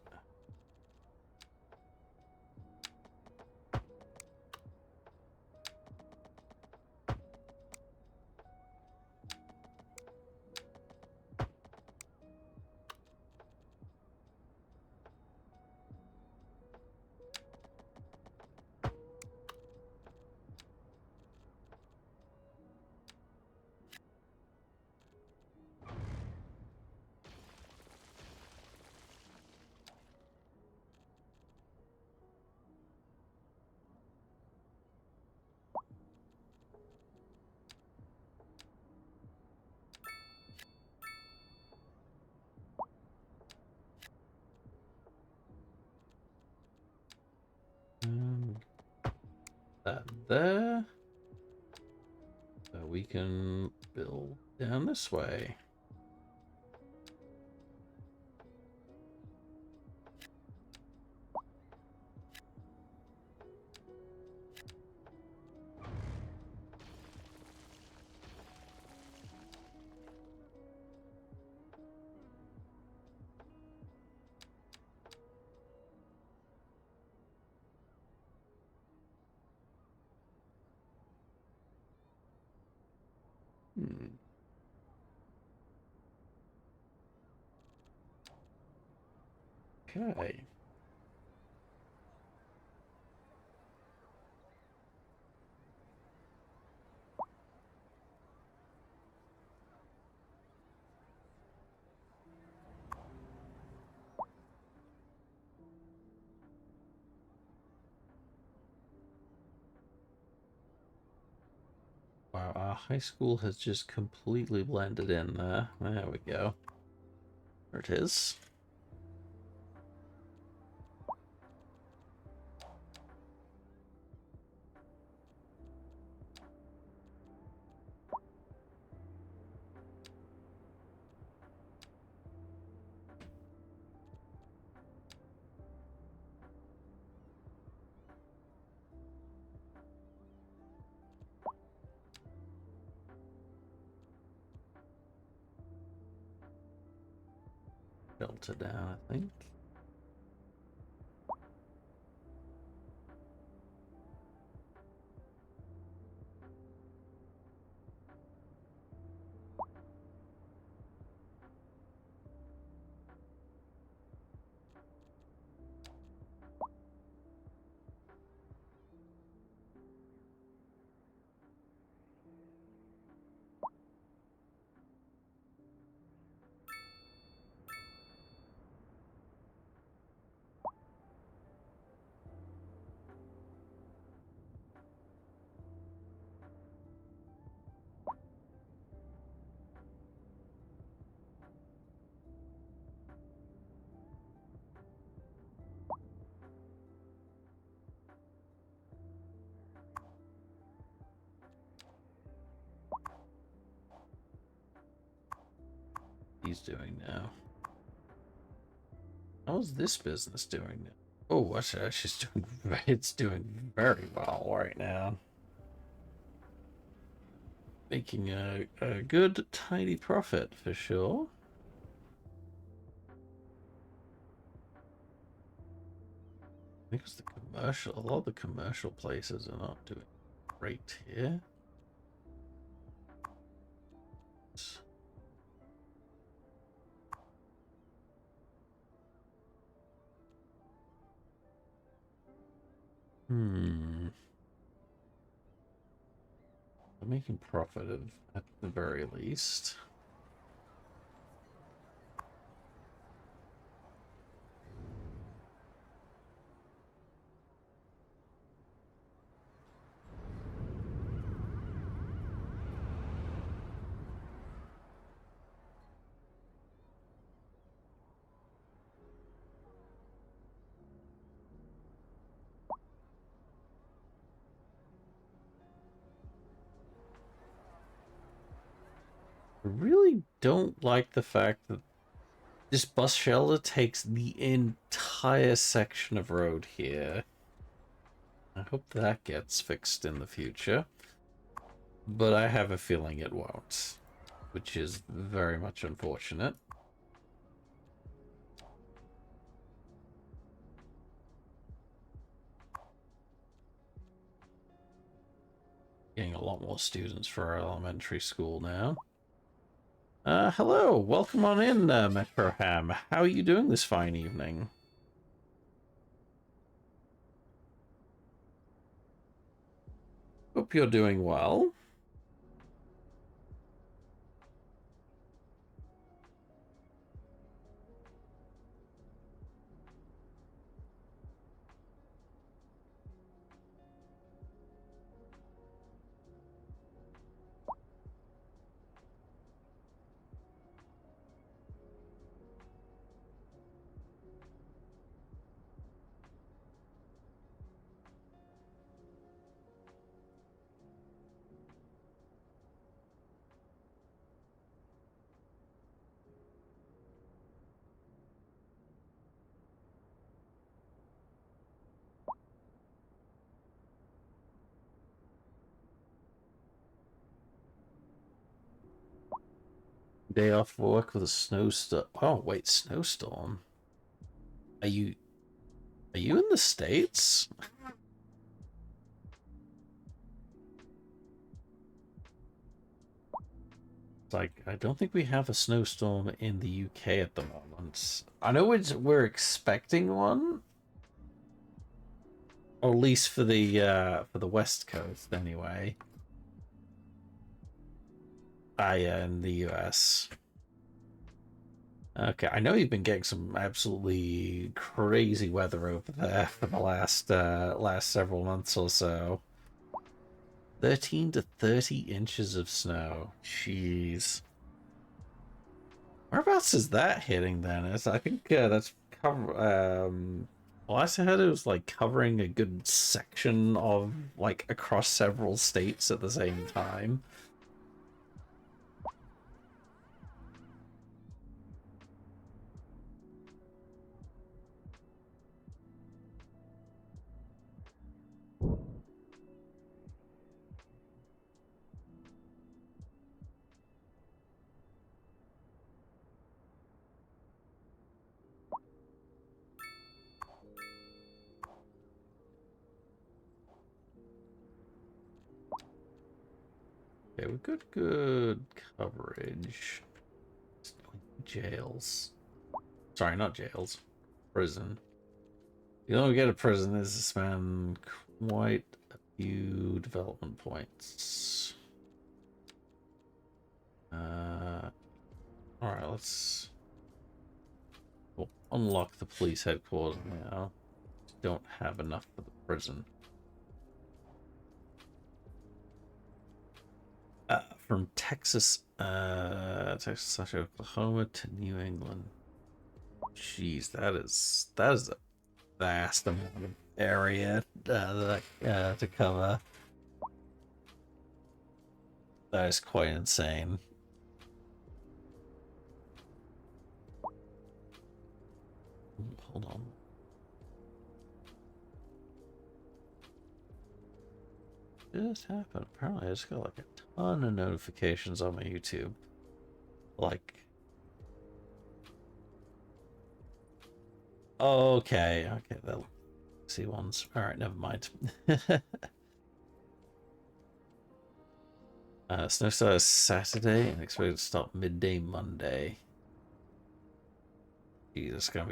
That there. So we can build down this way. Okay. Wow, our high school has just completely blended in there. There we go. There it is. Filter down, I think. He's doing now. How's this business doing now? Oh, what's it actually doing? It's doing very well right now. Making a good, tidy profit for sure. Because the commercial, a lot of the commercial places are not doing great here. They're making profit of, at the very least. I really don't like the fact that this bus shelter takes the entire section of road here. I hope that gets fixed in the future. But I have a feeling it won't, which is very much unfortunate. Getting a lot more students for our elementary school now. Hello, welcome on in, Metro Ham. How are you doing this fine evening? Hope you're doing well. Day off work with a snowstorm. Oh, wait, snowstorm? Are you in the States? Like, I don't think we have a snowstorm in the UK at the moment. I know we're expecting one, or at least for the West Coast anyway. Yeah, in the US. Okay, I know you've been getting some absolutely crazy weather over there for the last several months or so. 13 to 30 inches of snow. Jeez. Whereabouts is that hitting then? I think that's cover. Last I heard it was like covering a good section of like across several states at the same time. Okay, we've got good coverage. Jails. Sorry, not jails. Prison. You don't get a prison is to spend quite a few development points. Alright, we'll unlock the police headquarters now. Don't have enough for the prison. From Texas, Oklahoma to New England. Jeez, that is a vast amount of area to cover. That is quite insane. Hold on. Just happened. Apparently, I just got like a ton of notifications on my YouTube. Like, okay, they'll see ones. All right, never mind. Snow starts Saturday and expected to start midday Monday. Geez, it's gonna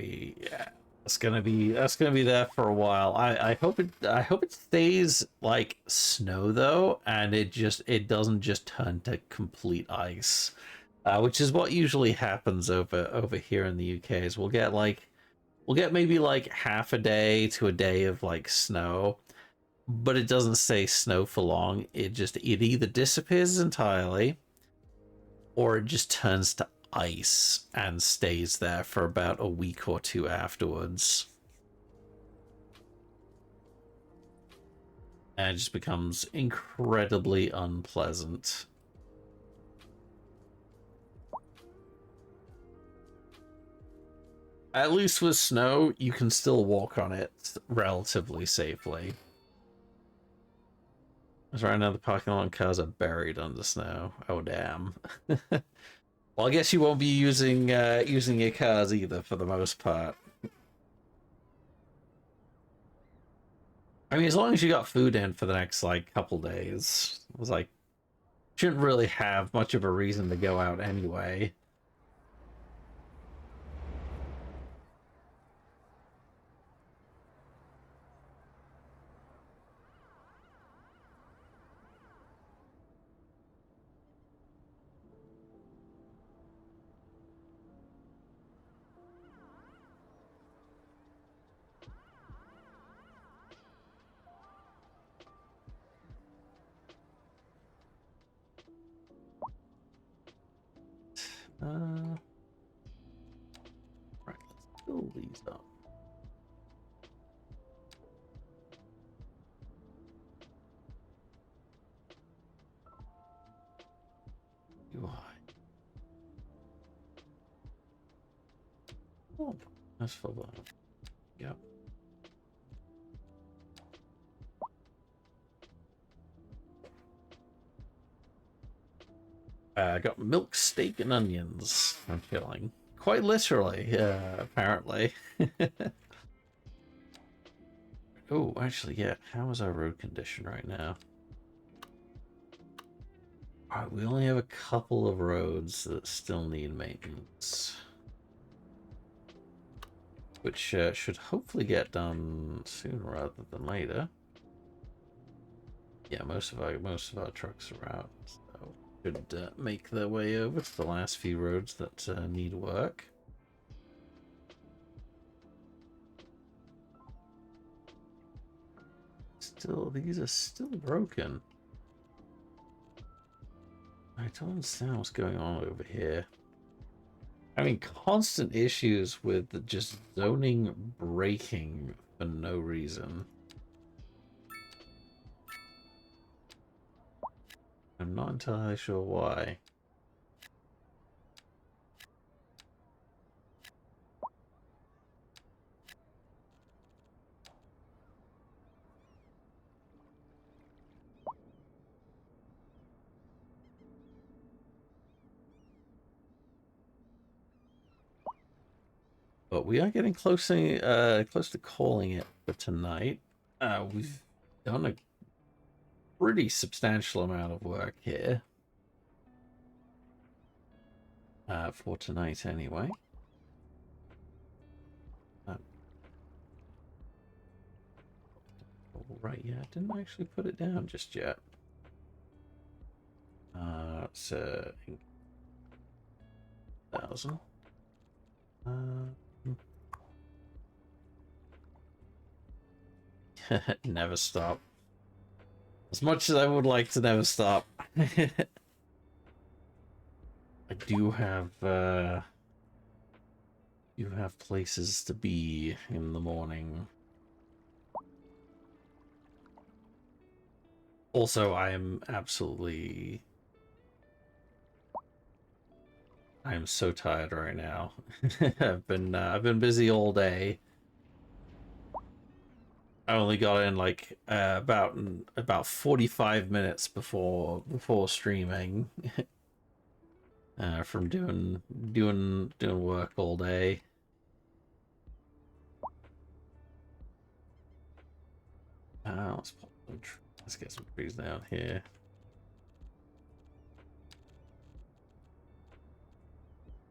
be that's gonna be there for a while. I hope it stays like snow though, and it doesn't just turn to complete ice, which is what usually happens over here in the UK. Is we'll get maybe like half a day to a day of like snow, but it doesn't stay snow for long. It either disappears entirely or it just turns to ice and stays there for about a week or two afterwards. And it just becomes incredibly unpleasant. At least with snow, you can still walk on it relatively safely. Because right now the parking lot and cars are buried under snow. Oh damn. Well, I guess you won't be using using your cars either for the most part. I mean, as long as you got food in for the next like couple days, it was like shouldn't really have much of a reason to go out anyway. Right, let's fill these up. UI. Oh, let's fill that up. Yep. I got milk, steak, and onions. I'm feeling quite literally, apparently. Oh, actually, yeah. How is our road condition right now? Alright, we only have a couple of roads that still need maintenance, which should hopefully get done sooner rather than later. Yeah, most of our trucks are out, so should make their way over to the last few roads that need work. Still, these are still broken. I don't understand what's going on over here. I mean, constant issues with just zoning breaking for no reason. I'm not entirely sure why. But we are getting close to calling it for tonight. We've done a pretty substantial amount of work here. For tonight anyway. Right, yeah, I didn't actually put it down just yet. It's 1,000. Never stop. As much as I would like to never stop. I do have places to be in the morning. Also, I am so tired right now. I've been busy all day. I only got in like about 45 minutes before streaming. From doing work all day. Let's get some trees down here.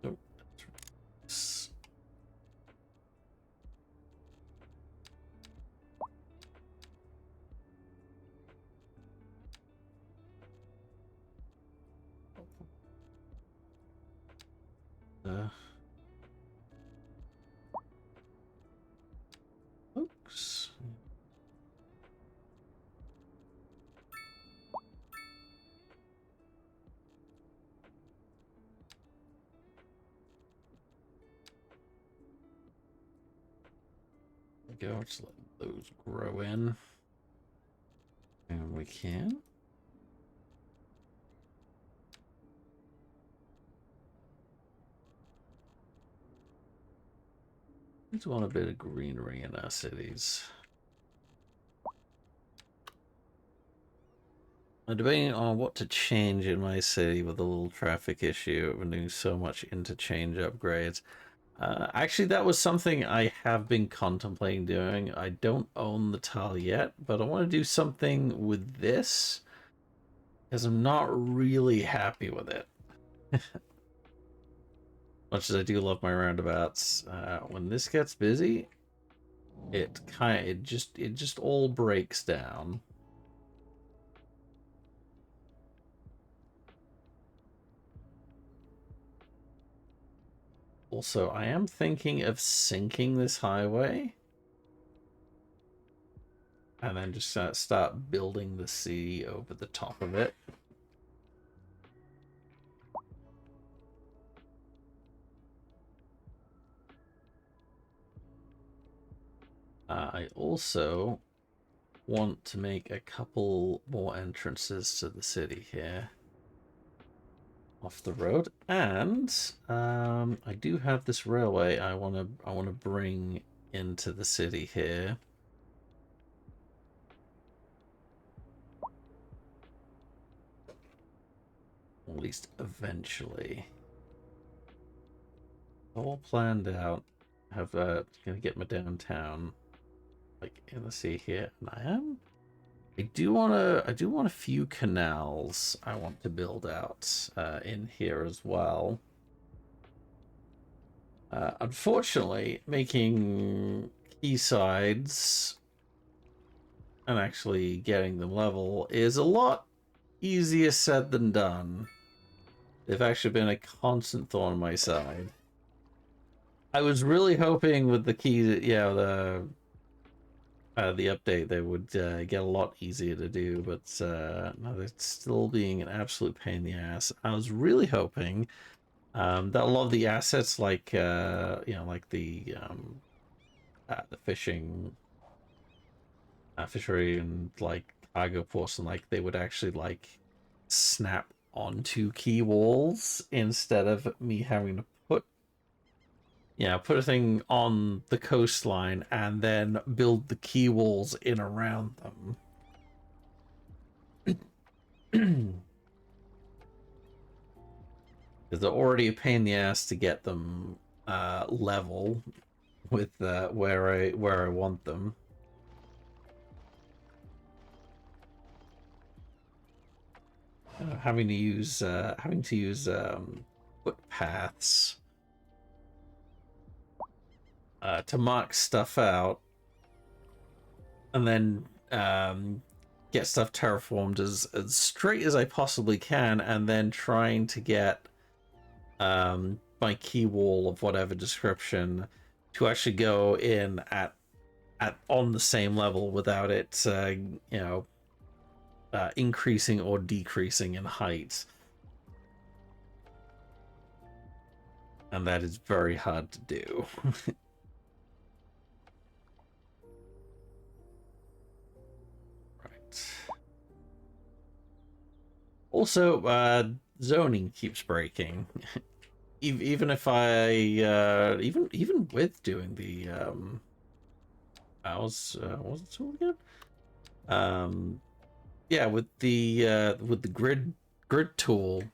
Oh, that's oops. There we go, just let those grow in. And we can. always want a bit of greenery in our cities. I'm debating on what to change in my city with a little traffic issue. I've been doing so much interchange upgrades. Actually, that was something I have been contemplating doing. I don't own the tile yet, but I want to do something with this because I'm not really happy with it. Much as I do love my roundabouts, when this gets busy, it just all breaks down. Also, I am thinking of sinking this highway and then just start building the city over the top of it. I also want to make a couple more entrances to the city here off the road, and I do have this railway I want to bring into the city here. At least eventually. All planned out. Have gonna get my downtown like in the sea here, and I do want a few canals I want to build out in here as well. Unfortunately, making quaysides and actually getting them level is a lot easier said than done. They've actually been a constant thorn on my side. I was really hoping with the key, yeah, the update they would get a lot easier to do, but no, it's still being an absolute pain in the ass. I was really hoping that a lot of the assets, like like the fishing, fishery, and like cargo ports, and like they would actually like snap onto key walls instead of me having to put a thing on the coastline and then build the key walls in around them. Because they're already a pain in the ass to get them level with where I want them. Having to use footpaths to mark stuff out, and then get stuff terraformed as straight as I possibly can, and then trying to get my key wall of whatever description to actually go in at on the same level without it increasing or decreasing in height. And that is very hard to do. Right. Also, zoning keeps breaking. Even if I even with doing the what was it called again? Yeah, with the grid tool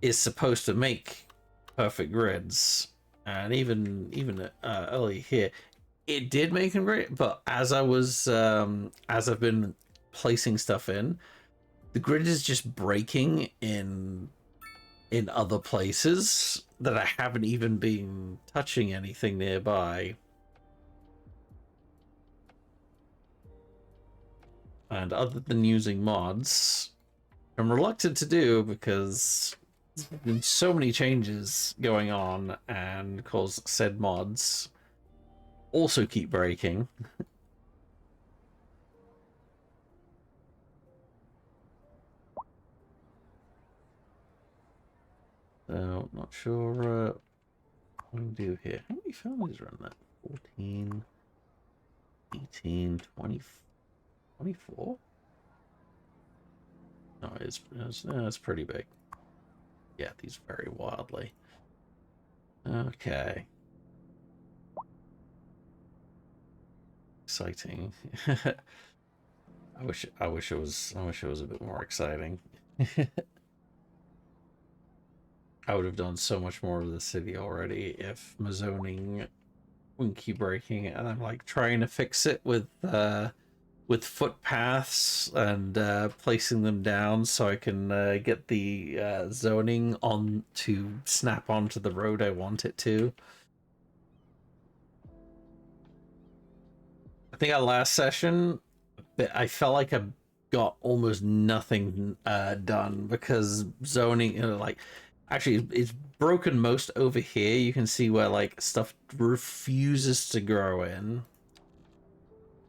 is supposed to make perfect grids, and even early here, it did make them great. But as I've been placing stuff in, the grid is just breaking in other places that I haven't even been touching anything nearby. And other than using mods, I'm reluctant to do because there's been so many changes going on, and of course said mods also keep breaking. So, not sure what we do here. How many families are in that? 14, 18, 20, 24? No, it's pretty big. Yeah, these vary wildly. Okay. exciting. I wish it was a bit more exciting. I would have done so much more of the city already if my zoning wouldn't keep breaking, and I'm like trying to fix it with footpaths and placing them down so I can get the zoning on to snap onto the road I want it to. I think our last session, I felt like I got almost nothing done because zoning, like, actually, it's broken most over here. You can see where like stuff refuses to grow in.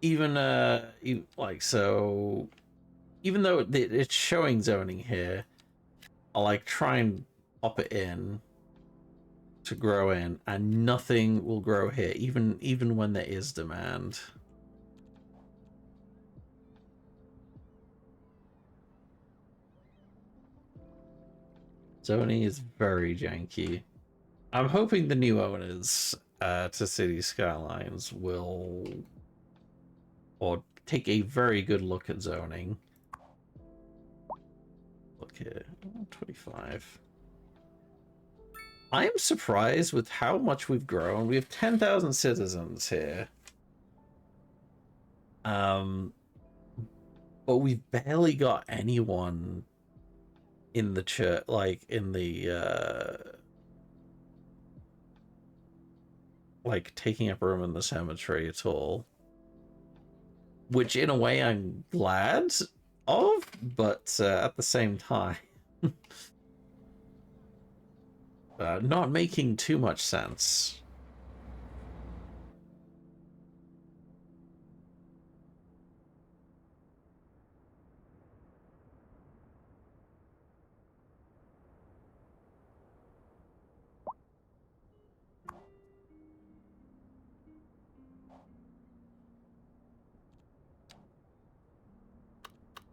Even like, so even though it's showing zoning here, I'll like try and pop it in to grow in, and nothing will grow here, even when there is demand. Zoning is very janky. I'm hoping the new owners to City Skylines will or take a very good look at zoning. Look here, 25. I am surprised with how much we've grown. We have 10,000 citizens here. But we've barely got anyone in the church, like in the like taking up room in the cemetery at all. Which in a way I'm glad of, but at the same time not making too much sense.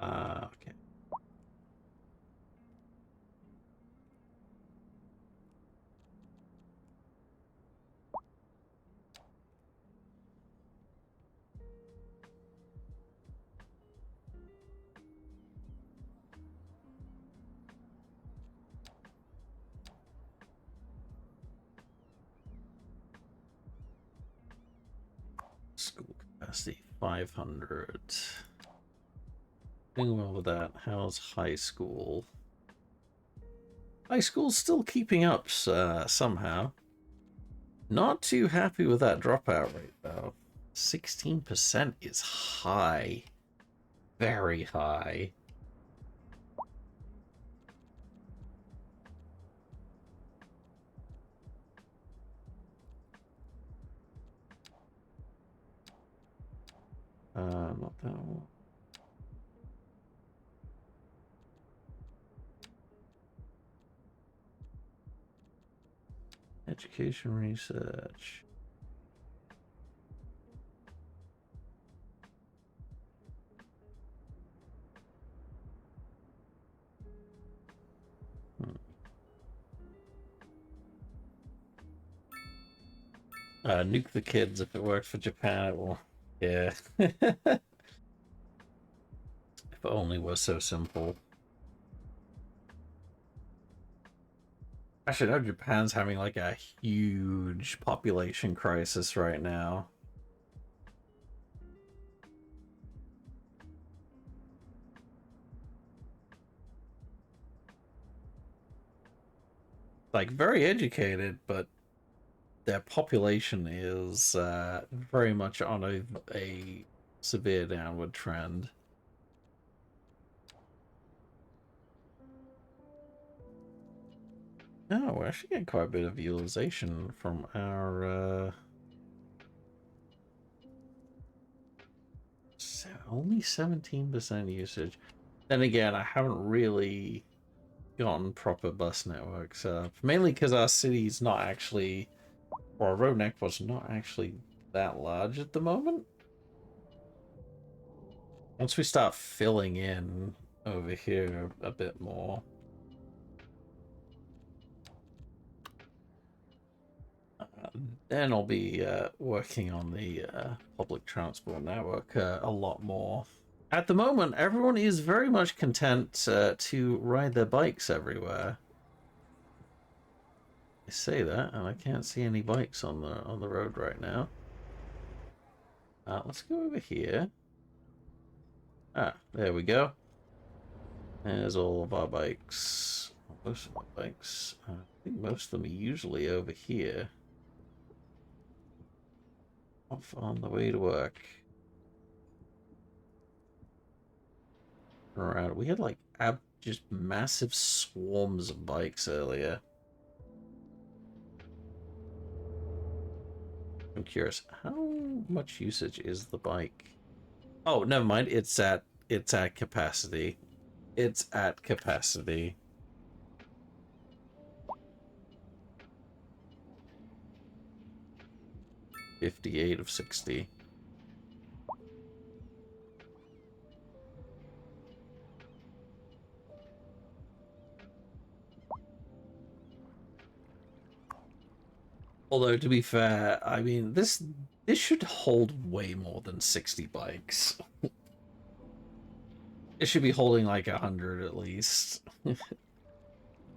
Okay. School capacity 500. Doing well with that. How's high school? High school's still keeping up somehow. Not too happy with that dropout rate though. 16% is high. Very high. Not that one. Education research. Nuke the kids. If it worked for Japan, it will. Yeah. If it only was so simple. Actually, I know Japan's having like a huge population crisis right now. Like, very educated, but their population is very much on a severe downward trend. No, we're actually getting quite a bit of utilization from our only 17% usage. Then again, I haven't really gotten proper bus networks up, mainly because our city's not actually, or our road network's not actually that large at the moment. Once we start filling in over here a bit more, then I'll be working on the public transport network a lot more. At the moment, everyone is very much content to ride their bikes everywhere. I say that, and I can't see any bikes on the road right now. Let's go over here. Ah, there we go. There's all of our bikes. Most of our bikes. I think most of them are usually over here. Off on the way to work. Around. We had like just massive swarms of bikes earlier. I'm curious, how much usage is the bike? Oh, never mind. It's at capacity. It's at capacity. $58 of $60. Although, to be fair, I mean, this should hold way more than 60 bikes. It should be holding like 100 at least.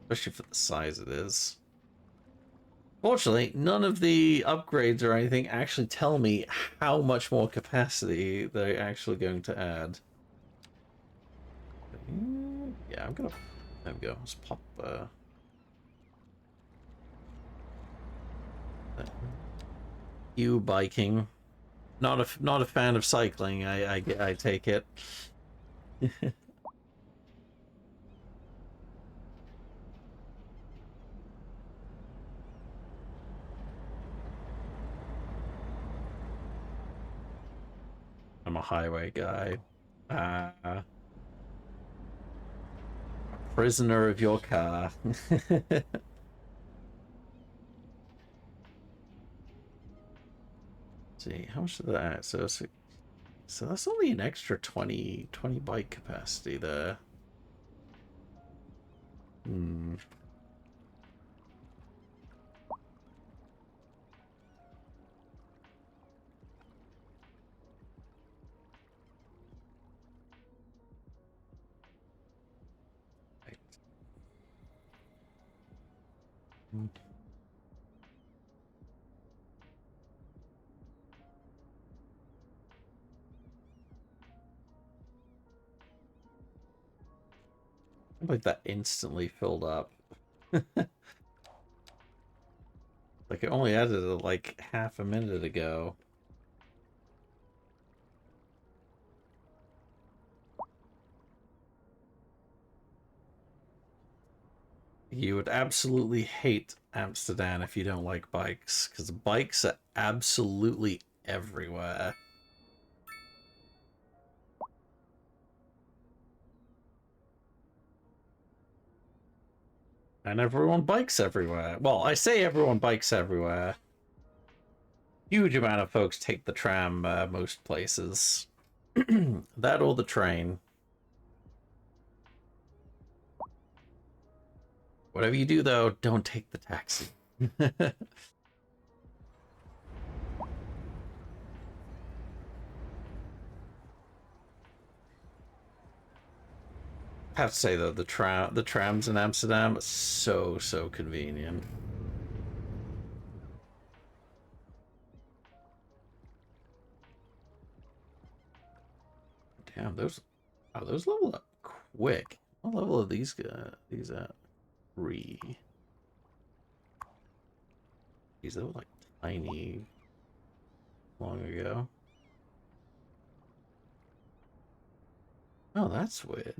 Especially for the size it is. Fortunately, none of the upgrades or anything actually tell me how much more capacity they're actually going to add. Yeah, I'm gonna... There we go. Let's pop... You biking. Not a fan of cycling, I take it. I'm a highway guy. Prisoner of your car. See, how much did that? So that's only an extra 20 bike capacity there. Hmm. Right. Like that instantly filled up. Like it only added it like half a minute ago. You would absolutely hate Amsterdam if you don't like bikes, because bikes are absolutely everywhere. And everyone bikes everywhere. Well, I say everyone bikes everywhere. Huge amount of folks take the tram most places. That or the train. Whatever you do, though, don't take the taxi. I have to say though, the trams in Amsterdam are so convenient. Damn, those level up quick. What level are these at? 3. These are like tiny long ago. Oh, that's weird.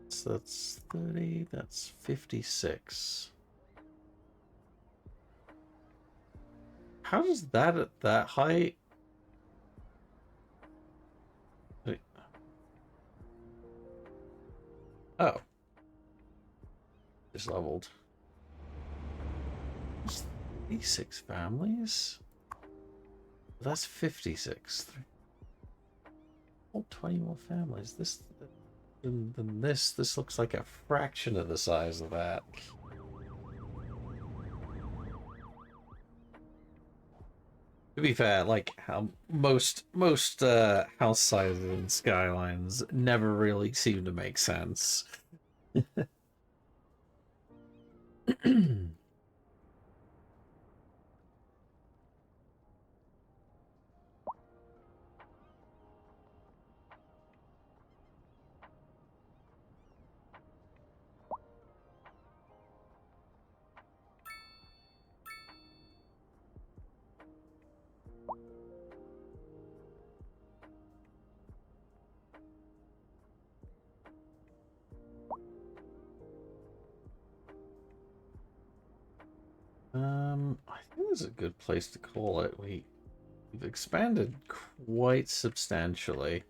So that's 30, that's 56. How does that at that height? Wait. Oh. Just leveled. These 6 families? That's 56. Oh, 20 more families. This than this. This looks like a fraction of the size of that. To be fair, like how most house sizes in Skylines never really seem to make sense. I think this is a good place to call it. We've expanded quite substantially.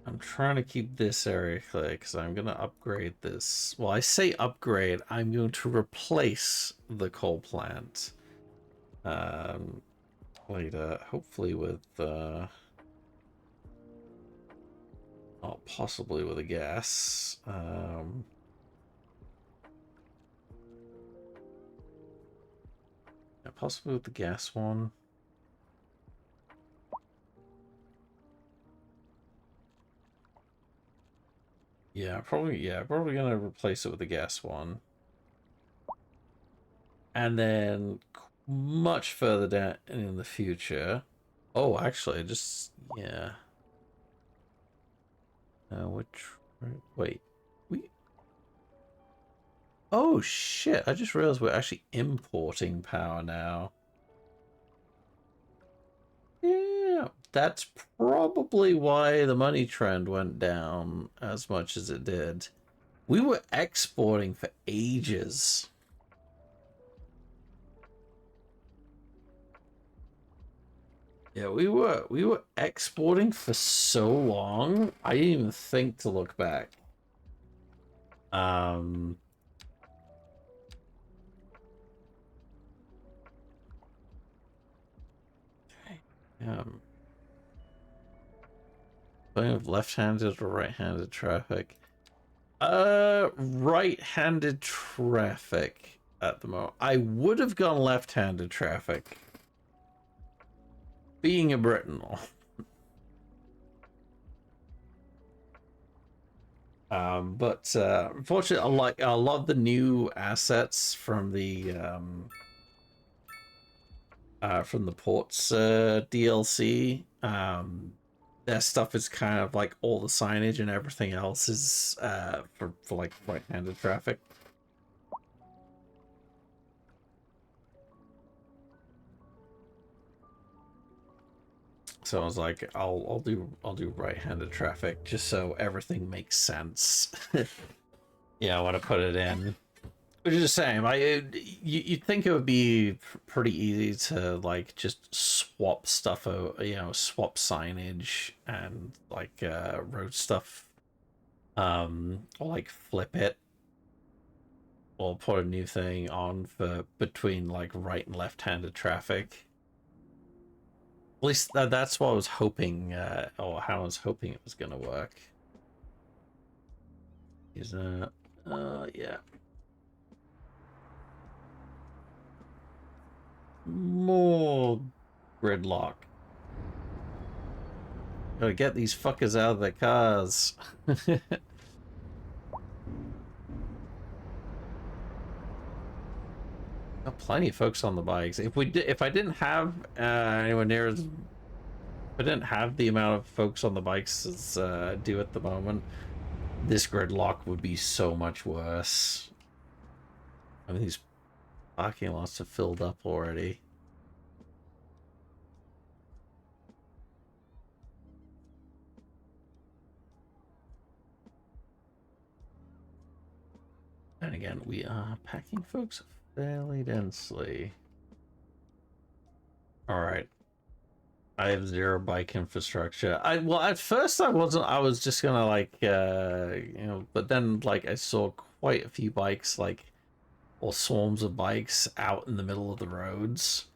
I'm trying to keep this area clear because I'm going to upgrade this. Well, I say upgrade. I'm going to replace the coal plant later, hopefully with oh, possibly with a gas. Yeah, possibly with the gas one. Yeah, probably gonna replace it with the gas one. And then much further down in the future. Oh, actually, just yeah. Which wait, we. Oh shit! I just realized we're actually importing power now. Yeah, that's probably why the money trend went down as much as it did. We were exporting for ages. Yeah, we were exporting for so long. I didn't even think to look back. Um um Playing with left-handed or right-handed traffic. Right-handed traffic at the moment. I would have gone left-handed traffic. Being a Briton. But unfortunately, I love the new assets from the ports DLC. That stuff is kind of like all the signage and everything else is for like right-handed traffic. So I was like, I'll do right-handed traffic just so everything makes sense. Yeah, I want to put it in. Which is the same. You'd think it would be pretty easy to like just swap stuff, swap signage and like road stuff, or like flip it, or put a new thing on for between like right and left-handed traffic. At least that's what I was hoping, or how I was hoping it was gonna work. Is yeah. More gridlock. Gotta get these fuckers out of their cars. Got plenty of folks on the bikes. If I didn't have anyone near as, if I didn't have the amount of folks on the bikes as do at the moment, this gridlock would be so much worse. I mean, these parking lots are filled up already. And again, we are packing folks fairly densely. All right. I have zero bike infrastructure. Well, at first I wasn't. I was just gonna like, but then like I saw quite a few bikes, like, or swarms of bikes out in the middle of the roads.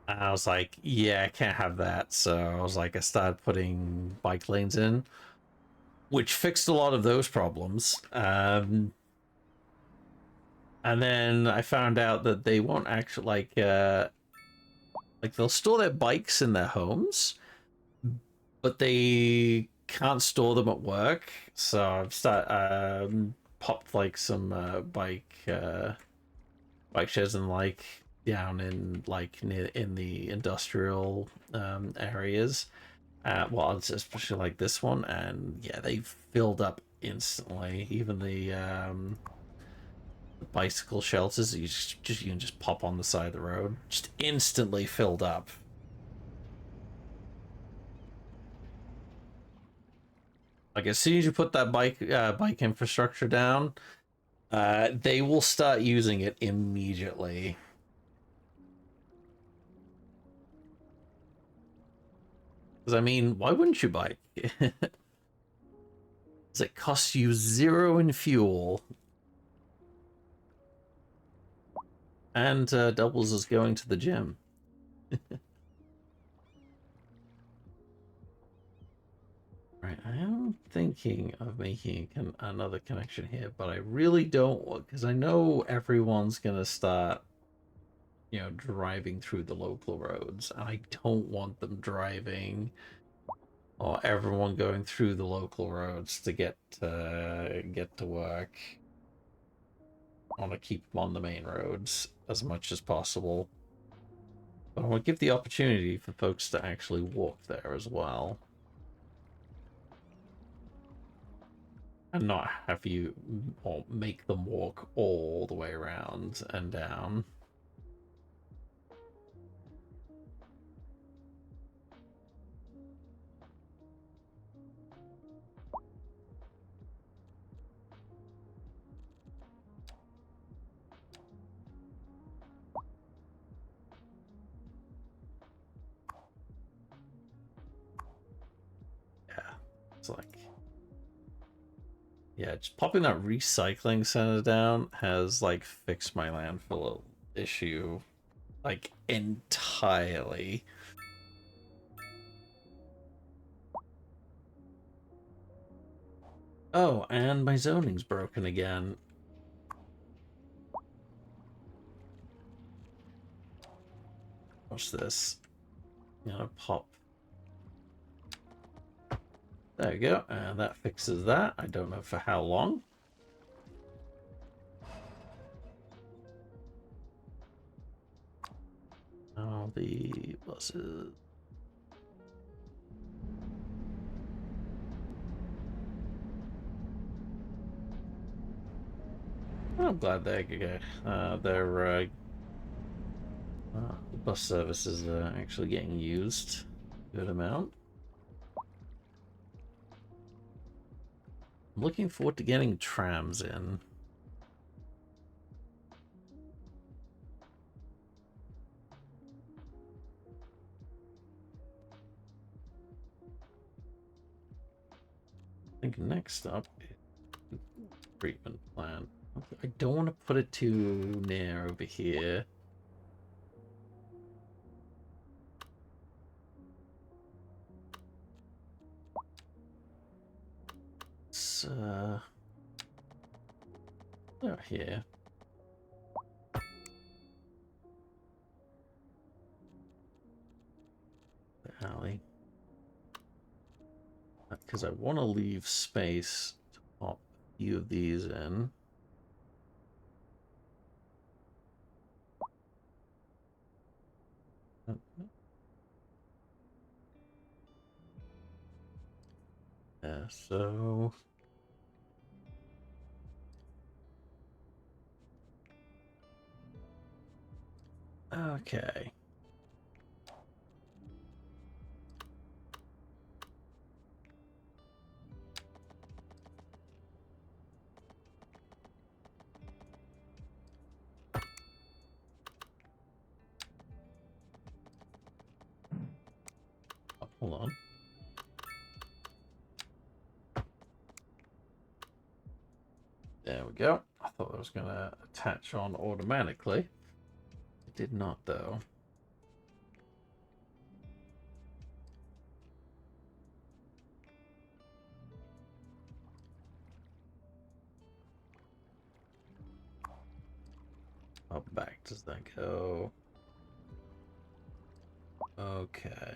And I was like, yeah, I can't have that. So I was like, I started putting bike lanes in. which fixed a lot of those problems. And then I found out that they won't actually like they'll store their bikes in their homes, but they can't store them at work. So I've popped like some bike sheds and like down in like near in the industrial areas. Well, especially like this one, and yeah, they filled up instantly. Even the bicycle shelters, you can just pop on the side of the road, just instantly filled up. Like as soon as you put that bike infrastructure down, they will start using it immediately. Because I mean, why wouldn't you bike? Because it costs you 0 in fuel, and doubles as going to the gym. Right, I am thinking of making another connection here, but I really don't, because I know everyone's gonna start, you know, driving through the local roads, and I don't want them driving, or everyone going through the local roads to get to work. I want to keep them on the main roads as much as possible, but I want to give the opportunity for folks to actually walk there as well. And not have you or make them walk all the way around and down. Yeah, it's like... Yeah, just popping that recycling center down has, like, fixed my landfill issue, like, entirely. Oh, and my zoning's broken again. Watch this. I'm gonna pop. There we go, and that fixes that. I don't know for how long. Oh, the buses. I'm glad their bus services are actually getting used a good amount. I'm looking forward to getting trams in. I think next up is treatment plant. I don't want to put it too near over here. It's over here. The alley. Because I want to leave space to pop a few of these in. Yeah, so... Okay. Oh, hold on. There we go. I thought I was going to attach on automatically. It did not, though. How back does that go? Okay.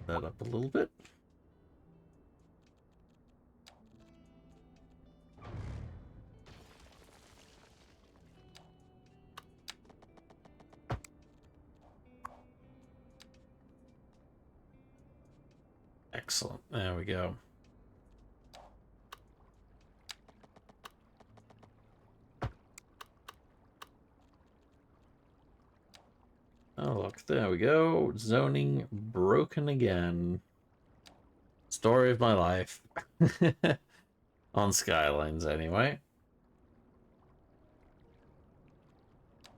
That up a little bit. Excellent. There we go. Oh, look, there we go. Zoning broken again. Story of my life. On Skylines, anyway.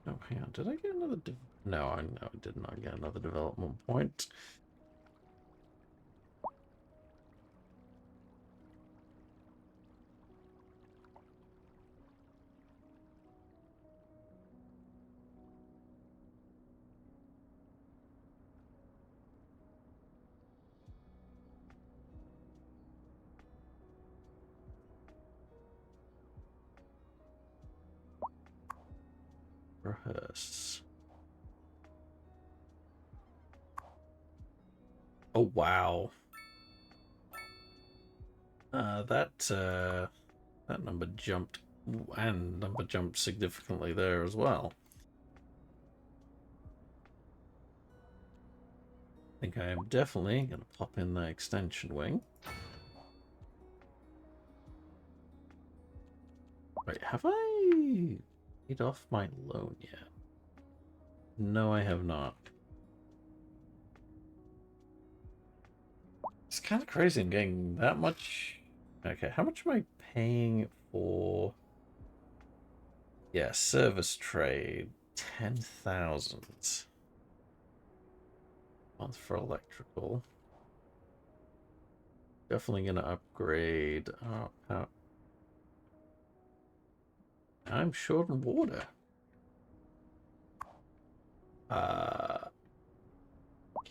Oh, hang on. Did I get another... No, I did not get another development point. Rehearse. Oh, wow. That number jumped, and number jumped significantly there as well. I think I am definitely going to pop in the extension wing. Wait, have I paid off my loan yet? No, I have not. It's kind of crazy I'm getting that much. Okay, how much am I paying for? Yeah, service trade. 10,000 month for electrical. Definitely gonna upgrade. I'm short on water.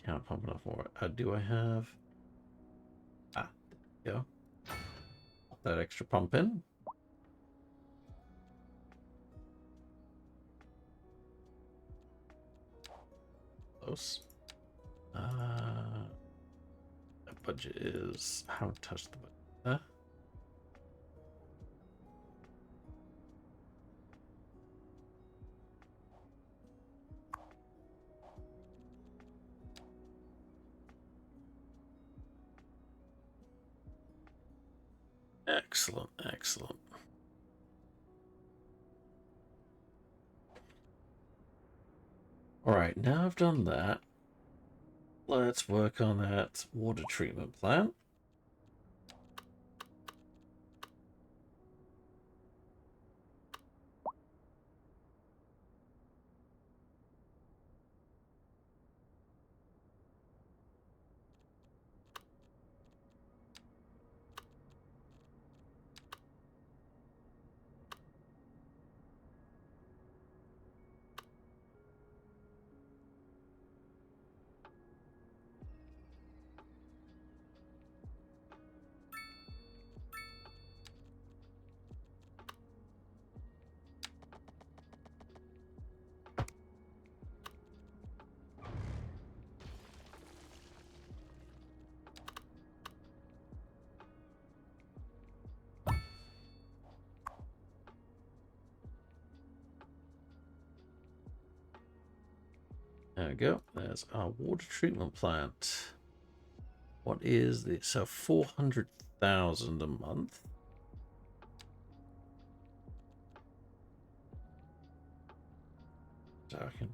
Can't pump enough water. Do I have? There we go. Pop that extra pump in. Close. That budget is. I haven't touched the budget. Excellent, excellent. All right, now I've done that. Let's work on that water treatment plant. There we go. There's our water treatment plant. What is this? So 400,000 a month. So I can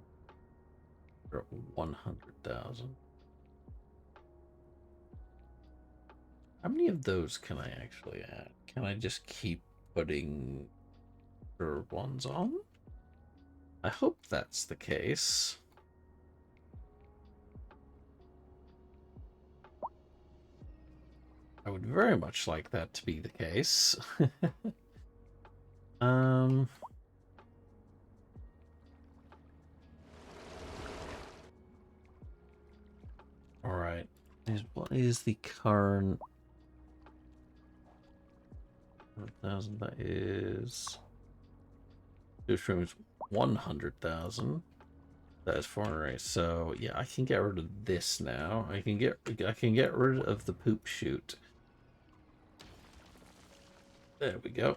drop 100,000. How many of those can I actually add? Can I just keep putting one's on. I hope that's the case. I would very much like that to be the case. All right. What is the current 100,000? That is two streams 100,000. That is 400. So yeah, I can get rid of this now. I can get rid of the poop chute. There we go.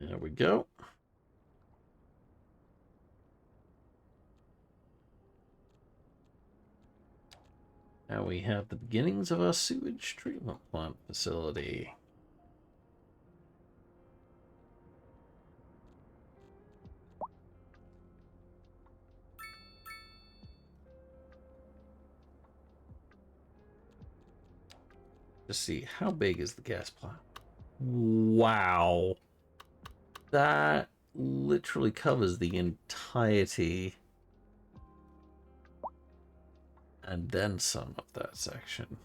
There we go. Now we have the beginnings of our sewage treatment plant facility. Let's see, how big is the gas plant? Wow. That literally covers the entirety and then some of that section.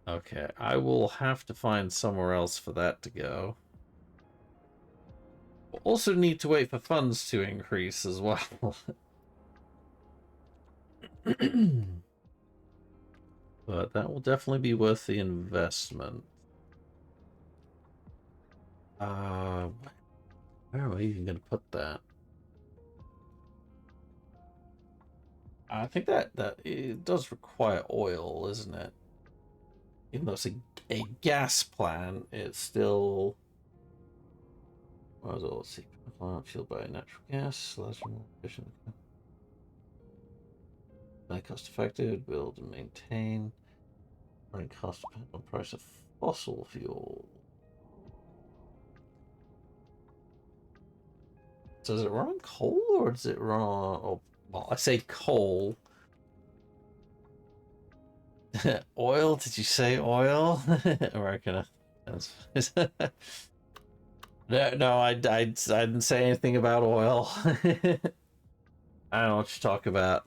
Okay, I will have to find somewhere else for that to go. We'll also need to wait for funds to increase as well. But that will definitely be worth the investment. Where am I even going to put that? I think that it does require oil, isn't it? Even though it's a gas plant, it's still... Let's see. Plant fueled by natural gas, less more efficient. Cost effective, build and maintain. Running cost depends on price of fossil fuel. So does it run on coal or does it run on... Oh, well, I say coal. Oil? Did you say oil? American. No, I didn't say anything about oil. I don't know what you talk about.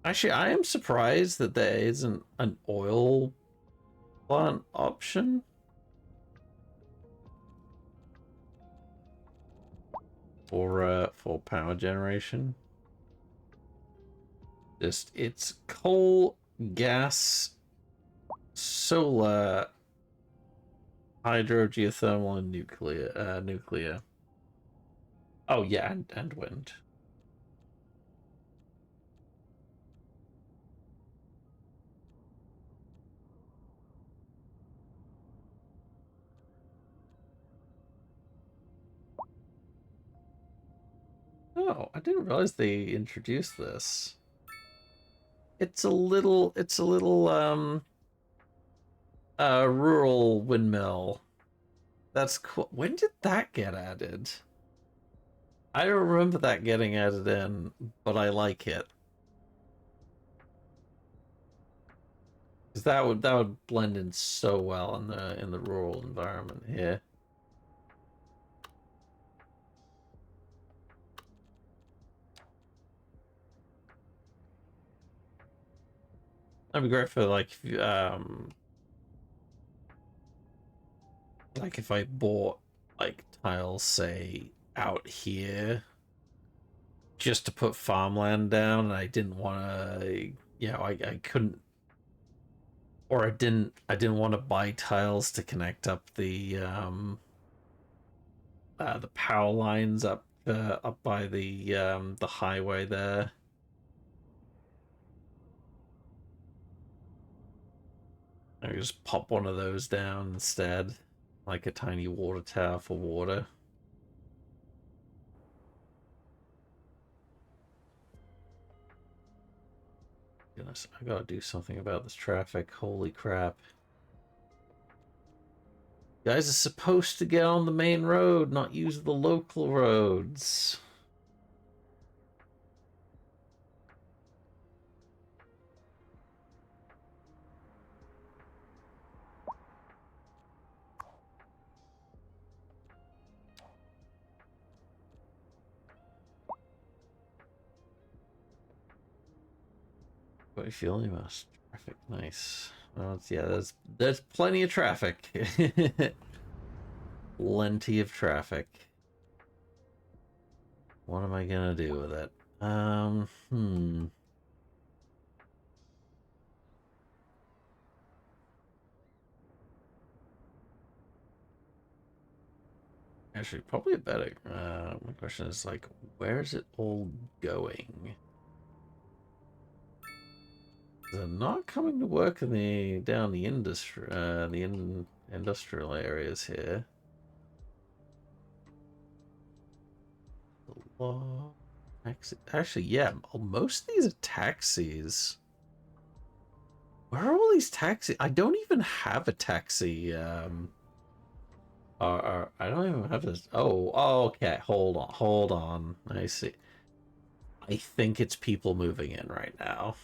Actually, I am surprised that there isn't an oil plant option. For power generation. Just it's coal, gas, solar, hydro, geothermal, and nuclear. Oh yeah, and wind. Oh, I didn't realize they introduced this. It's a little rural windmill. That's cool. When did that get added? I don't remember that getting added in, but I like it. Because that would blend in so well in the rural environment here. That'd be great for like if I bought like tiles, say, out here just to put farmland down and I didn't want to, I couldn't, or I didn't want to buy tiles to connect up the power lines up by the highway there. I just pop one of those down instead, like a tiny water tower for water. Goodness, I gotta do something about this traffic. Holy crap. You guys are supposed to get on the main road, not use the local roads. What you feeling about traffic? Nice. Well, yeah, there's plenty of traffic. Plenty of traffic. What am I gonna do with it? Actually, probably a better. My question is like, where's it all going? They're not coming to work in the down the industry, industrial areas here. Law, taxi. Actually, yeah, most of these are taxis. Where are all these taxis? I don't even have a taxi. I don't even have this. Oh, okay. Hold on. I see. I think it's people moving in right now.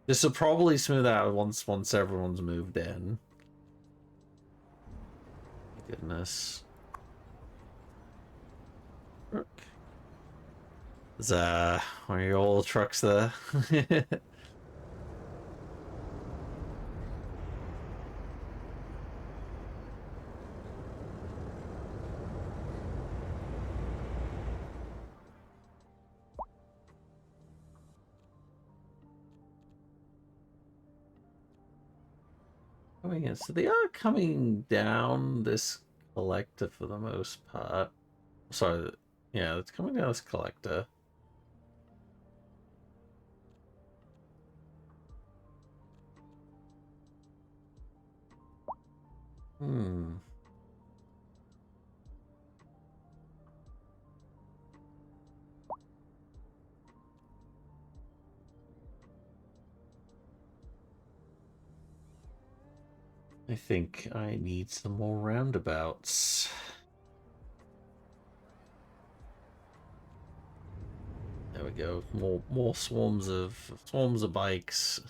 This will probably smooth out once everyone's moved in. Goodness. There's one of your old trucks there. Coming in. So they are coming down this collector for the most part. Sorry, yeah, it's coming down this collector. Hmm. I think I need some more roundabouts. There we go. More swarms of bikes.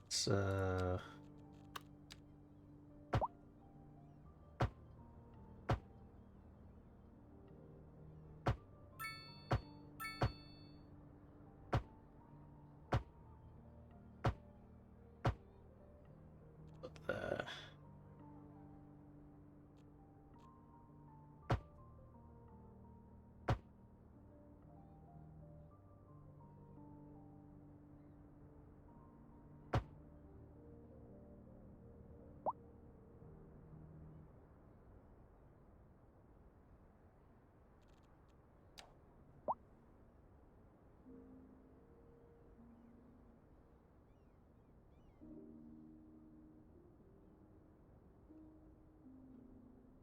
It's there.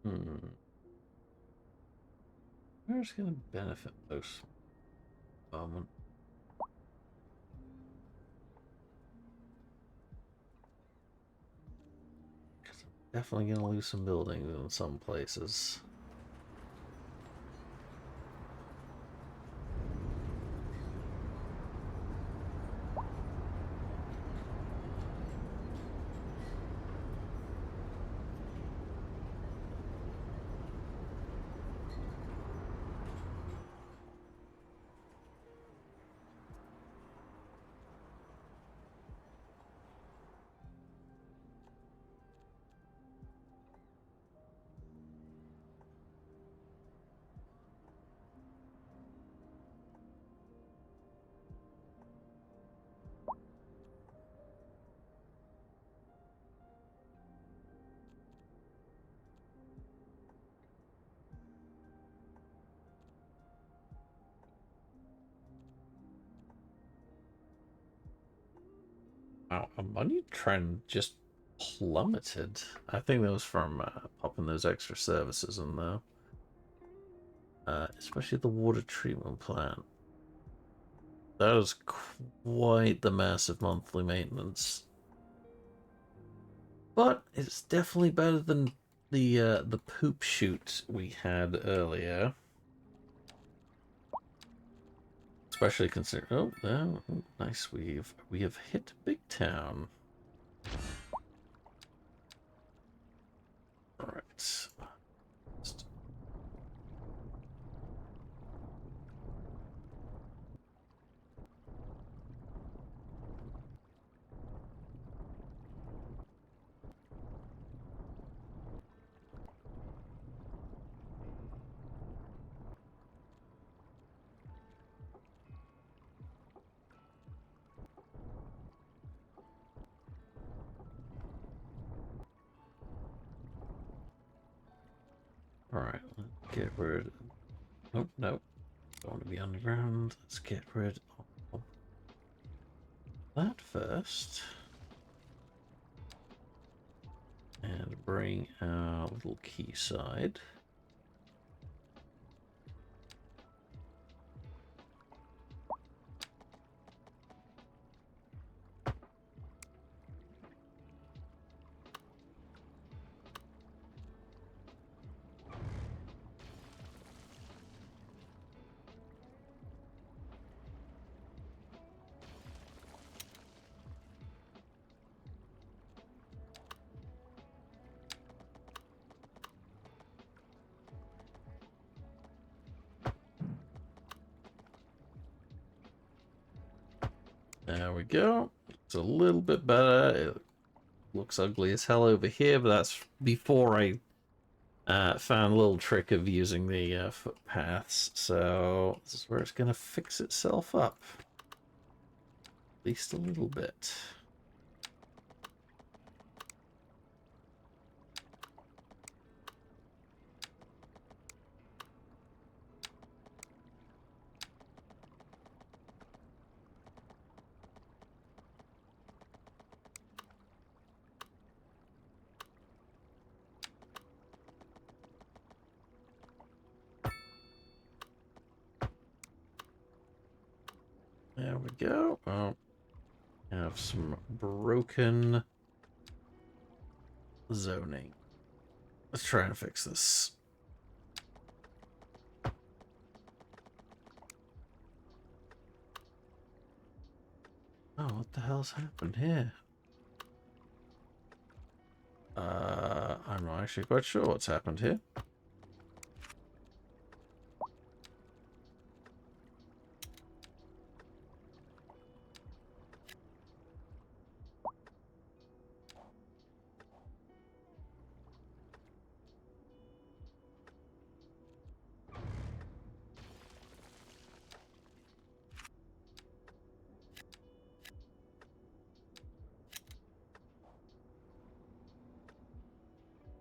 Hmm. Where's gonna benefit most? Moment. Definitely gonna lose some buildings in some places. Wow, a money trend just plummeted. I think that was from popping those extra services in there. Especially the water treatment plant. That was quite the massive monthly maintenance. But it's definitely better than the poop shoot we had earlier. Especially considering oh, nice, we have hit Big Town. Alright. Alright, let's get rid of... Oh, no. Don't want to be underground. Let's get rid of that first. And bring our little quayside. There we go. It's a little bit better. It looks ugly as hell over here, but that's before I found a little trick of using the footpaths. So this is where it's going to fix itself up. At least a little bit. There we go. Oh, have some broken zoning. Let's try and fix this. Oh, what the hell's happened here? I'm not actually quite sure what's happened here.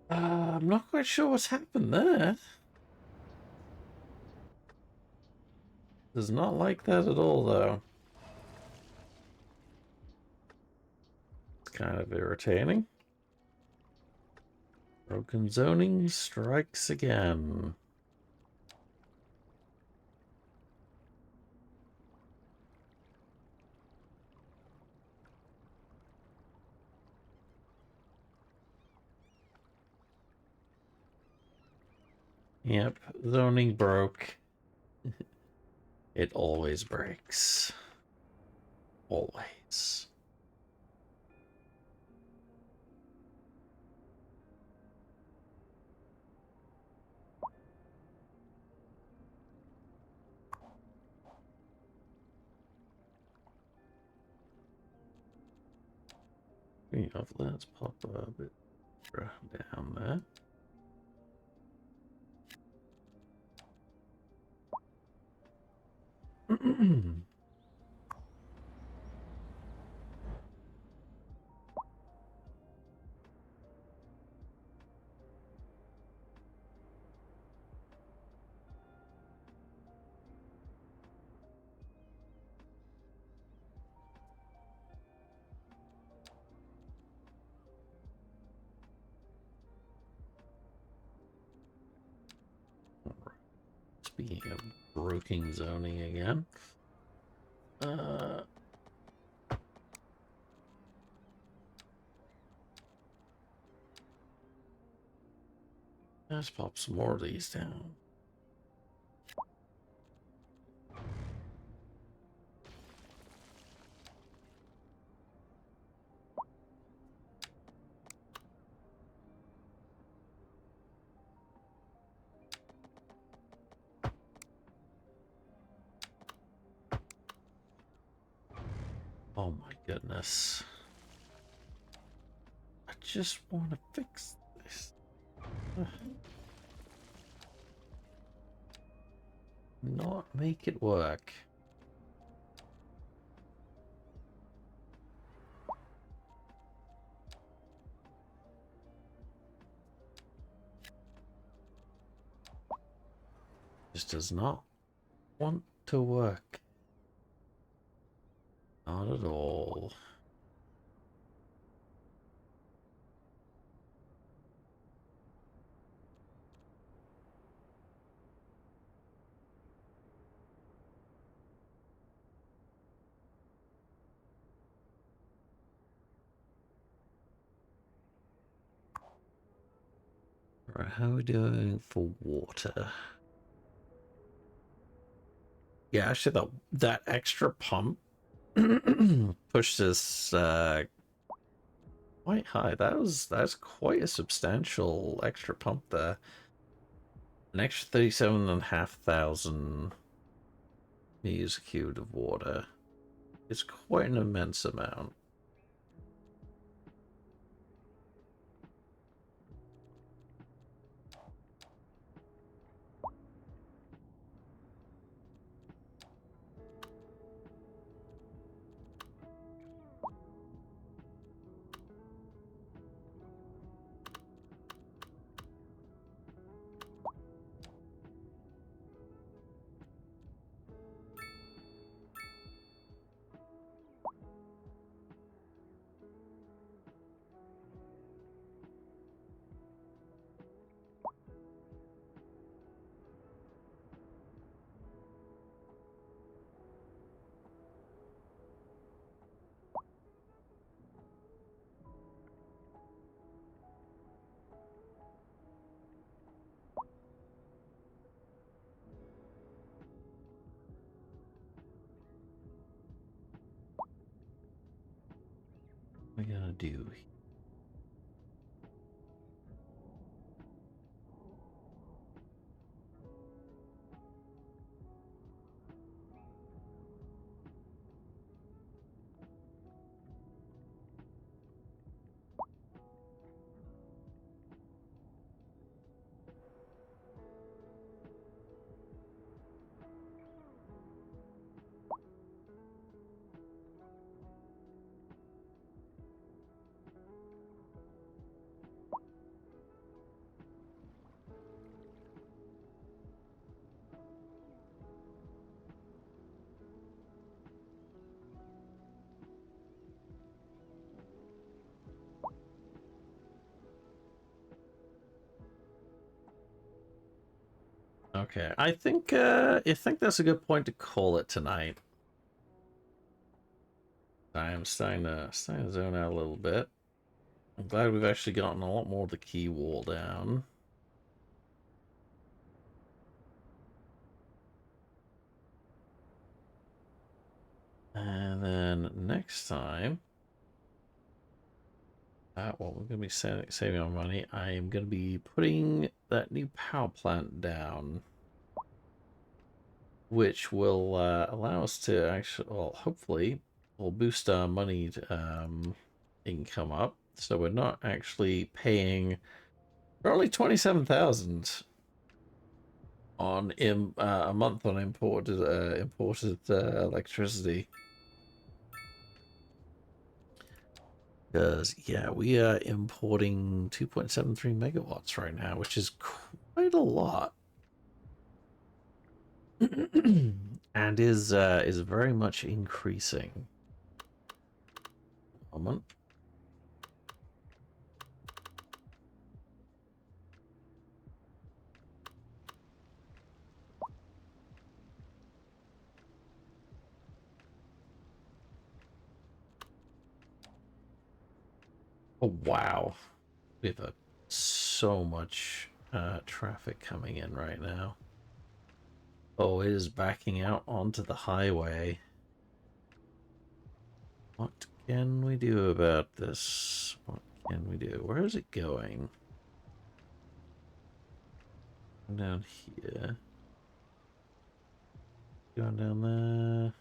I'm not quite sure what's happened there. Does not like that at all, though. It's kind of irritating. Broken zoning strikes again. Yep, zoning broke. It always breaks. Always. Let's pop a bit down there. Speaking of broken zoning again. Let's pop some more of these down. Oh my goodness. I just want to fix this. Not make it work. Just does not want to work. Not at all. Right, how are we doing for water? Yeah, actually that extra pump pushed us quite high. That's quite a substantial extra pump there. An extra 37,500 meters cubed of water. It's quite an immense amount. What are we gonna do? Okay, I think that's a good point to call it tonight. I'm starting to zone out a little bit. I'm glad we've actually gotten a lot more of the key wall down. And then next time, well, we're going to be saving our money. I am going to be putting that new power plant down, which will allow us to actually, well, hopefully, will boost our money income up. So we're not actually paying for only 27,000 on a month on imported electricity. Because yeah, we are importing 2.73 megawatts right now, which is quite a lot. And is very much increasing. Moment. Oh, wow. We have so much traffic coming in right now. Oh, it is backing out onto the highway. What can we do about this? What can we do? Where is it going? Down here. Going down there.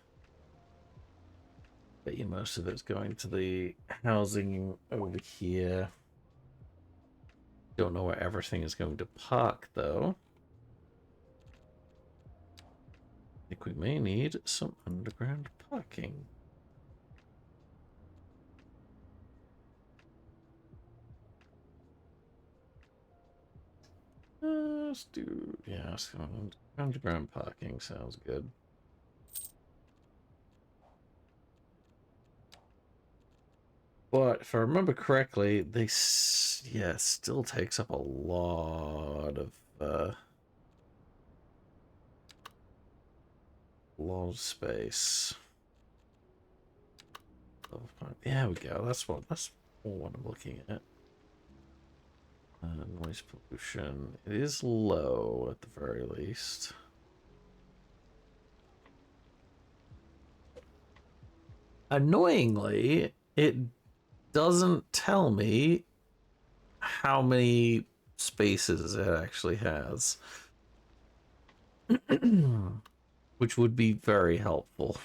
Bet you most of it's going to the housing over here. Don't know where everything is going to park, though. I think we may need some underground parking. Let's do, yeah, so underground parking sounds good. But if I remember correctly, they, yeah, still takes up a lot of space. Yeah, we go. That's what I'm looking at. Noise pollution. It is low at the very least. Annoyingly, it doesn't tell me how many spaces it actually has, which would be very helpful.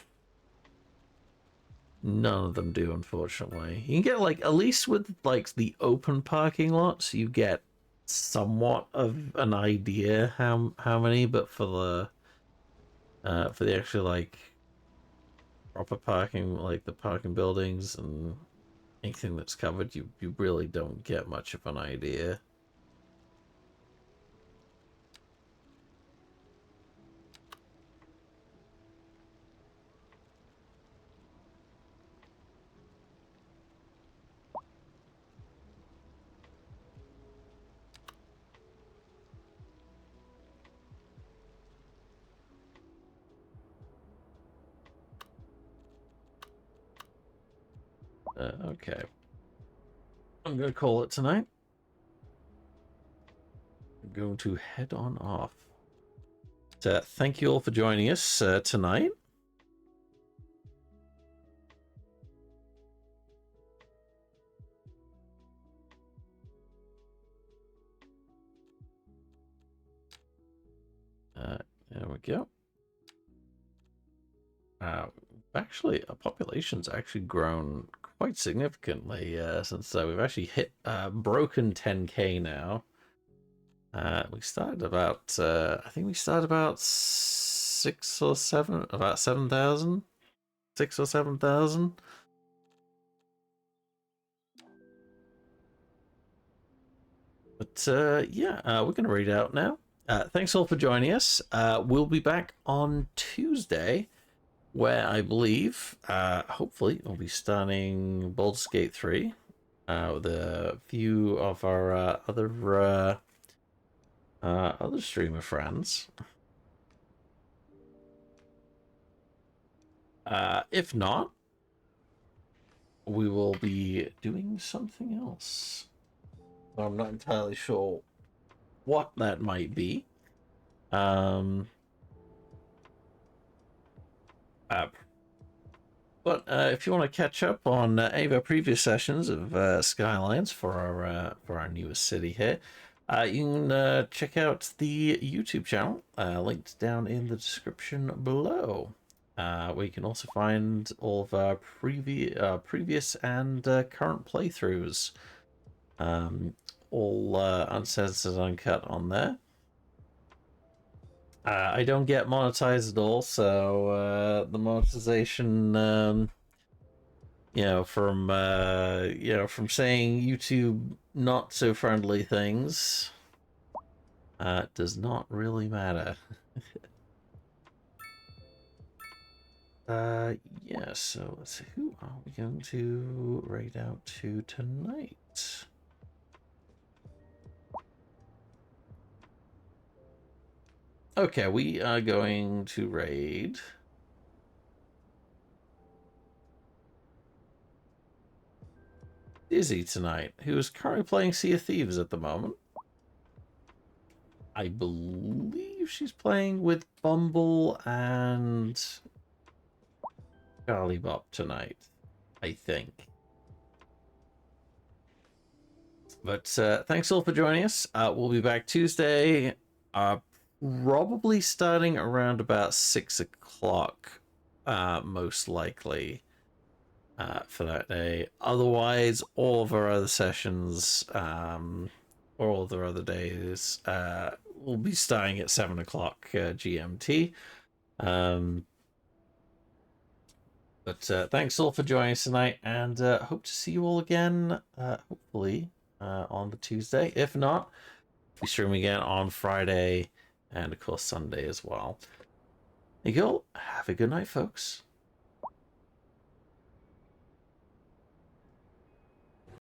None of them do, unfortunately. You can get, like, at least with, like, the open parking lots, you get somewhat of an idea how many, but for the actual, like, proper parking, like the parking buildings and anything that's covered, you really don't get much of an idea. Okay. I'm going to call it tonight. I'm going to head on off. Thank you all for joining us tonight. There we go. Actually, our population's actually grown quite significantly since we've actually hit broken 10K now. We started about I think we started about 7,000, 6 or 7,000. But yeah, we're gonna read out now. Thanks all for joining us. We'll be back on Tuesday, where I believe, hopefully, we'll be starting Baldur's Gate 3 with a few of our other streamer friends. If not, we will be doing something else. I'm not entirely sure what that might be. Um, But if you want to catch up on any of our previous sessions of Skylines for our newest city here, you can check out the YouTube channel linked down in the description below. Where you can also find all of our previous and current playthroughs, all uncensored, uncut on there. I don't get monetized at all, so the monetization, from saying YouTube not so friendly things, does not really matter. Yeah. So let's see, who are we going to raid out to tonight? Okay, we are going to raid. Izzy tonight, who is currently playing Sea of Thieves at the moment. I believe she's playing with Bumble and Gollybop tonight, I think. But thanks all for joining us. We'll be back Tuesday, probably starting around about 6 o'clock, most likely, for that day. Otherwise, all of our other sessions, or all of our other days, will be starting at 7 o'clock GMT. But thanks all for joining us tonight, and hope to see you all again, hopefully, on the Tuesday. If not, we stream again on Friday, and of course Sunday as well. There you go. Have a good night, folks.